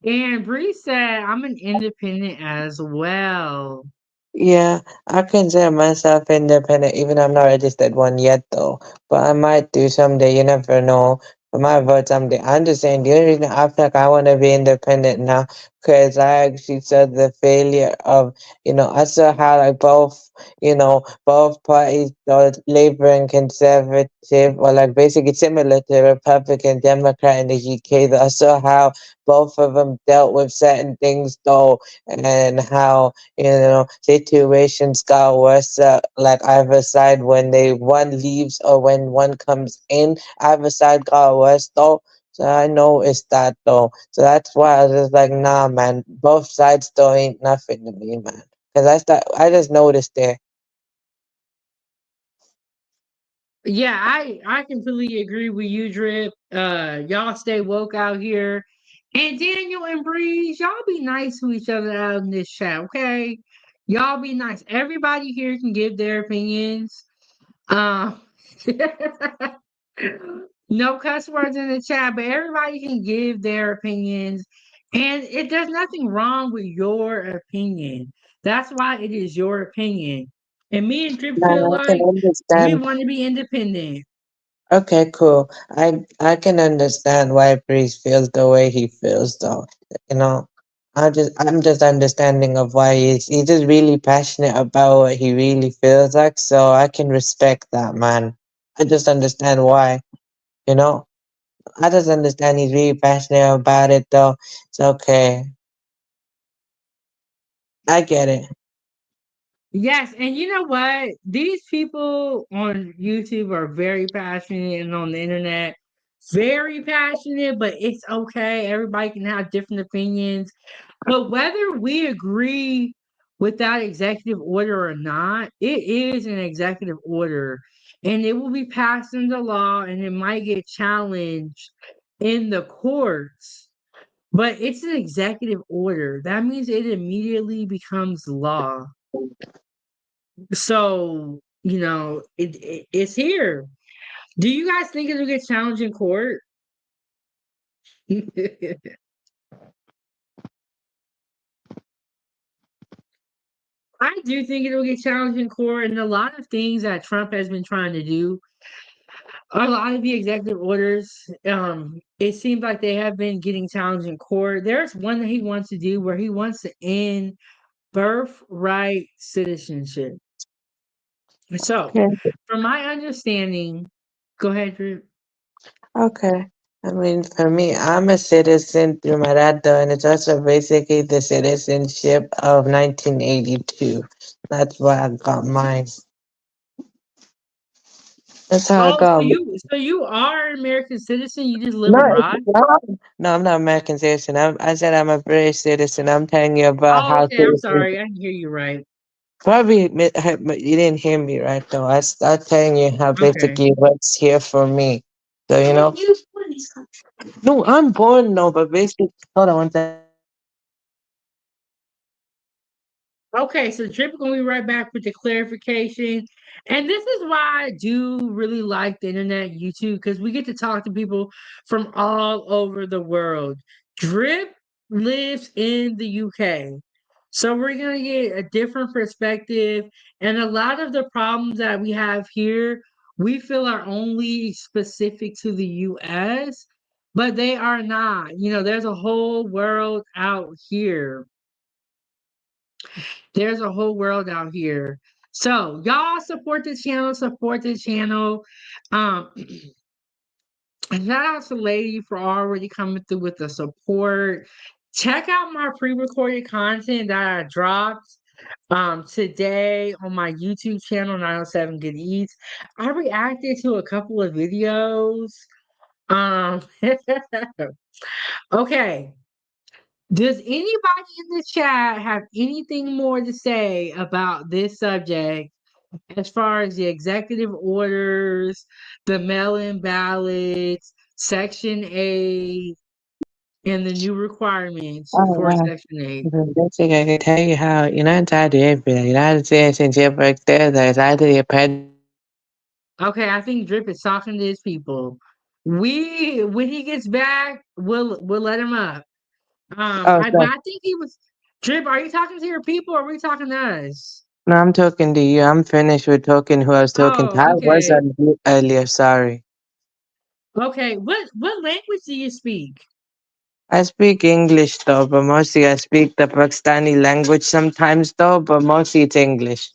And Bree said, I'm an independent as well. Yeah, I consider myself independent, even I'm not registered one yet, though. But I might do someday. You never know. I might vote someday. I'm just saying, the only reason I feel like I want to be independent now, because I actually saw the failure of, I saw how like both parties, both Labour and Conservative, or like basically similar to Republican, Democrat in the UK. I saw how both of them dealt with certain things, though, and how situations got worse, like either side when one leaves or when one comes in, either side got worse though. So I noticed that though. So that's why I was just like, nah, man, both sides though ain't nothing to me, man. Cause I just noticed there. Yeah, I completely agree with you, Drip. Y'all stay woke out here. And Daniel and Breeze, y'all be nice to each other out in this chat, okay? Y'all be nice. Everybody here can give their opinions. Um, no cuss words in the chat, but everybody can give their opinions. And there's nothing wrong with your opinion. That's why it is your opinion. And me and Drip Man, feel I can like we understand. want to be independent. Okay, cool. I can understand why Priest feels the way he feels though. You know, I'm just understanding of why he's just really passionate about what he really feels like, so I can respect that, man. I just understand why, you know. I just understand he's really passionate about it though. It's okay. I get it. Yes, and you know what? These people on YouTube are very passionate and on the internet, very passionate, but it's okay. Everybody can have different opinions. But whether we agree with that executive order or not, it is an executive order and it will be passed into law and it might get challenged in the courts. But it's an executive order. That means it immediately becomes law. So, it's here. Do you guys think it'll get challenged in court? I do think it'll get challenged in court, and a lot of things that Trump has been trying to do, a lot of the executive orders, it seems like they have been getting challenged in court. There's one that he wants to do where he wants to end birthright citizenship. So, Okay. from my understanding, go ahead, Drew. Okay. I mean, for me, I'm a citizen through my dad, though, and it's also basically the citizenship of 1982. That's why I got mine. That's how I Oh, got mine. so you are an American citizen. You just live No, abroad. no, I'm not American citizen. I said I'm a British citizen. I'm telling you about Oh, how okay. I'm citizens. sorry. I didn't hear you right. Probably but you didn't hear me right though. I start telling you how Okay. basically what's here for me. So you know. No, I'm born no, but basically, hold on one second. Okay, so Trip gonna be right back with the clarification. And this is why I do really like the internet, YouTube, because we get to talk to people from all over the world. Drip lives in the UK. So we're gonna get a different perspective. And a lot of the problems that we have here, we feel are only specific to the US, but they are not. You know, there's a whole world out here. There's a whole world out here. So y'all support the channel, support the channel. Um, and shout out to Lady for already coming through with the support. Check out my pre-recorded content that I dropped today on my YouTube channel, 907 Good Eats. I reacted to a couple of videos. Um okay. Does anybody in the chat have anything more to say about this subject as far as the executive orders, the mail-in ballots, Section 8, and the new requirements Oh for wow. Section 8? Basically, I can tell you how United States, United Citizenship right there, there's either a pen. Okay, I think Drip is talking to his people. When he gets back, we'll let him up. Oh, But sorry. I think he was Drip. Are you talking to your people or are we talking to us? No, I'm talking to you. I'm finished with talking who I was talking to. Oh, I was okay. on mute earlier, sorry. Okay. What language do you speak? I speak English though, but mostly I speak the Pakistani language sometimes though, but mostly it's English.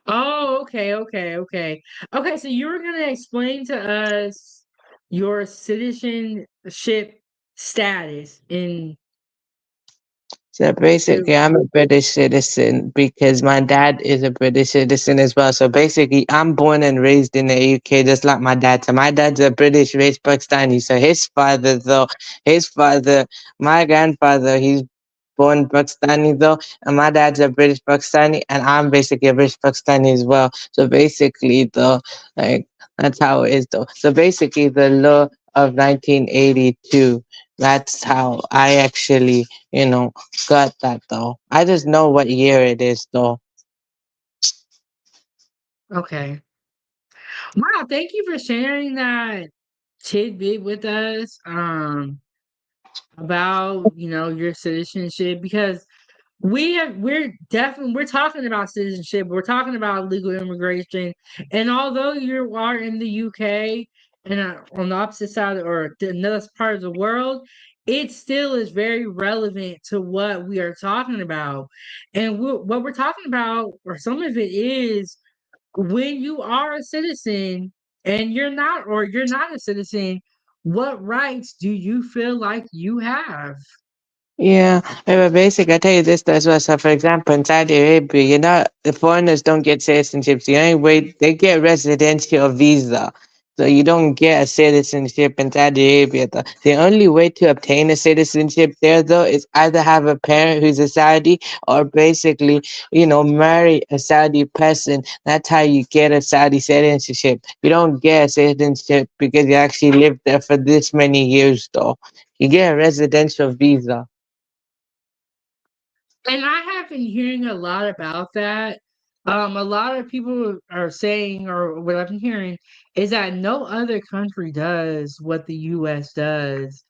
Oh, okay. Okay, so you were gonna explain to us your citizenship status in So the basically, I'm a British citizen because my dad is a British citizen as well. So basically, I'm born and raised in the UK just like my dad. So my dad's a British raised Pakistani. So his father, my grandfather, he's born Pakistani though, and my dad's a British Pakistani, and I'm basically a British Pakistani as well. So basically, though, like that's how it is though. So basically, the law of 1982. That's how I actually, got that though. I just know what year it is though. okay. Wow, thank you for sharing that tidbit with us about, your citizenship because we're talking about citizenship. We're talking about legal immigration, and although you are in the UK and on the opposite side or another part of the world, it still is very relevant to what we are talking about. And what we're talking about, or some of it is when you are a citizen and you're not a citizen, what rights do you feel like you have? Yeah, but basic, I tell you this as well. So, for example, in Saudi Arabia, the foreigners don't get citizenships. The only way they get residential visa. So you don't get a citizenship in Saudi Arabia. The only way to obtain a citizenship there, though, is either have a parent who's a Saudi or basically, marry a Saudi person. That's how you get a Saudi citizenship. You don't get a citizenship because you actually lived there for this many years, though. You get a residential visa. And I have been hearing a lot about that. A lot of people are saying, or what I've been hearing, is that no other country does what the US does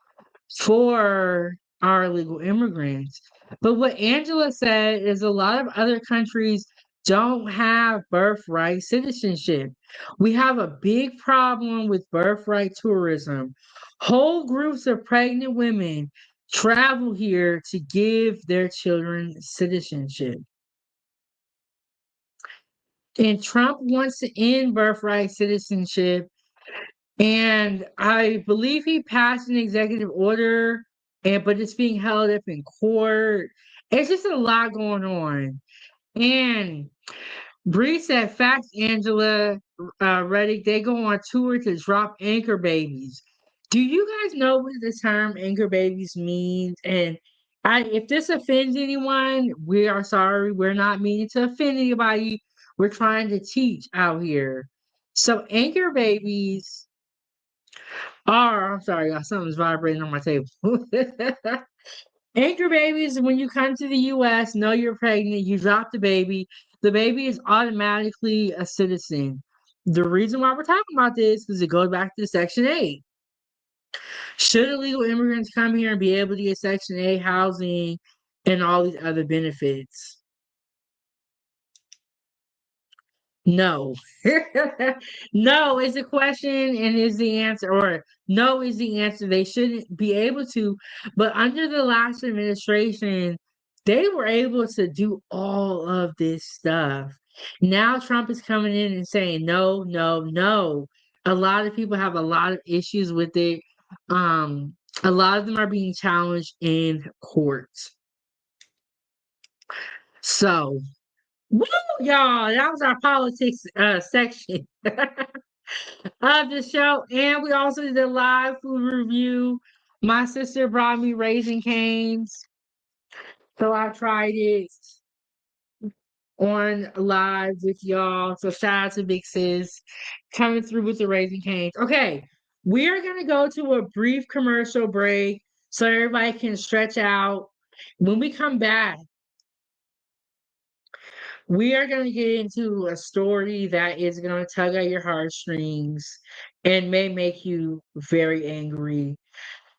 for our illegal immigrants. But what Angela said is a lot of other countries don't have birthright citizenship. We have a big problem with birthright tourism. Whole groups of pregnant women travel here to give their children citizenship. And Trump wants to end birthright citizenship And I believe he passed an executive order, but it's being held up in court. It's just a lot going on. And Bree said, "Facts, Angela, Reddick, they go on tour to drop anchor babies." Do you guys know what the term anchor babies means? And if this offends anyone, we are sorry. We're not meaning to offend anybody. We're trying to teach out here. So anchor babies are, I'm sorry, something's vibrating on my table. Anchor babies, when you come to the US, know you're pregnant, you drop the baby is automatically a citizen. The reason why we're talking about this is it goes back to Section 8. Should illegal immigrants come here and be able to get Section 8 housing and all these other benefits? No. No is the question and is the answer, or no is the answer. They shouldn't be able to. But under the last administration, they were able to do all of this stuff. Now Trump is coming in and saying no, no, no. A lot of people have a lot of issues with it. A lot of them are being challenged in courts. So, woo, y'all, that was our politics section of the show. And we also did a live food review. My sister brought me Raisin Canes, so I tried it on live with y'all. So shout out to Big Sis coming through with the Raisin Canes. Okay, we are gonna go to a brief commercial break so everybody can stretch out. When we come back, we are going to get into a story that is going to tug at your heartstrings and may make you very angry.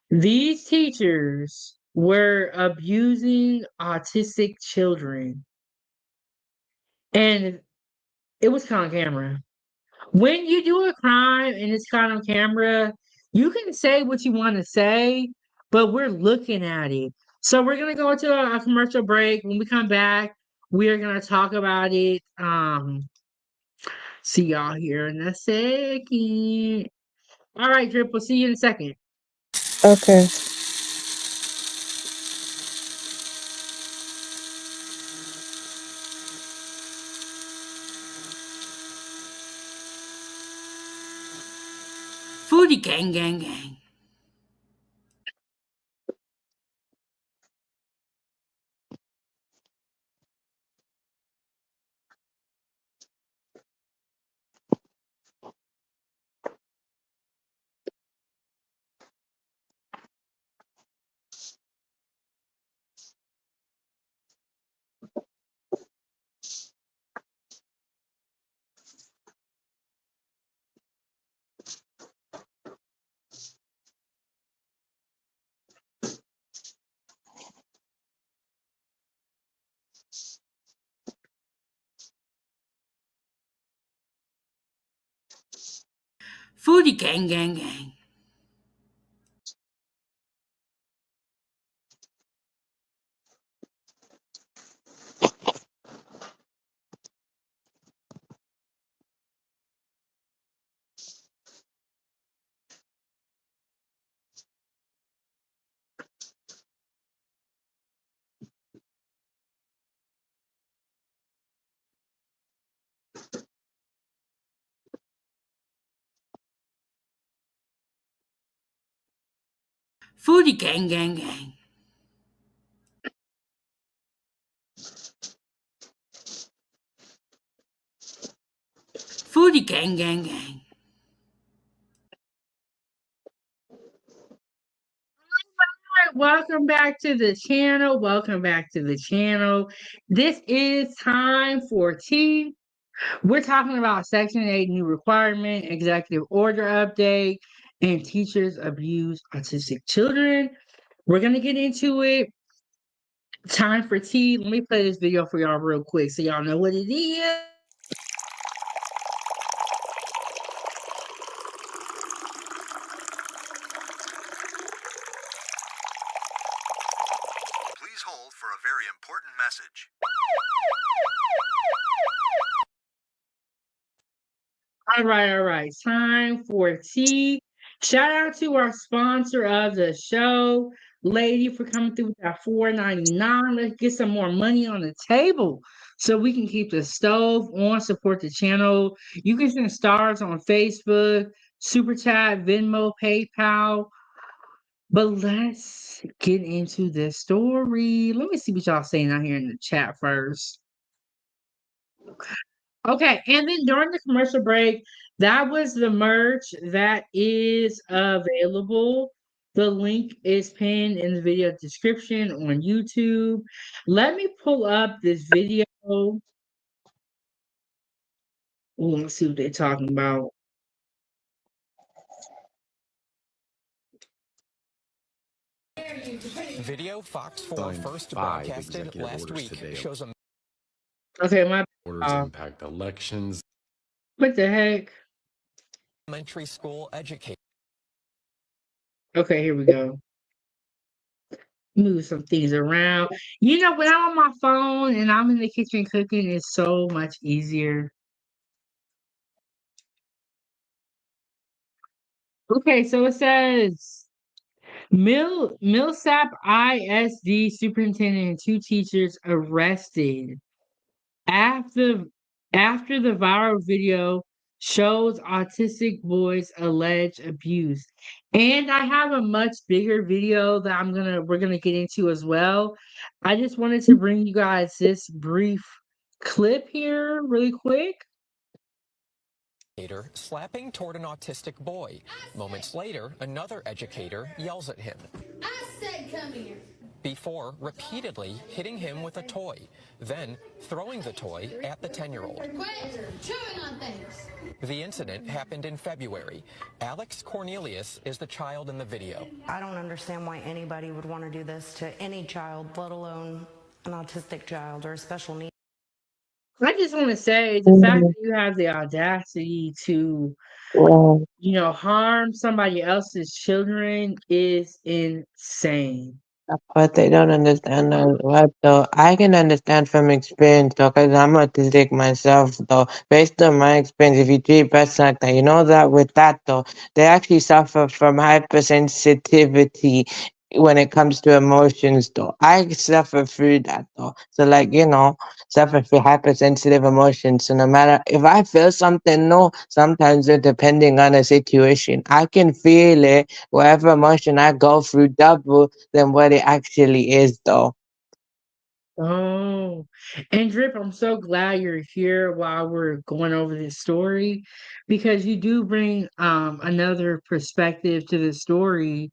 These teachers were abusing autistic children, and it was caught on camera. When you do a crime and it's caught on camera, you can say what you want to say, but we're looking at it. So we're going to go into a commercial break. When we come back, we are going to talk about it. See y'all here in a second. All right, Drip, we'll see you in a second. Okay. Foodie gang, gang, gang. Foodie gang, gang, gang. Foodie gang, gang, gang. Foodie gang, gang, gang. Welcome back to the channel. Welcome back to the channel. This is time for tea. We're talking about Section 8 new requirement, executive order update, and teachers abuse autistic children. We're going to get into it. Time for tea. Let me play this video for y'all real quick so y'all know what it is. Please hold for a very important message. All right. Time for tea. Shout out to our sponsor of the show, Lady, for coming through with that $4.99. Let's get some more money on the table so we can keep the stove on, support the channel. You can send stars on Facebook, Super Chat, Venmo, PayPal. But let's get into this story. Let me see what y'all saying out here in the chat first. Okay, and then during the commercial break, that was the merch that is available. The link is pinned in the video description on YouTube. Let me pull up this video. Ooh, let's see what they're talking about. Video Fox 4 Signed first 5 broadcasted executive last orders week today. shows a Okay, my Orders impact elections. what the heck? elementary school educator. Okay, here we go. Move some things around. You know, when I'm on my phone and I'm in the kitchen cooking, it's so much easier. Okay, so it says Millsap ISD superintendent and two teachers arrested after after the viral video shows autistic boys alleged abuse. And I have a much bigger video that we're gonna get into as well. I just wanted to bring you guys this brief clip here really quick. Slapping toward an autistic boy. Moments later, another educator yells at him. I said come here. Before repeatedly hitting him with a toy, then throwing the toy at the 10-year-old. Quit chewing on things. The incident happened in February. Alex Cornelius is the child in the video. I don't understand why anybody would want to do this to any child, let alone an autistic child or a special needs. I just want to say the fact that you have the audacity to, harm somebody else's children is insane. But they don't understand what though. I can understand from experience though, because I'm autistic myself though. Based on my experience, if you treat pets like that, you know that with that though, they actually suffer from hypersensitivity when it comes to emotions though. I suffer through that though. So like, suffer through hypersensitive emotions. So no matter if I feel something, no, sometimes depending on the situation, I can feel it. Whatever emotion I go through double than what it actually is, though. Oh, and Drip, I'm so glad you're here while we're going over this story because you do bring another perspective to the story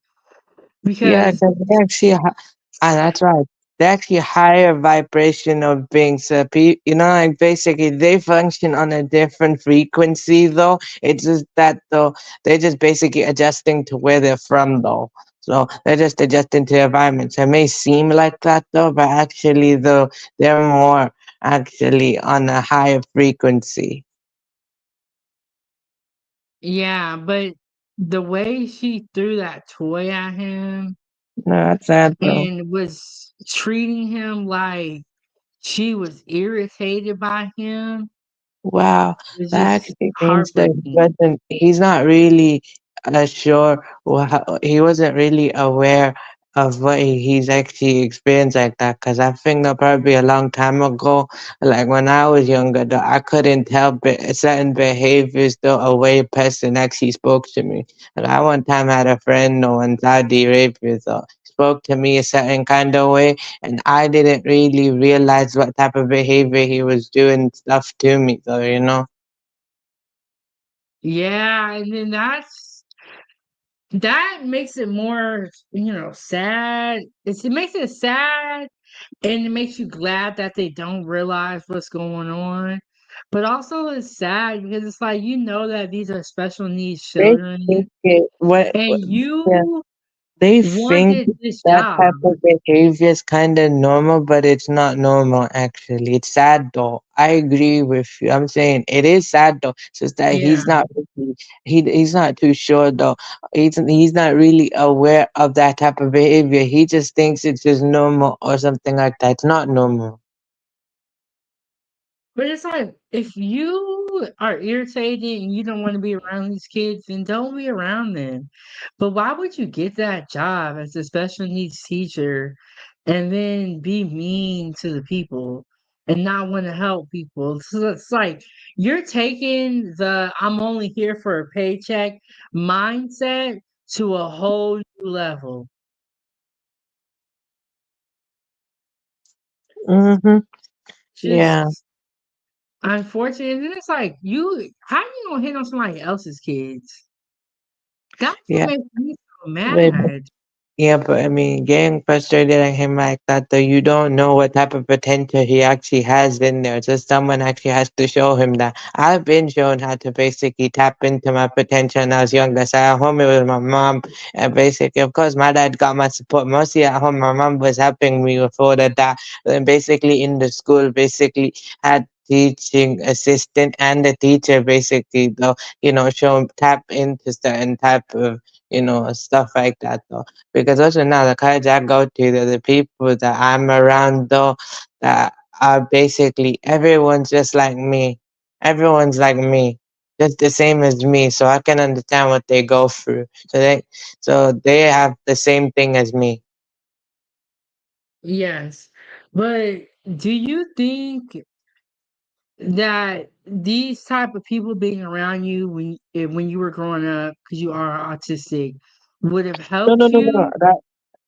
Yeah, because 'cause they actually, that's right. They actually higher vibration of beings. Like basically they function on a different frequency, though. It's just that though they're just basically adjusting to where they're from, though. So they're just adjusting to the environment. So it may seem like that, though, but actually, though, they're more actually on a higher frequency. yeah, but the way she threw that toy at him No, that's sad, though. and was treating him like she was irritated by him Wow, was that just actually means that heartbreaking. he's not really sure, he wasn't really aware of what he's actually experienced like that. Because I think that probably a long time ago, like when I was younger, though, I couldn't help it, certain behaviors, though, a way a person actually spoke to me. And I one time had a friend, though, in Saudi Arabia, though, spoke to me a certain kind of way, and I didn't really realize what type of behavior he was doing stuff to me, though. Yeah, and then that makes it more, sad. It makes it sad and it makes you glad that they don't realize what's going on. But also it's sad because it's like you know that these are special needs They children think it, and yeah, you they think wanted this that job. type of behavior is kind of normal, but it's not normal actually. It's sad though. I agree with you. I'm saying it is sad though. It's just that Yeah. he's not too sure though. He's not really aware of that type of behavior. He just thinks it's just normal or something like that. It's not normal. But it's like if you are irritated and you don't want to be around these kids, then don't be around them. But why would you get that job as a special needs teacher and then be mean to the people and not want to help people? So it's like you're taking the I'm only here for a paycheck mindset to a whole new level. Mm-hmm. Yeah. Just unfortunate. And then it's like how you gonna hit on somebody else's kids? That's what Yeah. makes me so But mad. yeah, but I mean, getting frustrated at him like that, though, you don't know what type of potential he actually has in there. Just someone actually has to show him that. I've been shown how to basically tap into my potential when I was younger. So at home, it was my mom. And basically, of course, my dad got my support. Mostly at home, my mom was helping me with all of that. Then basically in the school, basically had teaching assistant and the teacher basically though show tap into certain type of stuff like that though, because also now the college I go to, the people that I'm around though, that are basically everyone's just like me. Everyone's like me, just the same as me. So I can understand what they go through. So they have the same thing as me. Yes. But do you think that these type of people being around you when you were growing up because you are autistic would have No, no, helped no, no. you?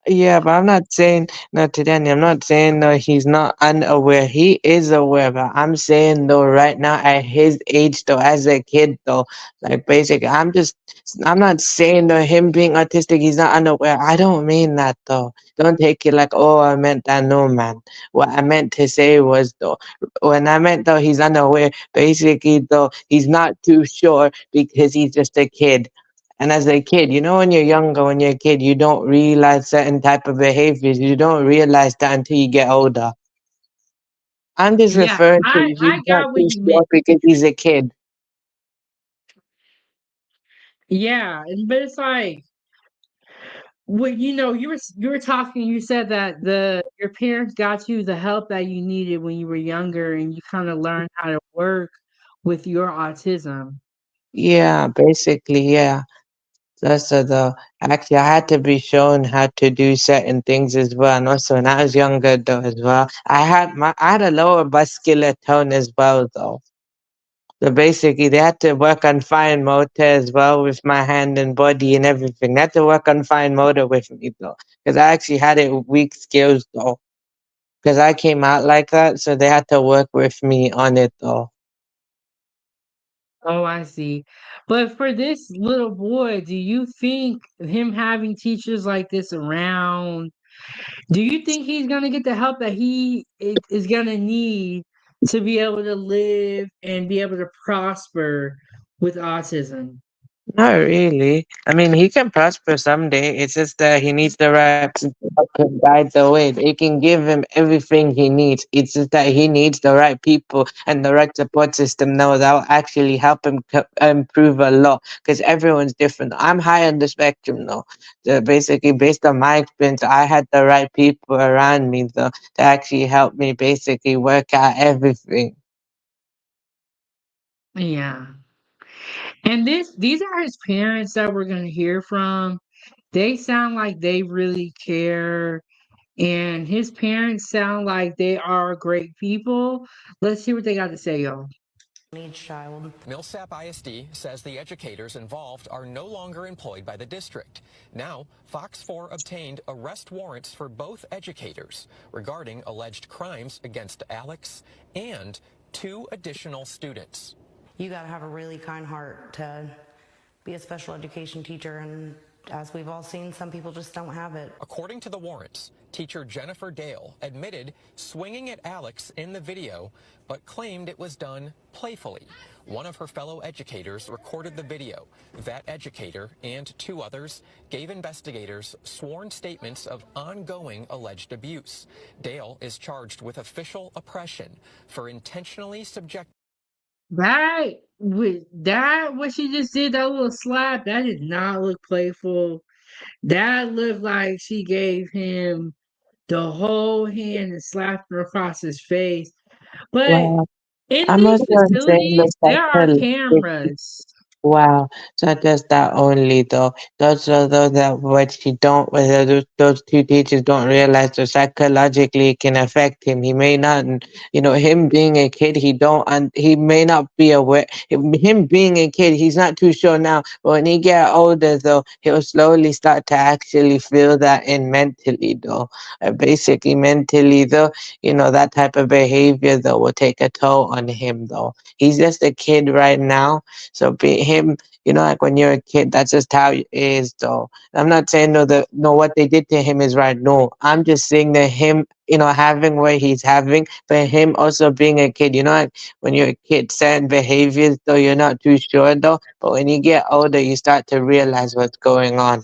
Yeah, but I'm not saying no to Danny. I'm not saying no. He's not unaware. He is aware. But I'm saying though, right now at his age though, as a kid though, like basically, I'm not saying though him being autistic, he's not unaware. I don't mean that though. Don't take it like, oh, I meant that. No, man. What I meant to say was though, when I meant though he's unaware, basically though he's not too sure because he's just a kid. And as a kid, when you're younger, when you're a kid, you don't realize certain type of behaviors. You don't realize that until you get older. I'm just Yeah, referring to I he's not got what too you meant. sure because he's a kid. Yeah, but it's like well, you were talking. You said that the your parents got you the help that you needed when you were younger, and you kind of learned how to work with your autism. Yeah, basically, yeah. That's the actually I had to be shown how to do certain things as well. And also when I was younger though as well, I had a lower muscular tone as well though. So basically, they had to work on fine motor as well with my hand and body and everything. They had to work on fine motor with me though, because I actually had it weak skills though, because I came out like that. So they had to work with me on it though. Oh, I see. But for this little boy, do you think him having teachers like this around, do you think he's gonna get the help that is gonna need to be able to live and be able to prosper with autism? Not really. I mean, he can prosper someday. It's just that he needs the right people to help him guide the way. They can give him everything he needs. It's just that he needs the right people and the right support system now that will actually help him improve a lot. Because everyone's different. I'm high on the spectrum though. So basically, based on my experience, I had the right people around me though to actually help me basically work out everything. Yeah. And these are his parents that we're gonna hear from. They sound like they really care, and his parents sound like they are great people. Let's hear what they got to say, y'all. Needs child. Millsap ISD says the educators involved are no longer employed by the district. Now, Fox 4 obtained arrest warrants for both educators regarding alleged crimes against Alex and 2 additional students. You got to have a really kind heart to be a special education teacher, and as we've all seen, some people just don't have it. According to the warrants, teacher Jennifer Dale admitted swinging at Alex in the video, but claimed it was done playfully. One of her fellow educators recorded the video. That educator and 2 others gave investigators sworn statements of ongoing alleged abuse. Dale is charged with official oppression for intentionally subjecting. What she just did, that little slap, that did not look playful. That looked like she gave him the whole hand and slapped him across his face. But Wow. In I'm these also saying the facilities, there are psychological. cameras. Wow, it's not just that only though. Those are those that what you don't, whether those two teachers don't realize that psychologically it can affect him. He may not, him being a kid, he may not be aware. Him being a kid, he's not too sure now. But when he get older though, he'll slowly start to actually feel that in mentally though. Basically mentally though, that type of behavior though will take a toll on him though. He's just a kid right now, so be him, like when you're a kid, that's just how it is though. I'm not saying no what they did to him is right. No. I'm just saying that him, having what he's having, but him also being a kid, like when you're a kid, certain behaviors though you're not too sure though. But when you get older you start to realize what's going on.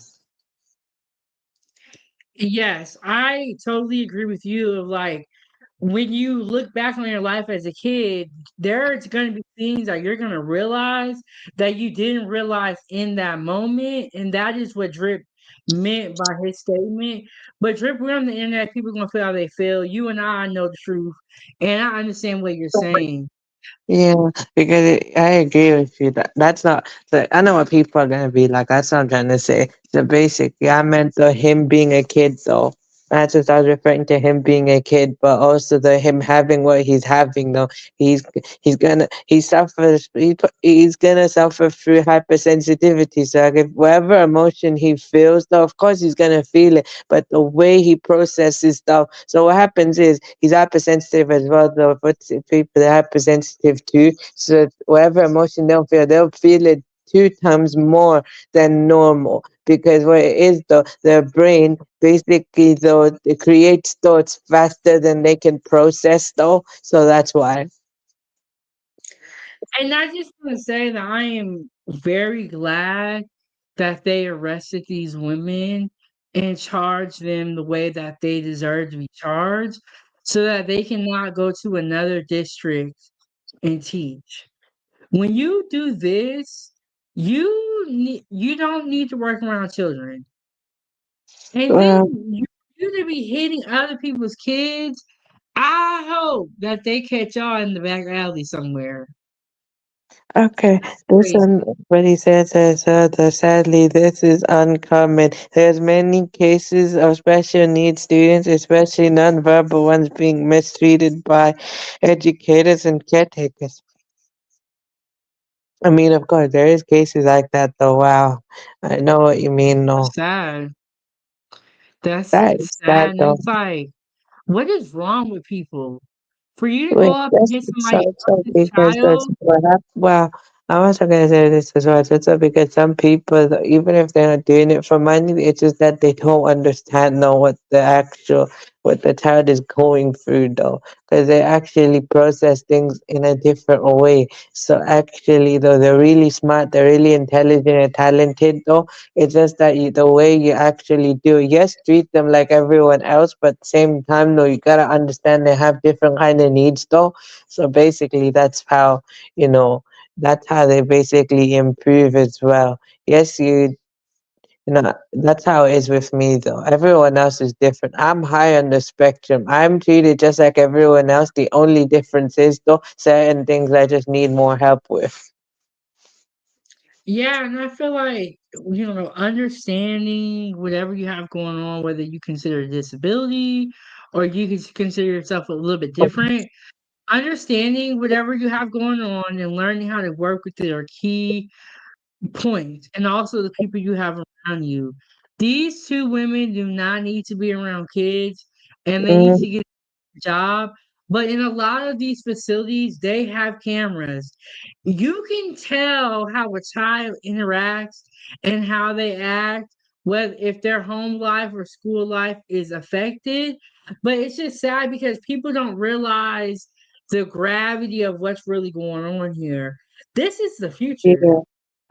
Yes, I totally agree with you. Of like, when you look back on your life as a kid, there's going to be things that you're going to realize that you didn't realize in that moment. And that is what Drip meant by his statement. But Drip, we're on the internet. People are going to feel how they feel. You and I know the truth. And I understand what you're saying. Yeah, because I agree with you. That's not. So I know what people are gonna be like. That's what I'm trying to say. So basically, I meant the him being a kid. Though that's what I was referring to, him being a kid, but also the him having what he's having. Though he suffers. He's gonna suffer through hypersensitivity. So like if whatever emotion he feels, though of course he's gonna feel it. But the way he processes stuff. So what happens is he's hypersensitive as well. Though but people that are hypersensitive too. So whatever emotion they'll feel it 2 times more than normal. Because what it is though, their brain basically though it creates thoughts faster than they can process though. So that's why. And I just want to say that I am very glad that they arrested these women and charged them the way that they deserve to be charged so that they cannot go to another district and teach. When you do this, you don't need to work around children. And then Well, you to be hitting other people's kids. I hope that they catch y'all in the back alley somewhere. okay, That's this crazy. one, what he says is, sadly, this is uncommon. There's many cases of special needs students, especially nonverbal ones, being mistreated by educators and caretakers. I mean, of course, there is cases like that, though. Wow, I know what you mean. No, Sad. That's that is sad, sad, and though. it's like, what is wrong with people? For you to go Wait, up and that's hit so somebody so else's because that's child, what happened. Well, I'm also gonna say this as well. It's so because some people, even if they're not doing it for money, it's just that they don't understand though what the child is going through though, because they actually process things in a different way. So actually, though, they're really smart, they're really intelligent and talented though. It's just that the way you actually do it, yes, treat them like everyone else, but same time, though, you gotta understand they have different kind of needs, though. So basically, you know, that's how they basically improve as well. Yes, that's how it is with me, though. Everyone else is different. I'm high on the spectrum. I'm treated just like everyone else. The only difference is, though, certain things I just need more help with. yeah, and I feel like, understanding whatever you have going on, whether you consider a disability or you consider yourself a little bit different, understanding whatever you have going on and learning how to work with it are key points, and also the people you have around you. These two women do not need to be around kids, and they need Mm, to get a job. But in a lot of these facilities, they have cameras. You can tell how a child interacts and how they act, whether if their home life or school life is affected. But it's just sad because people don't realize the gravity of what's really going on here. This is the future. yeah.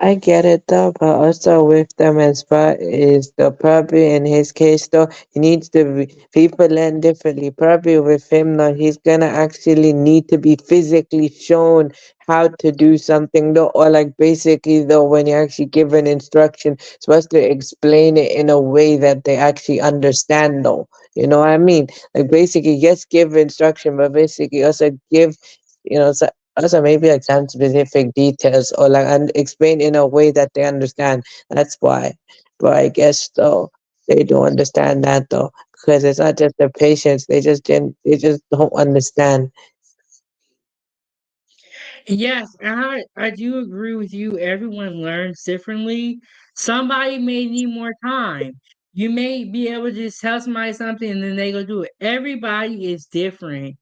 I get it though, but also with them as far is the probably in his case though, he needs to be, people learn differently. Probably with him though, he's gonna actually need to be physically shown how to do something though, or like basically though, when you actually give an instruction, supposed to explain it in a way that they actually understand though. You know what I mean? Like basically, yes, give instruction, but basically also give, Also, maybe like some specific details or like and explain in a way that they understand. That's why. But I guess though they don't understand that though because it's not just the patients. They just don't understand. Yes, I do agree with you. Everyone learns differently. Somebody may need more time. You may be able to just tell somebody something and then they go do it. Everybody is different.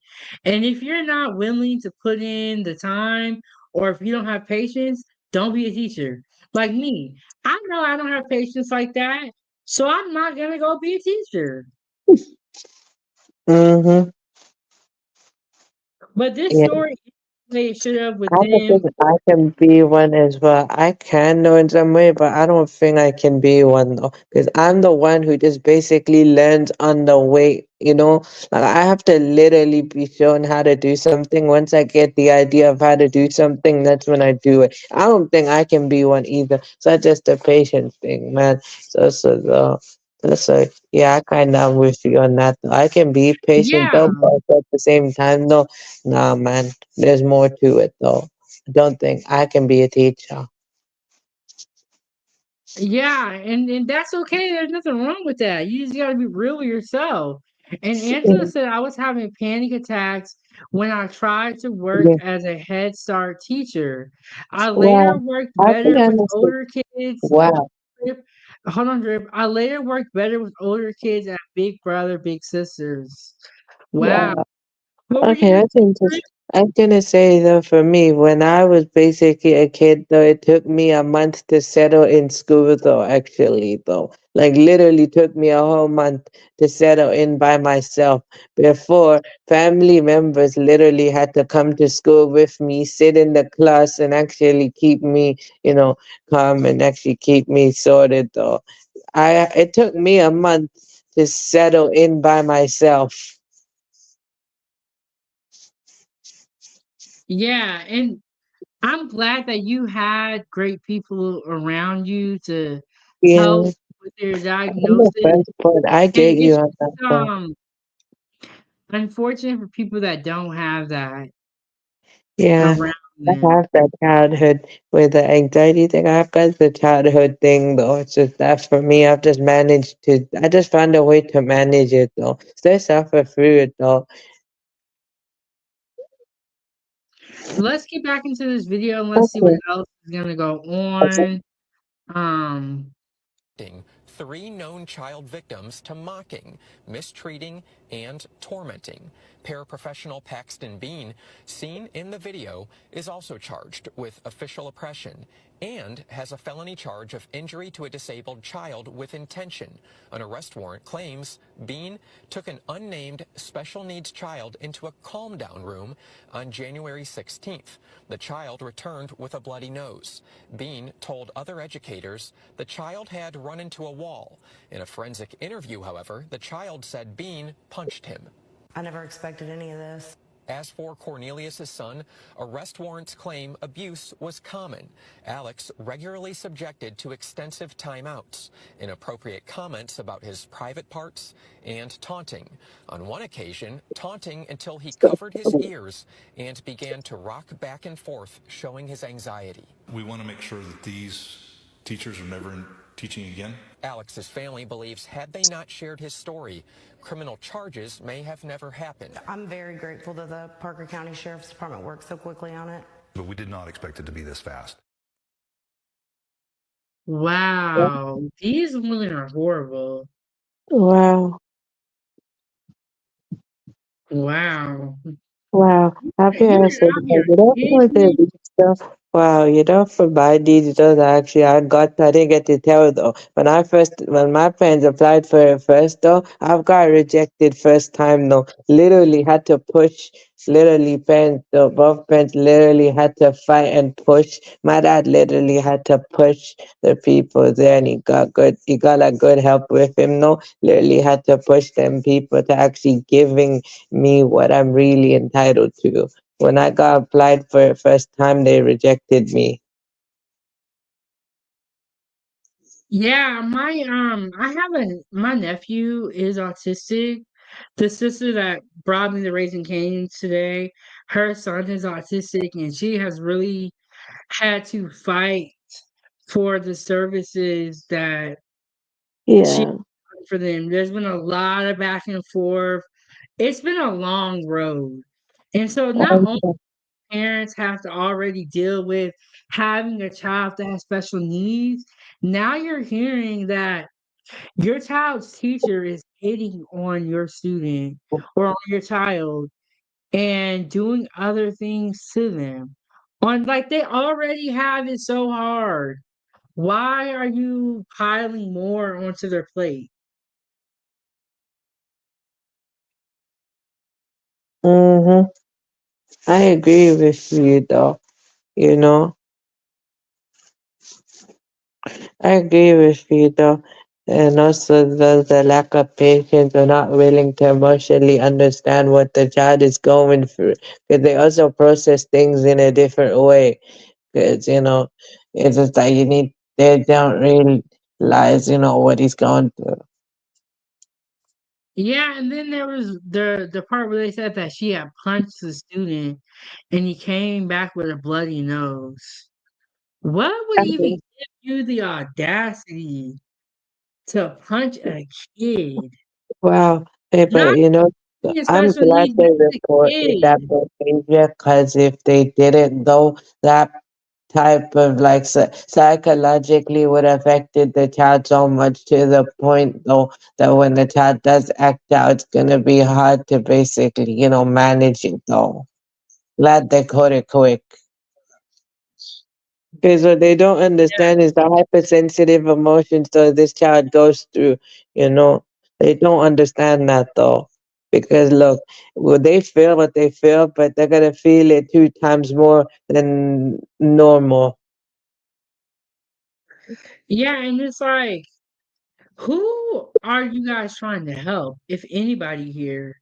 And if you're not willing to put in the time or if you don't have patience, don't be a teacher. Like me, I know I don't have patience like that. So I'm not going to go be a teacher. Mm-hmm. But this Yeah. story is the way it should have with I don't them. think I can be one as well. I can know in some way, but I don't think I can be one though, because I'm the one who just basically learns on the way. You know, like I have to literally be shown how to do something. Once I get the idea of how to do something, that's when I do it. I don't think I can be one either. So that's just a patience thing, man. So yeah, I kind of am with you on that. Though. I can be patient Yeah. though, but at the same time, no, nah, man. There's more to it though. I don't think I can be a teacher. Yeah, and that's okay. There's nothing wrong with that. You just gotta be real with yourself. And Angela said I was having panic attacks when I tried to work Yeah. as a Head Start teacher. I later Wow. worked I think better I with understand. older kids. Wow. Drip. Hold on, Drip. I later worked better with older kids at Big Brother, Big Sisters. Wow. Wow. What were you Okay, gonna that's say, interesting. Drip? I was gonna say though, for me, when I was basically a kid, though, it took me a month to settle in school, though. Actually, though, like literally took me a whole month to settle in by myself. Before, family members literally had to come to school with me, sit in the class, and actually keep me, calm and actually keep me sorted. Though, it took me a month to settle in by myself. Yeah, and I'm glad that you had great people around you to help Yeah. with your On the diagnosis. first point, I And get you it's on just that part. unfortunate for people that don't have that Yeah, around I them. have that childhood with the anxiety thing. I've got the childhood thing though. It's just that for me, I just found a way to manage it though. Still suffer through it though. Let's get back into this video and let's see what Okay. else is gonna go on. Um, Three known child victims to mocking, mistreating, and tormenting. Paraprofessional Paxton Bean, seen in the video, is also charged with official oppression and has a felony charge of injury to a disabled child with intention. An arrest warrant claims Bean took an unnamed special needs child into a calm down room on January 16th. The child returned with a bloody nose. Bean told other educators the child had run into a wall. In a forensic interview, however, the child said Bean punched him. I never expected any of this. As for Cornelius's son, arrest warrants claim abuse was common. Alex regularly subjected to extensive timeouts, inappropriate comments about his private parts, and taunting. On one occasion, taunting until he covered his ears and began to rock back and forth, showing his anxiety. We want to make sure that these teachers are never teaching again. Alex's family believes had they not shared his story, criminal charges may have never happened. I'm very grateful that the Parker County Sheriff's Department worked so quickly on it. But we did not expect it to be this fast. wow, these women are horrible. Wow. Wow, Wow. Happy you I did said not that. your You know, kids. for the stuff. Wow, for my digital, actually, I didn't get to tell though. When my parents applied for it first though, I've got rejected first time though. Literally had to push, literally parents, though, both parents literally had to fight and push. My dad literally had to push the people there and he got a good help with him though. Literally had to push them people to actually giving me what I'm really entitled to. When I got applied for it first time, they rejected me. Yeah, my nephew is autistic. The sister that brought me the Raising Cane's today, her son is autistic, and she has really had to fight for the services that she Yeah. for them. There's been a lot of back and forth. It's been a long road. And so not only parents have to already deal with having a child that has special needs, now you're hearing that your child's teacher is hitting on your student or on your child and doing other things to them. On like they already have it so hard. Why are you piling more onto their plate? Mm-hmm. I agree with you though. You know, I agree with you though. And also the lack of patience or not willing to emotionally understand what the child is going through. Because they also process things in a different way. Because, it's just like they don't realize, what he's going through. Yeah, and then there was the part where they said that she had punched the student and he came back with a bloody nose. What would even give you the audacity to punch a kid? Wow. Not But being I'm special glad needs, they just a reported that kid. behavior because if they didn't, though, that type of like psychologically would affected the child so much to the point though that when the child does act out, it's gonna be hard to basically, manage it though. Glad they caught it quick. Because what they don't understand is the hypersensitive emotions that this child goes through, you know. They don't understand that though. Because look, well, they feel what they feel, but they're gonna feel it 2 times more than normal. Yeah, and it's like, who are you guys trying to help, if anybody here?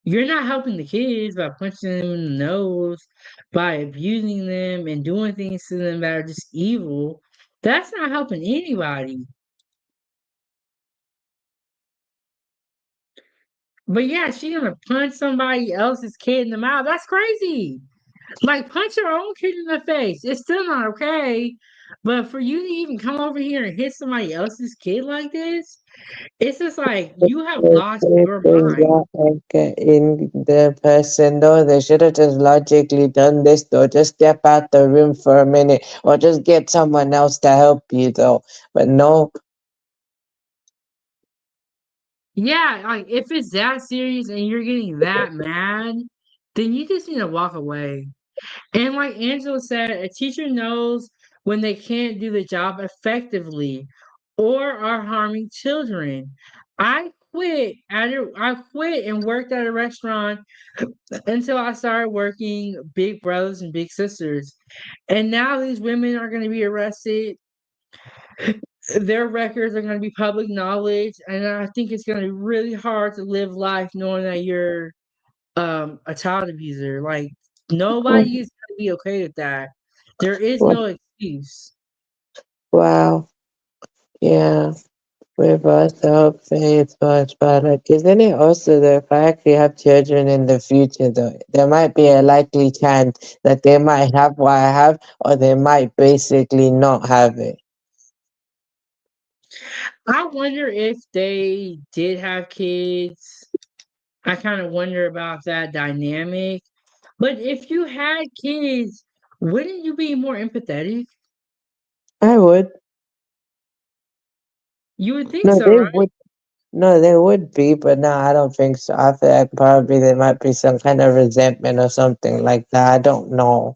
You're not helping the kids by punching them in the nose, by abusing them and doing things to them that are just evil. That's not helping anybody. But yeah, she gonna punch somebody else's kid in the mouth. That's crazy. Like punch your own kid in the face. It's still not okay. But for you to even come over here and hit somebody else's kid like this, it's just like you have If lost they your think mind. that like in the person though, they should have just logically done this though. Just step out the room for a minute or just get someone else to help you though. But no, Yeah, like if it's that serious and you're getting that mad, then you just need to walk away. And like Angela said, a teacher knows when they can't do the job effectively or are harming children. I quit and worked at a restaurant until I started working Big Brothers and Big Sisters. And now these women are going to be arrested. Their records are going to be public knowledge. And I think it's going to be really hard to live life knowing that you're a child abuser. Like nobody is going to be okay with that. There is wa- no excuse. wow, yeah. We both hope it's much better. Isn't it also that if I actually have children in the future, though, there might be a likely chance that they might have what I have, or they might basically not have it. I wonder if they did have kids. I kind of wonder about that dynamic. But if you had kids, wouldn't you be more empathetic? I would. You would think No, so, they right? would. No, they would be, but no, I don't think so. I feel like probably there might be some kind of resentment or something like that. I don't know.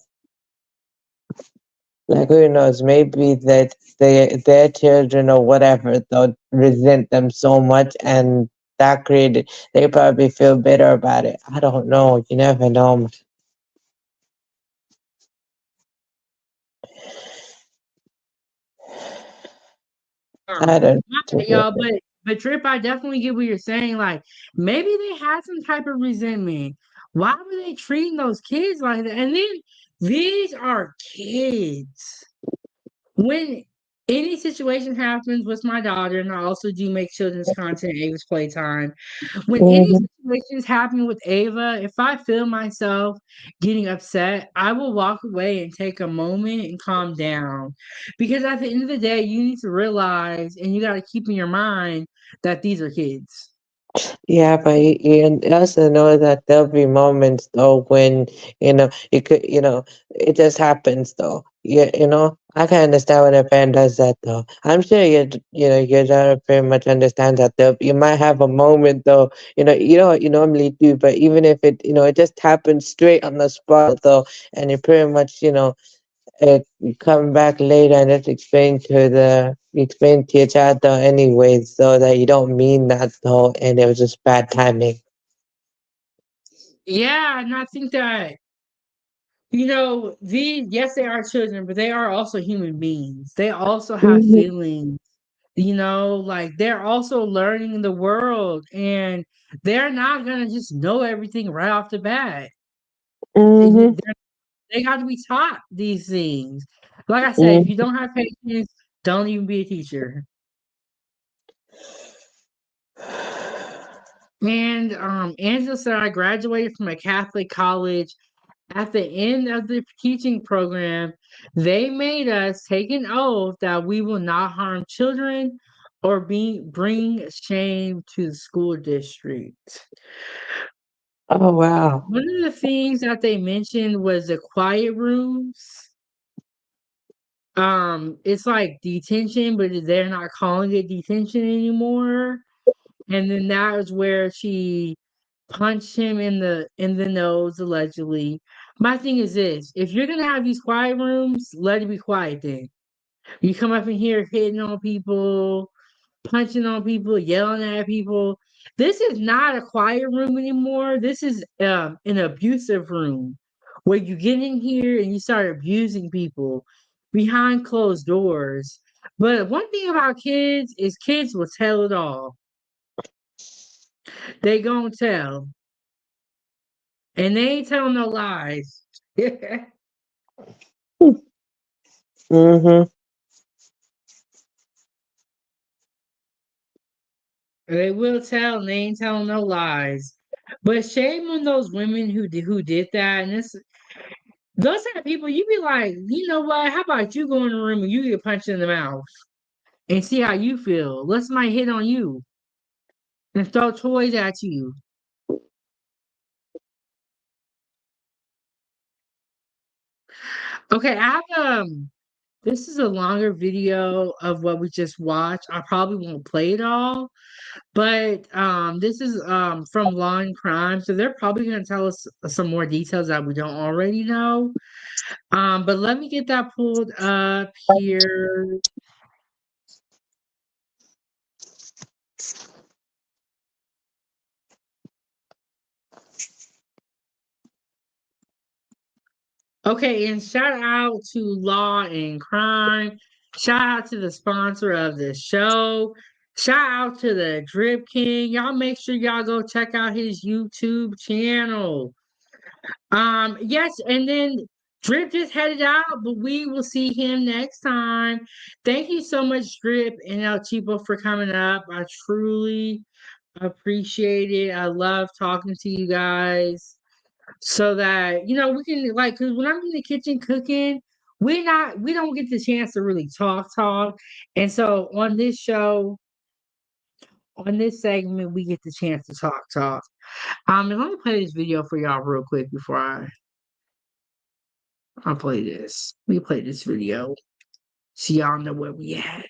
Like who knows? Maybe that their children or whatever they'll resent them so much, and that created they probably feel bitter about it. I don't know. You never know. I don't. My y'all, but Trip, I definitely get what you're saying. Like maybe they had some type of resentment. Why were they treating those kids like that? And then these are kids. When any situation happens with my daughter, and I also do make children's content, Ava's Playtime. When any Mhm. situations happen with Ava, if I feel myself getting upset, I will walk away and take a moment and calm down. Because at the end of the day, you need to realize and you got to keep in your mind that these are kids. Yeah, but you also know that there'll be moments though when you could it just happens though. I can understand when a parent does that though. I'm sure your daughter pretty much understands that though. You might have a moment though. You know what you normally do, but even if it just happens straight on the spot though, and you pretty much you come back later and just explain to your child though anyways, so that you don't mean that though, and it was just bad timing. Yeah, and I think that yes, they are children, but they are also human beings. They also have Mhm, feelings, like they're also learning the world and they're not gonna just know everything right off the bat. mhm, They got to be taught these things. Like I said, if mhm. you don't have patience, don't even be a teacher. And Angela said I graduated from a Catholic college. At the end of the teaching program, they made us take an oath that we will not harm children or bring shame to the school district. Oh wow. One of the things that they mentioned was the quiet rooms. It's like detention, but they're not calling it detention anymore. And then that was where she punched him in the nose allegedly. My thing is this: if you're gonna have these quiet rooms, let it be quiet then. You come up in here hitting on people, punching on people, yelling at people. This is not a quiet room anymore. This is an abusive room where you get in here and you start abusing people behind closed doors. But one thing about kids is kids will tell it all. They gonna tell. And they ain't telling no lies. Mhm. They will tell and they ain't telling no lies. But shame on those women who did that. And those kind of people, you be like, you know what? How about you go in the room and you get punched in the mouth and see how you feel? Let somebody hit on you and throw toys at you. Okay, this is a longer video of what we just watched. I probably won't play it all, but this is from Law and Crime, so they're probably gonna tell us some more details that we don't already know. But let me get that pulled up here. Okay, and shout out to Law and Crime. Shout out to the sponsor of the show. Shout out to the Drip King. Y'all make sure y'all go check out his YouTube channel. Yes, and then Drip just headed out, but we will see him next time. Thank you so much, Drip and El Cheapo, for coming up. I truly appreciate it. I love talking to you guys so that we can because when I'm in the kitchen cooking, we don't get the chance to really talk. And so on this segment, we get the chance to talk. And let me play this video for y'all real quick before I'll play this. We play this video so y'all know where we at.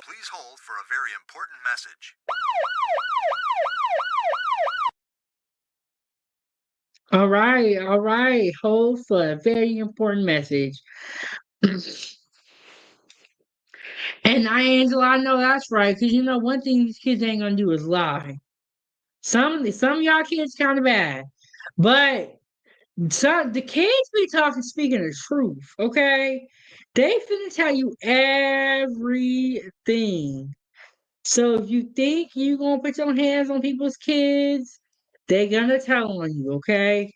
Please hold for a very important message. All right. Hold for a very important message. And Angela, I know that's right, because one thing these kids ain't gonna do is lie. Some of y'all kids kind of bad, but some the kids be speaking the truth. Okay, they finna tell you everything. So if you think you're gonna put your hands on people's kids, they're gonna tell on you, okay?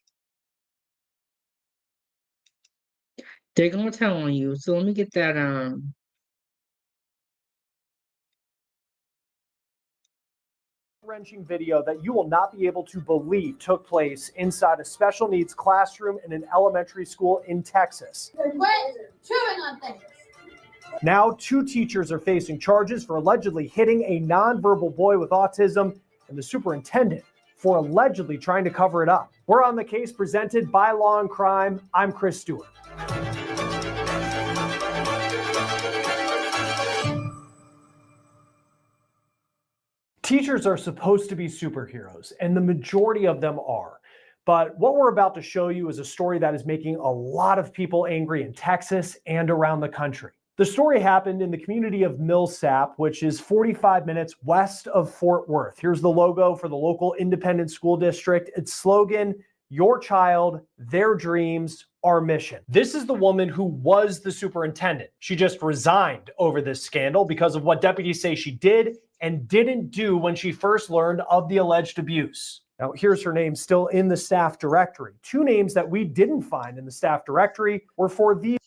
They're gonna tell on you. So let me get that wrenching video that you will not be able to believe took place inside a special needs classroom in an elementary school in Texas. Quit chewing on things. Now, 2 teachers are facing charges for allegedly hitting a nonverbal boy with autism, and the superintendent for allegedly trying to cover it up. We're on the case presented by Law and Crime. I'm Chris Stewart. Teachers are supposed to be superheroes, and the majority of them are. But what we're about to show you is a story that is making a lot of people angry in Texas and around the country. The story happened in the community of Millsap, which is 45 minutes west of Fort Worth. Here's the logo for the local independent school district. Its slogan, "Your child, their dreams, our mission." This is the woman who was the superintendent. She just resigned over this scandal because of what deputies say she did and didn't do when she first learned of the alleged abuse. Now, here's her name still in the staff directory. 2 names that we didn't find in the staff directory were for these.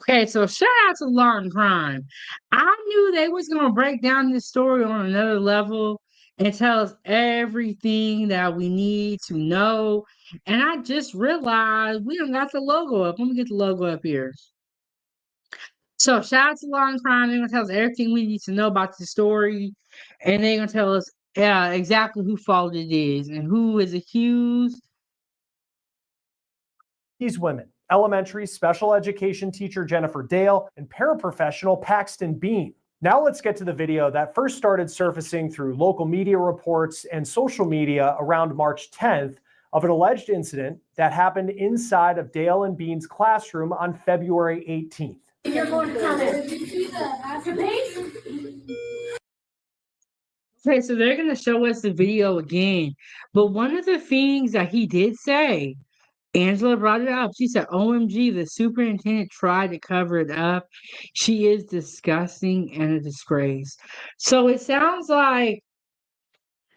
Okay, so shout out to Law and Crime. I knew they was gonna break down this story on another level and tell us everything that we need to know. And I just realized we don't got the logo up. Let me get the logo up here. So shout out to Law and Crime. They're gonna tell us everything we need to know about the story, and they're gonna tell us exactly who fault it is and who is accused. These women: elementary special education teacher Jennifer Dale and paraprofessional Paxton Bean. Now let's get to the video that first started surfacing through local media reports and social media around March 10th of an alleged incident that happened inside of Dale and Bean's classroom on February 18th. You're going to come in. Did you see the afterpage? Okay, so they're gonna show us the video again. But one of the things that he did say, Angela brought it up. She said, OMG, the superintendent tried to cover it up. She is disgusting and a disgrace. So it sounds like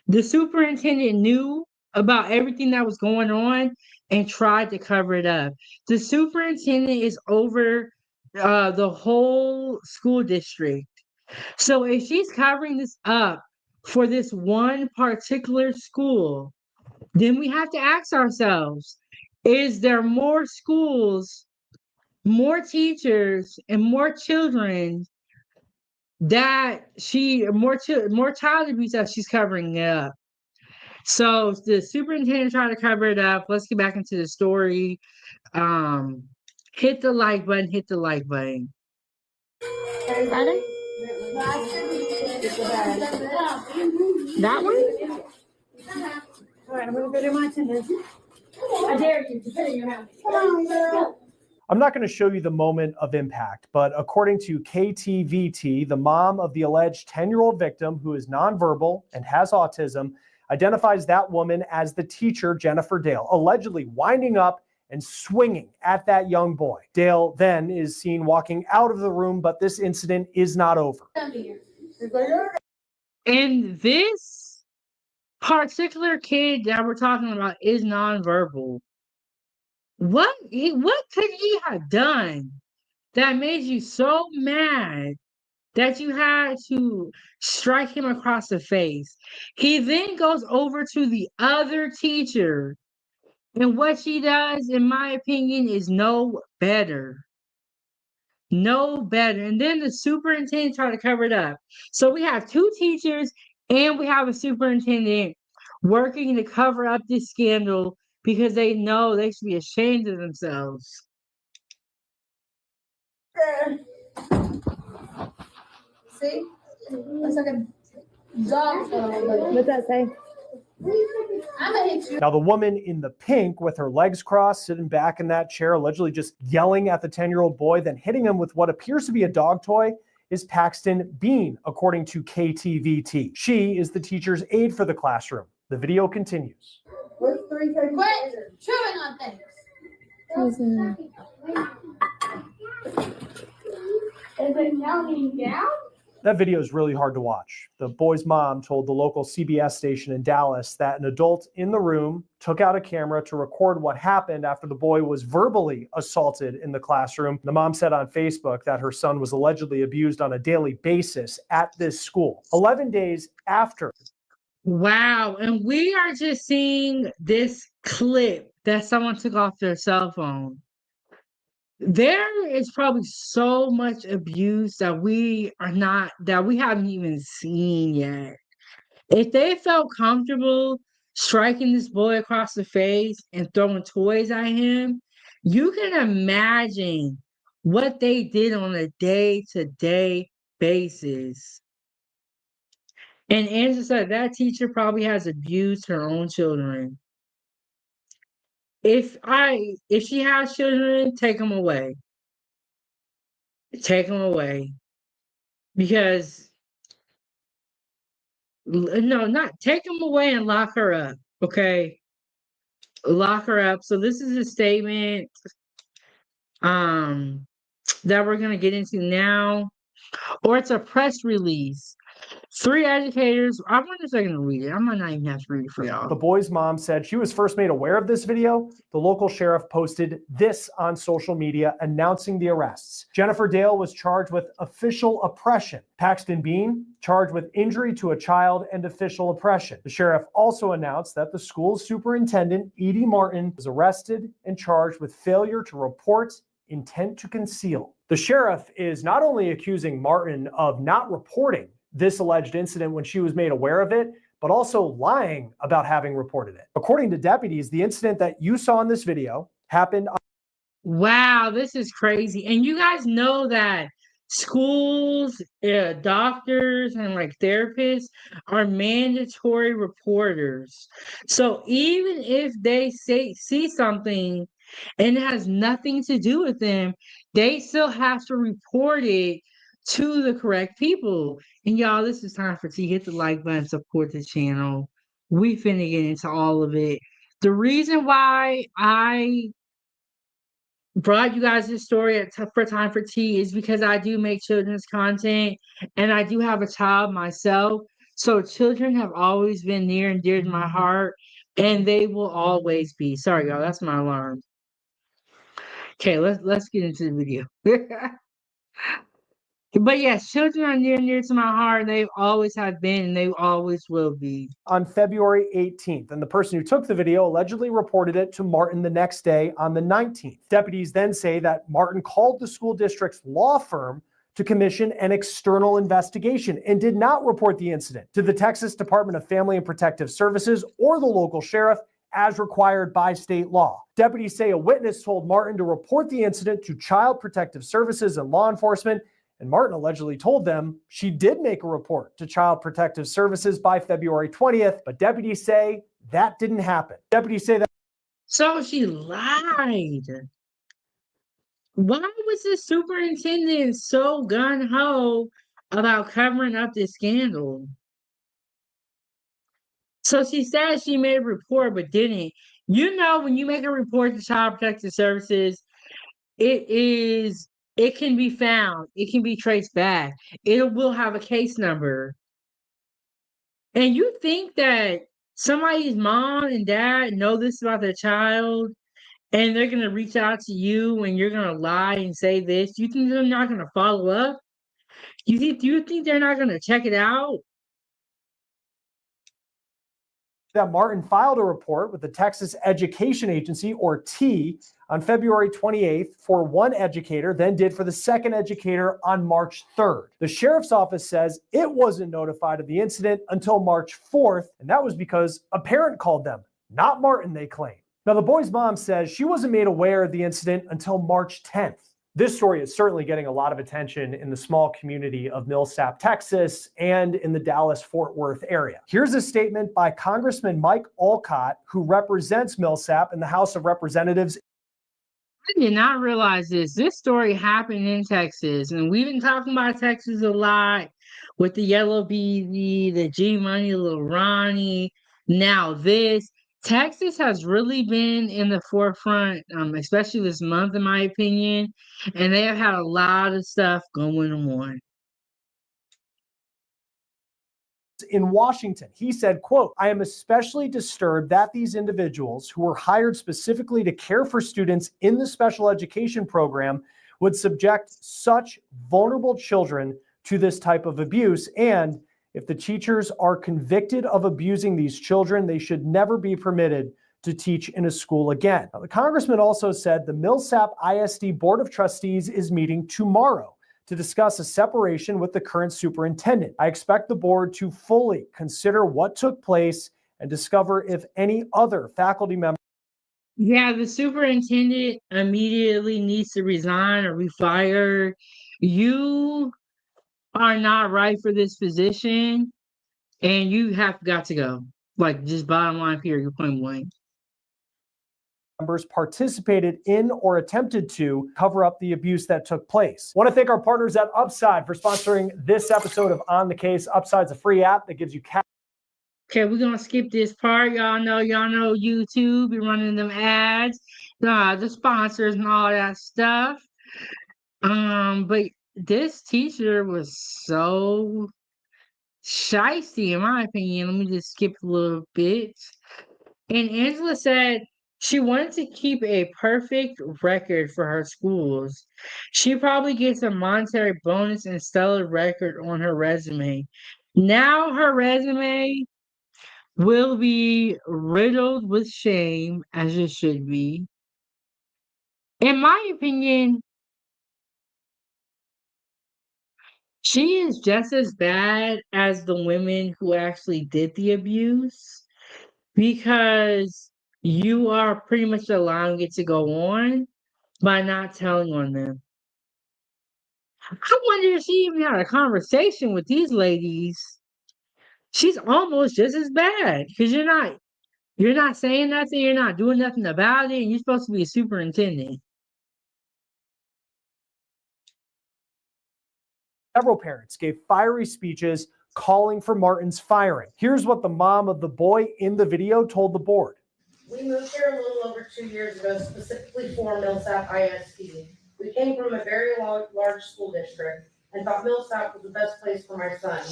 the superintendent knew about everything that was going on and tried to cover it up. The superintendent is over the whole school district. So if she's covering this up for this one particular school, then we have to ask ourselves, is there more schools, more teachers, and more children that more child abuse that she's covering it up? So the superintendent tried to cover it up. Let's get back into the story. Hit the like button, hit the like button. Everybody? That one? All right, I'm going to go to my attendance. I dare you to put in your house. Come on, girl. I'm not going to show you the moment of impact, but according to KTVT, the mom of the alleged 10-year-old victim, who is nonverbal and has autism, identifies that woman as the teacher, Jennifer Dale, allegedly winding up and swinging at that young boy. Dale then is seen walking out of the room, but this incident is not over. And this particular kid that we're talking about is nonverbal. What could he have done that made you so mad that you had to strike him across the face? He then goes over to the other teacher, and what she does, in my opinion, is no better. No better. And then the superintendent tried to cover it up. So we have 2 teachers and we have a superintendent working to cover up this scandal because they know they should be ashamed of themselves. See? Looks like a dog. What's that say? I'm gonna hit you. Now, the woman in the pink with her legs crossed, sitting back in that chair, allegedly just yelling at the 10-year-old boy, then hitting him with what appears to be a dog toy, is Paxton Bean, according to KTVT. She is the teacher's aide for the classroom. The video continues. Quit chewing on things. Is it counting down? That video is really hard to watch. The boy's mom told the local CBS station in Dallas that an adult in the room took out a camera to record what happened after the boy was verbally assaulted in the classroom. The mom said on Facebook that her son was allegedly abused on a daily basis at this school. 11 days after. Wow. And we are just seeing this clip that someone took off their cell phone. There is probably so much abuse that we haven't even seen yet. If they felt comfortable striking this boy across the face and throwing toys at him, you can imagine what they did on a day-to-day basis. And Angela said that teacher probably has abused her own children. If she has children, take them away. Take them away. Because no, not take them away and lock her up. Okay. Lock her up. So this is a statement that we're gonna get into now. Or it's a press release. 3 educators. I wonder if they're gonna read it. I might not even have to read it for y'all. The boy's mom said she was first made aware of this video. The local sheriff posted this on social media announcing the arrests. Jennifer Dale was charged with official oppression. Paxton Bean charged with injury to a child and official oppression. The sheriff also announced that the school's superintendent, Edie Martin, was arrested and charged with failure to report intent to conceal. The sheriff is not only accusing Martin of not reporting this alleged incident when she was made aware of it, but also lying about having reported it. According to deputies, the incident that you saw in this video happened. Wow, this is crazy. And you guys know that schools, doctors, and like therapists are mandatory reporters. So even if they see something and it has nothing to do with them, they still have to report it to the correct people. And y'all, this is time for tea. Hit the like button, support the channel. We finna get into all of it. The reason why I brought you guys this story for Time for Tea is because I do make children's content and I do have a child myself. So children have always been near and dear to my heart, and they will always be. Sorry, y'all, that's my alarm. Okay, let's get into the video. But yes, children are near and dear to my heart. They always have been and they always will be. On February 18th, and the person who took the video allegedly reported it to Martin the next day on the 19th. Deputies then say that Martin called the school district's law firm to commission an external investigation and did not report the incident to the Texas Department of Family and Protective Services or the local sheriff as required by state law. Deputies say a witness told Martin to report the incident to Child Protective Services and law enforcement, and Martin allegedly told them she did make a report to Child Protective Services by February 20th, but deputies say that didn't happen. Deputies say that. So she lied. Why was the superintendent so gung-ho about covering up this scandal? So she said she made a report but didn't. You know, when you make a report to Child Protective Services, it can be found. It can be traced back. It will have a case number. And you think that somebody's mom and dad know this about their child and they're going to reach out to you and you're going to lie and say this? You think they're not going to follow up? Do you think they're not going to check it out? That Martin filed a report with the Texas Education Agency, or T, on February 28th for one educator, then did for the second educator on March 3rd. The sheriff's office says it wasn't notified of the incident until March 4th, and that was because a parent called them, not Martin, they claim. Now, the boy's mom says she wasn't made aware of the incident until March 10th. This story is certainly getting a lot of attention in the small community of Millsap, Texas, and in the Dallas-Fort Worth area. Here's a statement by Congressman Mike Olcott, who represents Millsap in the House of Representatives. I did not realize this. This story happened in Texas, and we've been talking about Texas a lot with the Yellow BZ, the G Money, Little Ronnie, now this. Texas has really been in the forefront, especially this month, in my opinion, and they have had a lot of stuff going on. in Washington. He said, quote, "I am especially disturbed that these individuals who were hired specifically to care for students in the special education program would subject such vulnerable children to this type of abuse. And if the teachers are convicted of abusing these children, they should never be permitted to teach in a school again." Now, the congressman also said the Millsap ISD Board of Trustees is meeting tomorrow to discuss a separation with the current superintendent. "I expect the board to fully consider what took place and discover if any other faculty members." Yeah, the superintendent immediately needs to resign or be fired. You are not right for this position, and you have got to go. Like, just bottom line, period, point blank. Members participated in or attempted to cover up the abuse that took place. I want to thank our partners at Upside for sponsoring this episode of On the Case. Upside's a free app that gives you Okay, we're gonna skip this part. Y'all know YouTube be running them ads, the sponsors and all that stuff. But this teacher was so shysty, in my opinion. Let me just skip a little bit. And Angela said she wanted to keep a perfect record for her schools. She probably gets a monetary bonus and stellar record on her resume. Now her resume will be riddled with shame, as it should be. In my opinion, she is just as bad as the women who actually did the abuse, because you are pretty much allowing it to go on by not telling on them. I wonder if she even had a conversation with these ladies. She's almost just as bad, because you're not saying nothing, you're not doing nothing about it, and you're supposed to be a superintendent. Several parents gave fiery speeches calling for Martin's firing. Here's what the mom of the boy in the video told the board. "We moved here a little over 2 years ago, specifically for Millsap ISD. We came from a very large school district and thought Millsap was the best place for my son.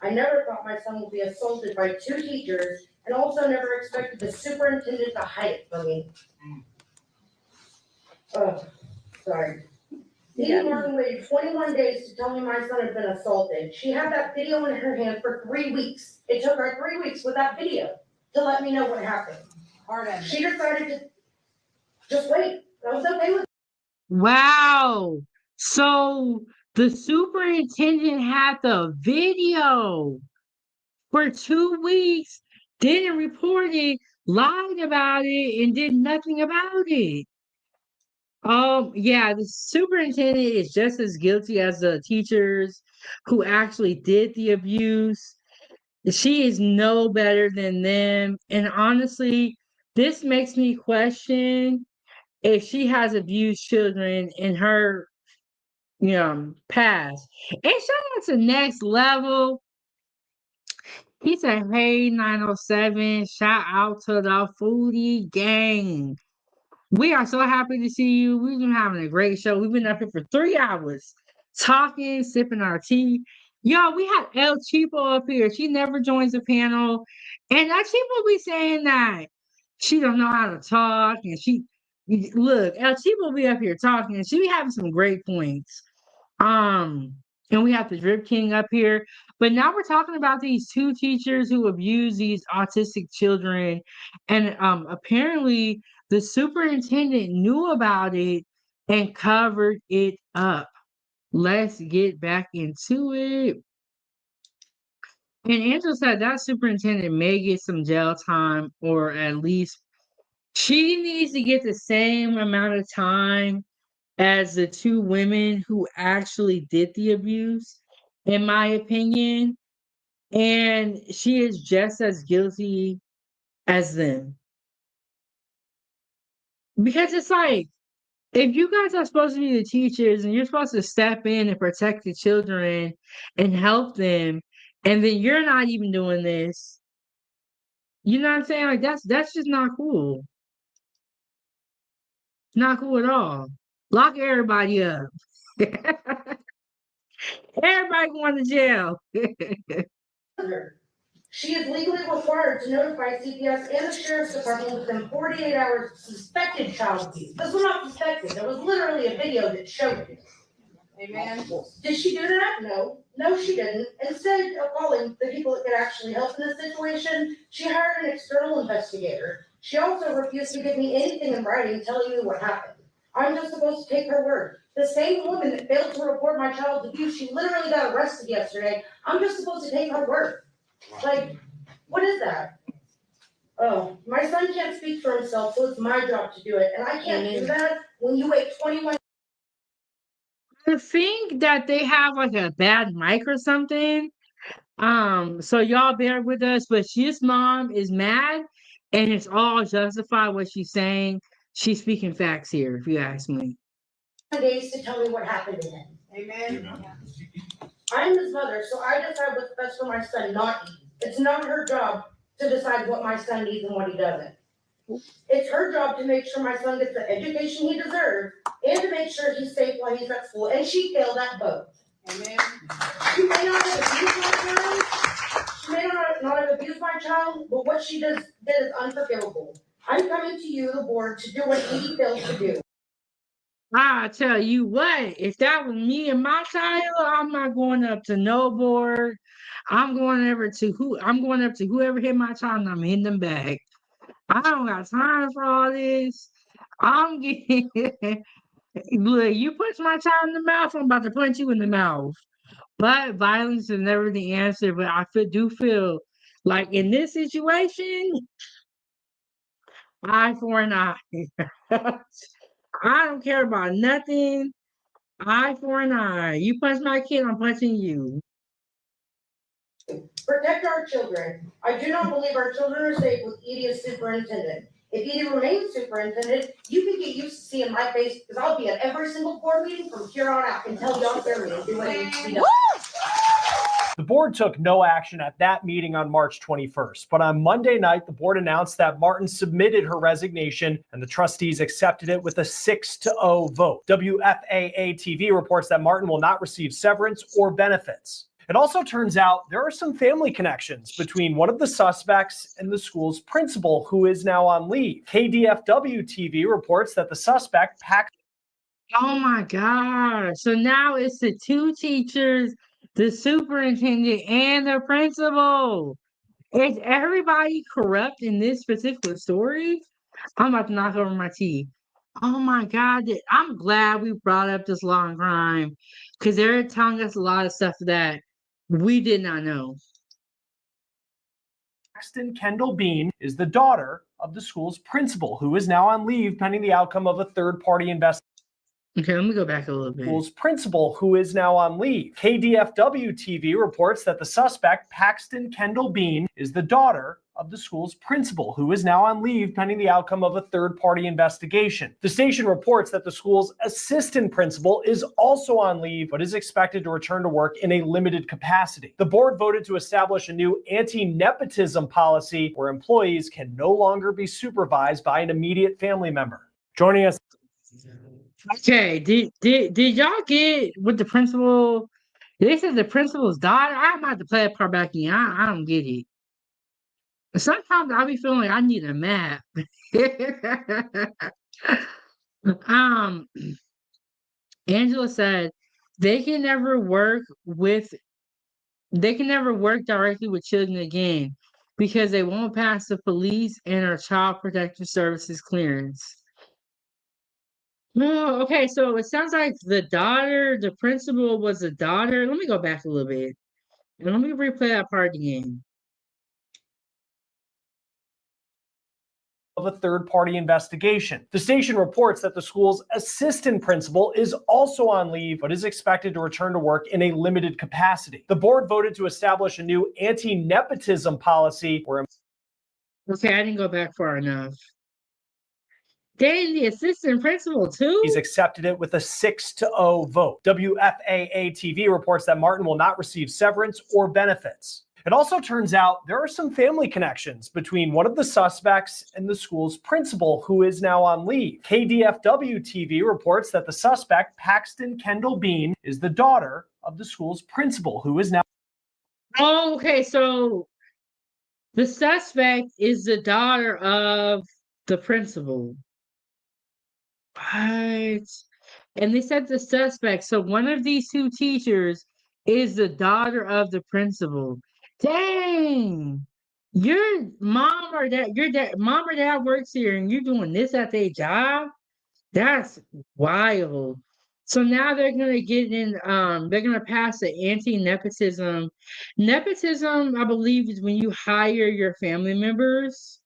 I never thought my son would be assaulted by 2 teachers, and also never expected the superintendent to hide it from me." Oh, sorry. Dee Martin waited 21 days to tell me my son had been assaulted. She had that video in her hand for 3 weeks. It took her 3 weeks with that video to let me know what happened. She decided to just wait. I was okay with it. Wow. So the superintendent had the video for 2 weeks, didn't report it, lied about it, and did nothing about it. Yeah, the superintendent is just as guilty as the teachers who actually did the abuse. She is no better than them. And honestly, this makes me question if she has abused children in her past. And shout out to Next Level. He said, "Hey, 907, shout out to the Foodiegang. We are so happy to see you. We've been having a great show. We've been up here for 3 hours talking, sipping our tea. Yo, we had El Cheapo up here. She never joins the panel. And El Cheapo be saying that she don't know how to talk. And look, El Cheapo be up here talking, and she be having some great points. And we have the Drip King up here. But now we're talking about these 2 teachers who abuse these autistic children. And apparently the superintendent knew about it and covered it up. Let's get back into it. And Angela said that superintendent may get some jail time, or at least she needs to get the same amount of time as the 2 women who actually did the abuse, in my opinion. And she is just as guilty as them. Because it's like, if you guys are supposed to be the teachers and you're supposed to step in and protect the children and help them, and then you're not even doing this, you know what I'm saying? Like, that's just not cool. Not cool at all. Lock everybody up. Everybody going to jail. She is legally required to notify CPS and the Sheriff's Department within 48 hours of suspected child abuse. This was not suspected. There was literally a video that showed it. Amen. Did she do that? No. No, she didn't. Instead of calling the people that could actually help in this situation, she hired an external investigator. She also refused to give me anything in writing telling me what happened. I'm just supposed to take her word. The same woman that failed to report my child's abuse, she literally got arrested yesterday. I'm just supposed to take her word. Like, what is that? Oh, my son can't speak for himself, so it's my job to do it. And I can't do that when you wait 21. I think that they have like a bad mic or something. So y'all bear with us, but his mom is mad and it's all justified what she's saying. She's speaking facts here, if you ask me. Days to tell me what happened to him. Amen. I'm his mother, so I decide what's best for my son, not Eve. It's not her job to decide what my son needs and what he doesn't. It's her job to make sure my son gets the education he deserves and to make sure he's safe while he's at school. And she failed at both. Amen. She may not have abused my child. She may not have abused my child, but what she did is unforgivable. I'm coming to you, the board, to do what he fails to do. I tell you what, if that was me and my child, I'm not going up to no board. I'm going up to whoever hit my child and I'm hitting them back. I don't got time for all this. I'm getting look, you punch my child in the mouth, I'm about to punch you in the mouth. But violence is never the answer. But do feel like in this situation, eye for an eye. I don't care about nothing. Eye for an eye. You punch my kid, I'm punching you. Protect our children. I do not believe our children are safe with Edie as superintendent. If Edie remains superintendent, you can get used to seeing my face because I'll be at every single board meeting from here on out until y'all hear me and do what needs to be done. The board took no action at that meeting on March 21st, but on Monday night, the board announced that Martin submitted her resignation and the trustees accepted it with a 6-0 vote. WFAA TV reports that Martin will not receive severance or benefits. It also turns out there are some family connections between one of the suspects and the school's principal, who is now on leave. KDFW TV reports that the suspect packed. Oh my God. So now it's the two teachers, the superintendent, and the principal. Is everybody corrupt in this particular story? I'm about to knock over my tea. Oh my God. I'm glad we brought up this law and crime because they're telling us a lot of stuff that we did not know. Paxton Kendall Bean is the daughter of the school's principal, who is now on leave pending the outcome of a third-party investigation. Okay, let me go back a little bit. School's principal, who is now on leave. KDFW TV reports that the suspect, Paxton Kendall Bean, is the daughter of the school's principal, who is now on leave pending the outcome of a third-party investigation. The station reports that the school's assistant principal is also on leave, but is expected to return to work in a limited capacity. The board voted to establish a new anti-nepotism policy where employees can no longer be supervised by an immediate family member. Joining us. Okay, did y'all get what the principal? They said the principal's daughter. I'm about to play that part back in. I don't get it. Sometimes I be feeling like I need a map. Angela said they can never work directly with children again because they won't pass the police and our child protective services clearance. Oh, okay, so it sounds like the principal was a daughter. Let me go back a little bit and let me replay that part again. Of a third-party investigation. The station reports that the school's assistant principal is also on leave, but is expected to return to work in a limited capacity. The board voted to establish a new anti-nepotism policy where. Okay, I didn't go back far enough. Dang, the assistant principal too? He's accepted it with a 6-0 vote. WFAA TV reports that Martin will not receive severance or benefits. It also turns out there are some family connections between one of the suspects and the school's principal, who is now on leave. KDFW TV reports that the suspect, Paxton Kendall Bean, is the daughter of the school's principal, who is now. Oh, okay, so The suspect is the daughter of the principal. What? And they said the suspect. So one of these two teachers is the daughter of the principal. Dang. Your mom or dad, your dad, mom or dad works here and you're doing this at their job? That's wild. So now they're gonna get in, they're gonna pass the anti-nepotism. Nepotism, I believe, is when you hire your family members.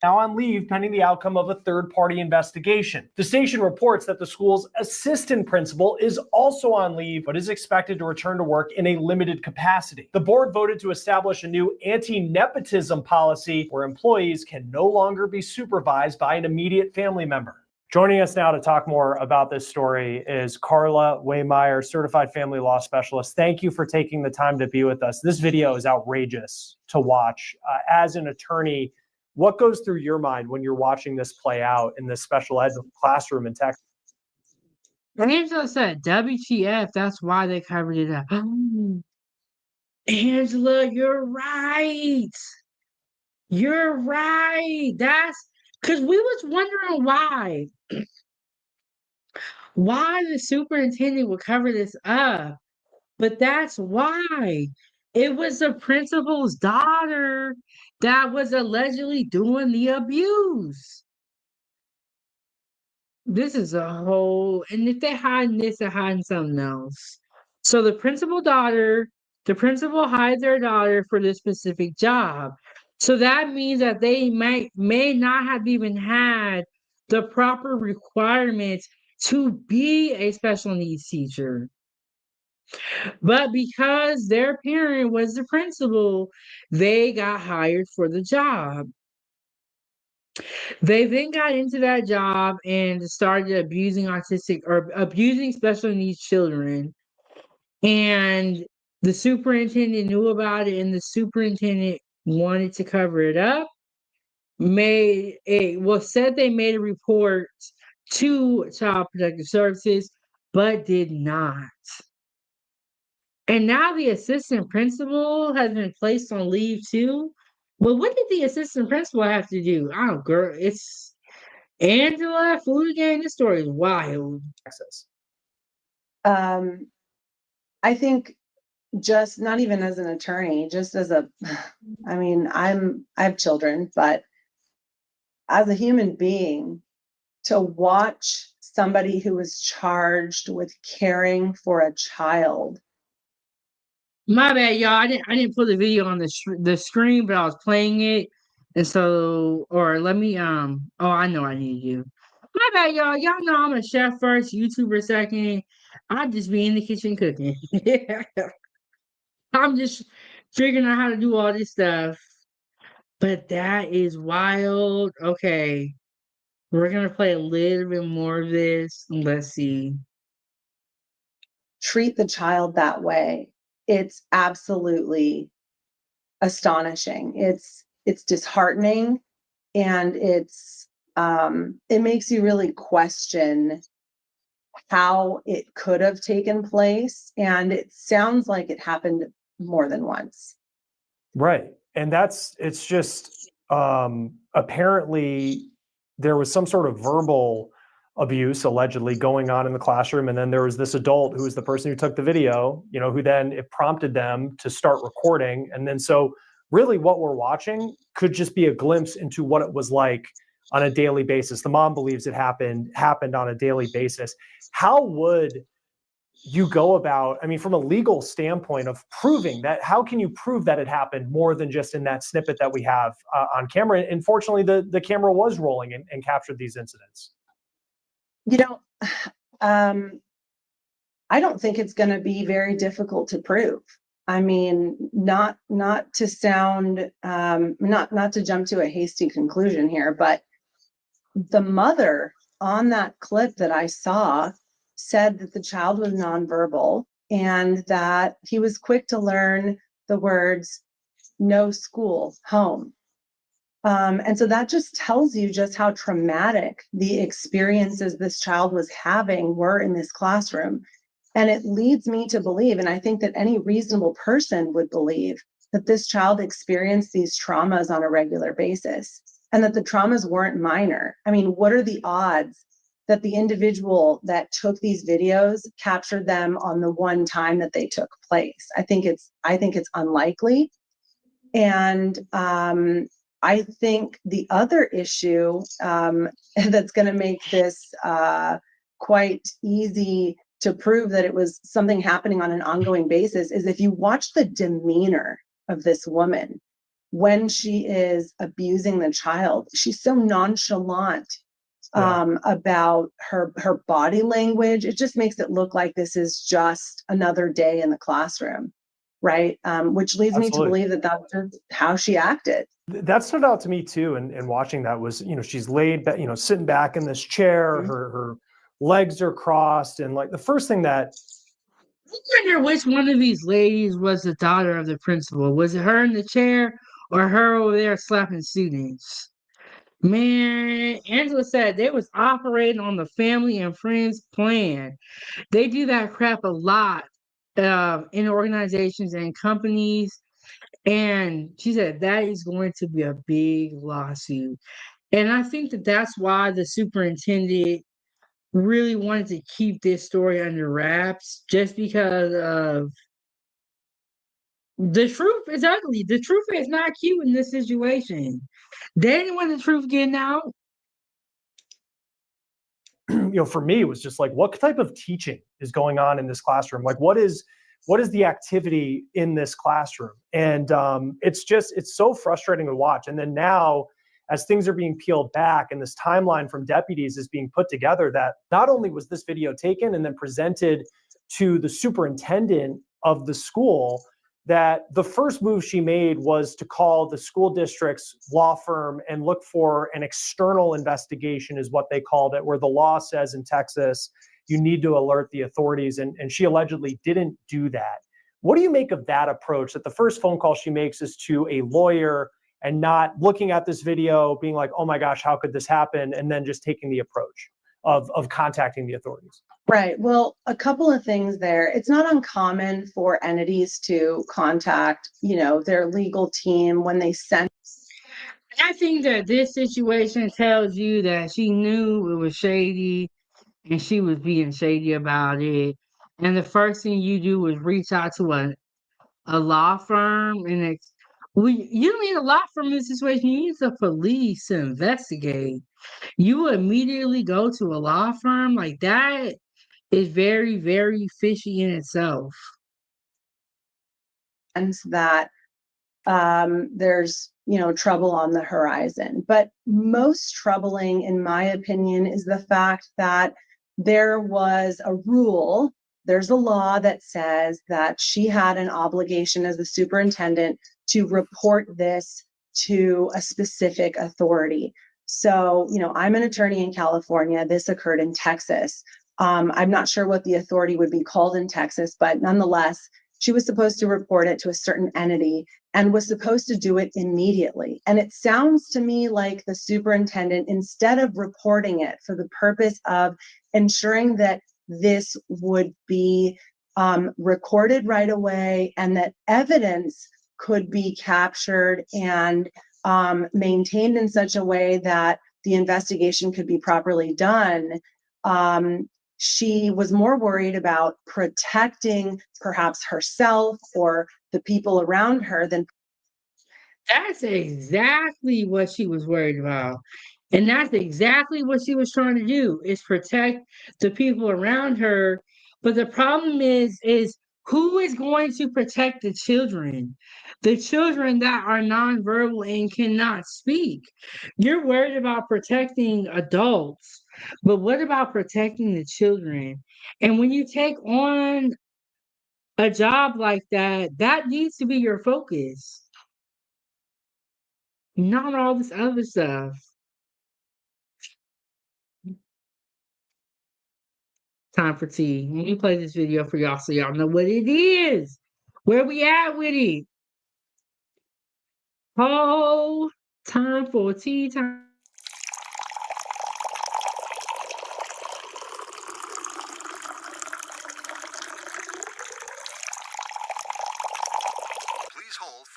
Now on leave pending the outcome of a third-party investigation. The station reports that the school's assistant principal is also on leave, but is expected to return to work in a limited capacity. The board voted to establish a new anti-nepotism policy where employees can no longer be supervised by an immediate family member. Joining us now to talk more about this story is Carla Waymeyer, certified family law specialist. Thank you for taking the time to be with us. This video is outrageous to watch. As an attorney, what goes through your mind when you're watching this play out in this special ed classroom in Texas? Angela said WTF, that's why they covered it up. Angela, you're right. You're right. That's because we was wondering why the superintendent would cover this up. But that's why. It was the principal's daughter that was allegedly doing the abuse. This is a whole, and if they're hiding this, they're hiding something else. So the principal hired their daughter for this specific job. So that means that they may not have even had the proper requirements to be a special needs teacher. But because their parent was the principal, they got hired for the job. They then got into that job and started abusing autistic or abusing special needs children. And the superintendent knew about it, and the superintendent wanted to cover it up. Said they made a report to Child Protective Services, but did not. And now the assistant principal has been placed on leave too. Well, what did the assistant principal have to do? Oh, girl, it's Angela Foodiegang. This story is wild. I think just not even as an attorney, just as I mean, I have children, but as a human being, to watch somebody who was charged with caring for a child. My bad, y'all. I didn't put the video on the screen, but I was playing it, and so let me Oh, I know I need you. My bad, y'all. Y'all know I'm a chef first, YouTuber second. I just be in the kitchen cooking. I'm just figuring out how to do all this stuff. But that is wild. Okay. We're gonna play a little bit more of this. Let's see. Treat the child that way. It's absolutely astonishing. It's disheartening, and it makes you really question how it could have taken place. And it sounds like it happened more than once. Right. And it's just apparently there was some sort of verbal abuse allegedly going on in the classroom. And then there was this adult who was the person who took the video, who then it prompted them to start recording. And then so really what we're watching could just be a glimpse into what it was like on a daily basis. The mom believes it happened on a daily basis. How would you go about, I mean, from a legal standpoint of proving that, how can you prove that it happened more than just in that snippet that we have on camera? And fortunately, the camera was rolling and captured these incidents. I don't think it's going to be very difficult to prove. I mean, not to sound, not to jump to a hasty conclusion here, but the mother on that clip that I saw said that the child was nonverbal and that he was quick to learn the words no school, home. And so that just tells you just how traumatic the experiences this child was having were in this classroom. And it leads me to believe, and I think that any reasonable person would believe, that this child experienced these traumas on a regular basis and that the traumas weren't minor. I mean, what are the odds that the individual that took these videos captured them on the one time that they took place? I think it's unlikely. And I think the other issue that's going to make this quite easy to prove that it was something happening on an ongoing basis is if you watch the demeanor of this woman when she is abusing the child. She's so nonchalant about her body language. It just makes it look like this is just another day in the classroom, right? Which leads me to believe that that's just how she acted. That stood out to me too, and watching that was, she's laid back, sitting back in this chair, her legs are crossed, and like the first thing that I wonder which one of these ladies was the daughter of the principal. Was it her in the chair or her over there slapping students? Man, Angela said they was operating on the family and friends plan. They do that crap a lot in organizations and companies. And she said that is going to be a big lawsuit. And I think that that's why the superintendent really wanted to keep this story under wraps, just because of the truth is ugly. The truth is not cute in this situation. They didn't want the truth getting out. For me, it was just like, what type of teaching is going on in this classroom? Like, what is the activity in this classroom? And it's so frustrating to watch. And then now, as things are being peeled back and this timeline from deputies is being put together, that not only was this video taken and then presented to the superintendent of the school, that the first move she made was to call the school district's law firm and look for an external investigation, is what they called it, where the law says in Texas, you need to alert the authorities. And she allegedly didn't do that. What do you make of that approach, that the first phone call she makes is to a lawyer and not looking at this video, being like, oh my gosh, how could this happen? And then just taking the approach of contacting the authorities? Right. Well, a couple of things there. It's not uncommon for entities to contact, their legal team when they send. I think that this situation tells you that she knew it was shady and she was being shady about it. And the first thing you do is reach out to a law firm, and you don't need a law firm in this situation. You need the police to investigate. You immediately go to a law firm. Like, that is very, very fishy in itself. And that there's trouble on the horizon. But most troubling, in my opinion, is the fact that there was a rule. There's a law that says that she had an obligation as the superintendent to report this to a specific authority. So, I'm an attorney in California. This occurred in Texas. I'm not sure what the authority would be called in Texas, but nonetheless, she was supposed to report it to a certain entity and was supposed to do it immediately. And it sounds to me like the superintendent, instead of reporting it for the purpose of ensuring that this would be recorded right away and that evidence could be captured and maintained in such a way that the investigation could be properly done, she was more worried about protecting perhaps herself or the people around her than. That's exactly what she was worried about. And that's exactly what she was trying to do, is protect the people around her. But the problem is who is going to protect the children? The children that are nonverbal and cannot speak. You're worried about protecting adults, but what about protecting the children? And when you take on a job like that, that needs to be your focus. Not all this other stuff. Time for tea. Let me play this video for y'all so y'all know what it is. Where we at with it? Oh, time for tea time.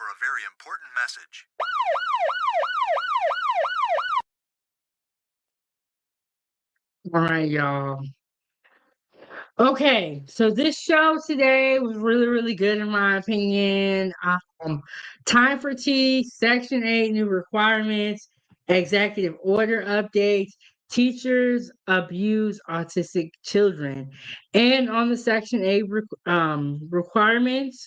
for a very important message. All right, y'all. Okay, so this show today was really, really good in my opinion. Time for tea, Section 8 new requirements, executive order updates, teachers abuse autistic children. And on the Section 8 requirements,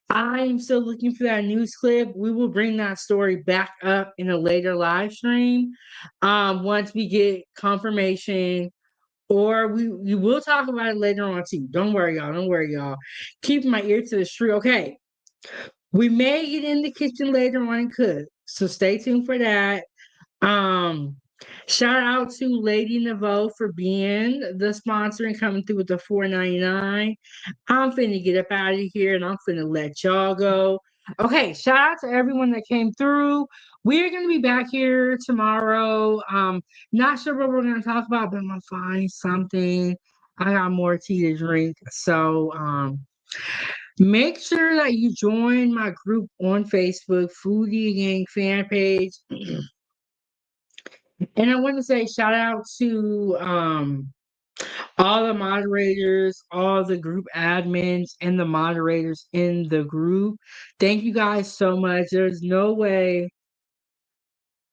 I am still looking for that news clip. We will bring that story back up in a later live stream once we get confirmation, or we will talk about it later on too. Don't worry, y'all. Don't worry, y'all. Keep my ear to the street. Okay. We may get in the kitchen later on and cook. So stay tuned for that. Um, Shout out to Lady Naveau for being the sponsor and coming through with the $4.99. I'm finna get up out of here and I'm finna let y'all go. Okay, shout out to everyone that came through. We're gonna be back here tomorrow. Not sure what we're gonna talk about, but I'm gonna find something. I got more tea to drink. So make sure that you join my group on Facebook, Foodiegang fan page. And I want to say shout out to all the moderators, all the group admins, and the moderators in the group. Thank you guys so much. There's no way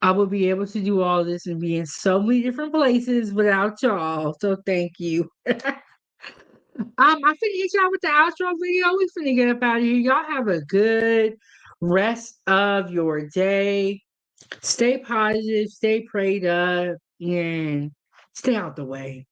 I will be able to do all this and be in so many different places without y'all. So thank you. I finna hit y'all with the outro video. We finna get up out of here. Y'all have a good rest of your day. Stay positive, stay prayed up, and stay out the way.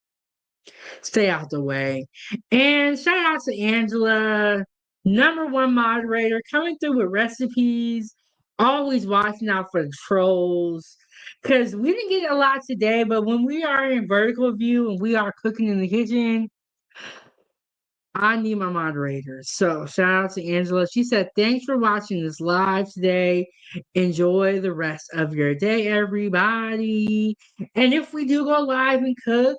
Stay out the way. And shout out to Angela, #1 moderator, coming through with recipes, always watching out for the trolls. Because we didn't get a lot today, but when we are in vertical view and we are cooking in the kitchen, I need my moderators. So shout out to Angela. She said, thanks for watching this live today. Enjoy the rest of your day, everybody. And if we do go live and cook,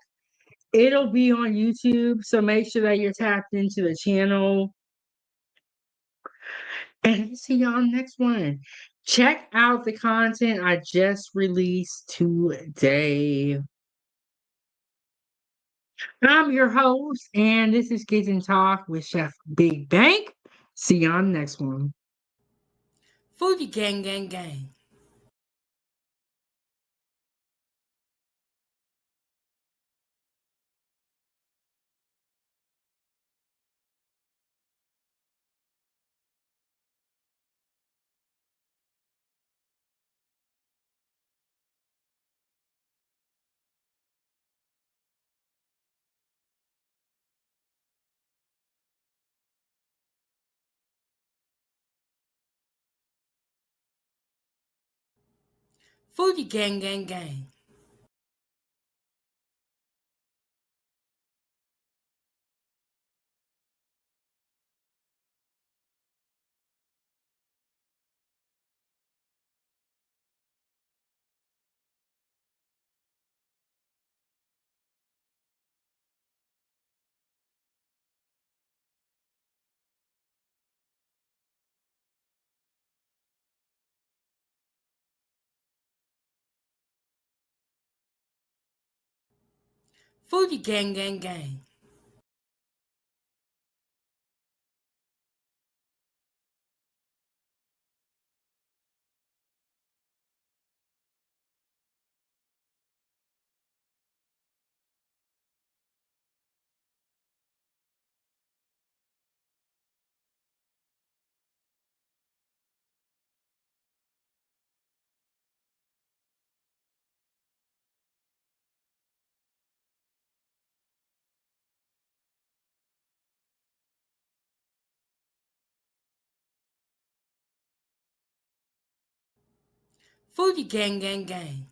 it'll be on YouTube. So make sure that you're tapped into the channel. And I'll see y'all next one. Check out the content I just released today. I'm your host, and this is Kitchen Talk with Chef Big Bank. See you on the next one. Foodiegang, gang, gang. Foodiegang, gang, gang. Foodiegang, gang, gang. Foodiegang, gang, gang.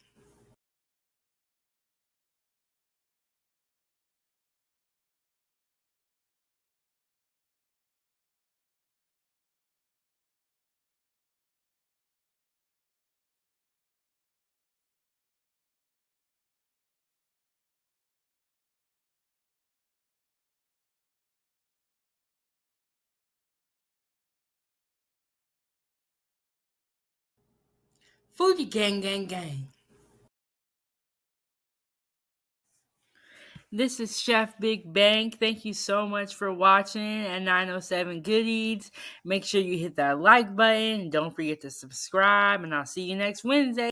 Foodiegang, gang, gang. This is Chef Big Bang. Thank you so much for watching at 907 Good Eats. Make sure you hit that like button. Don't forget to subscribe, and I'll see you next Wednesday.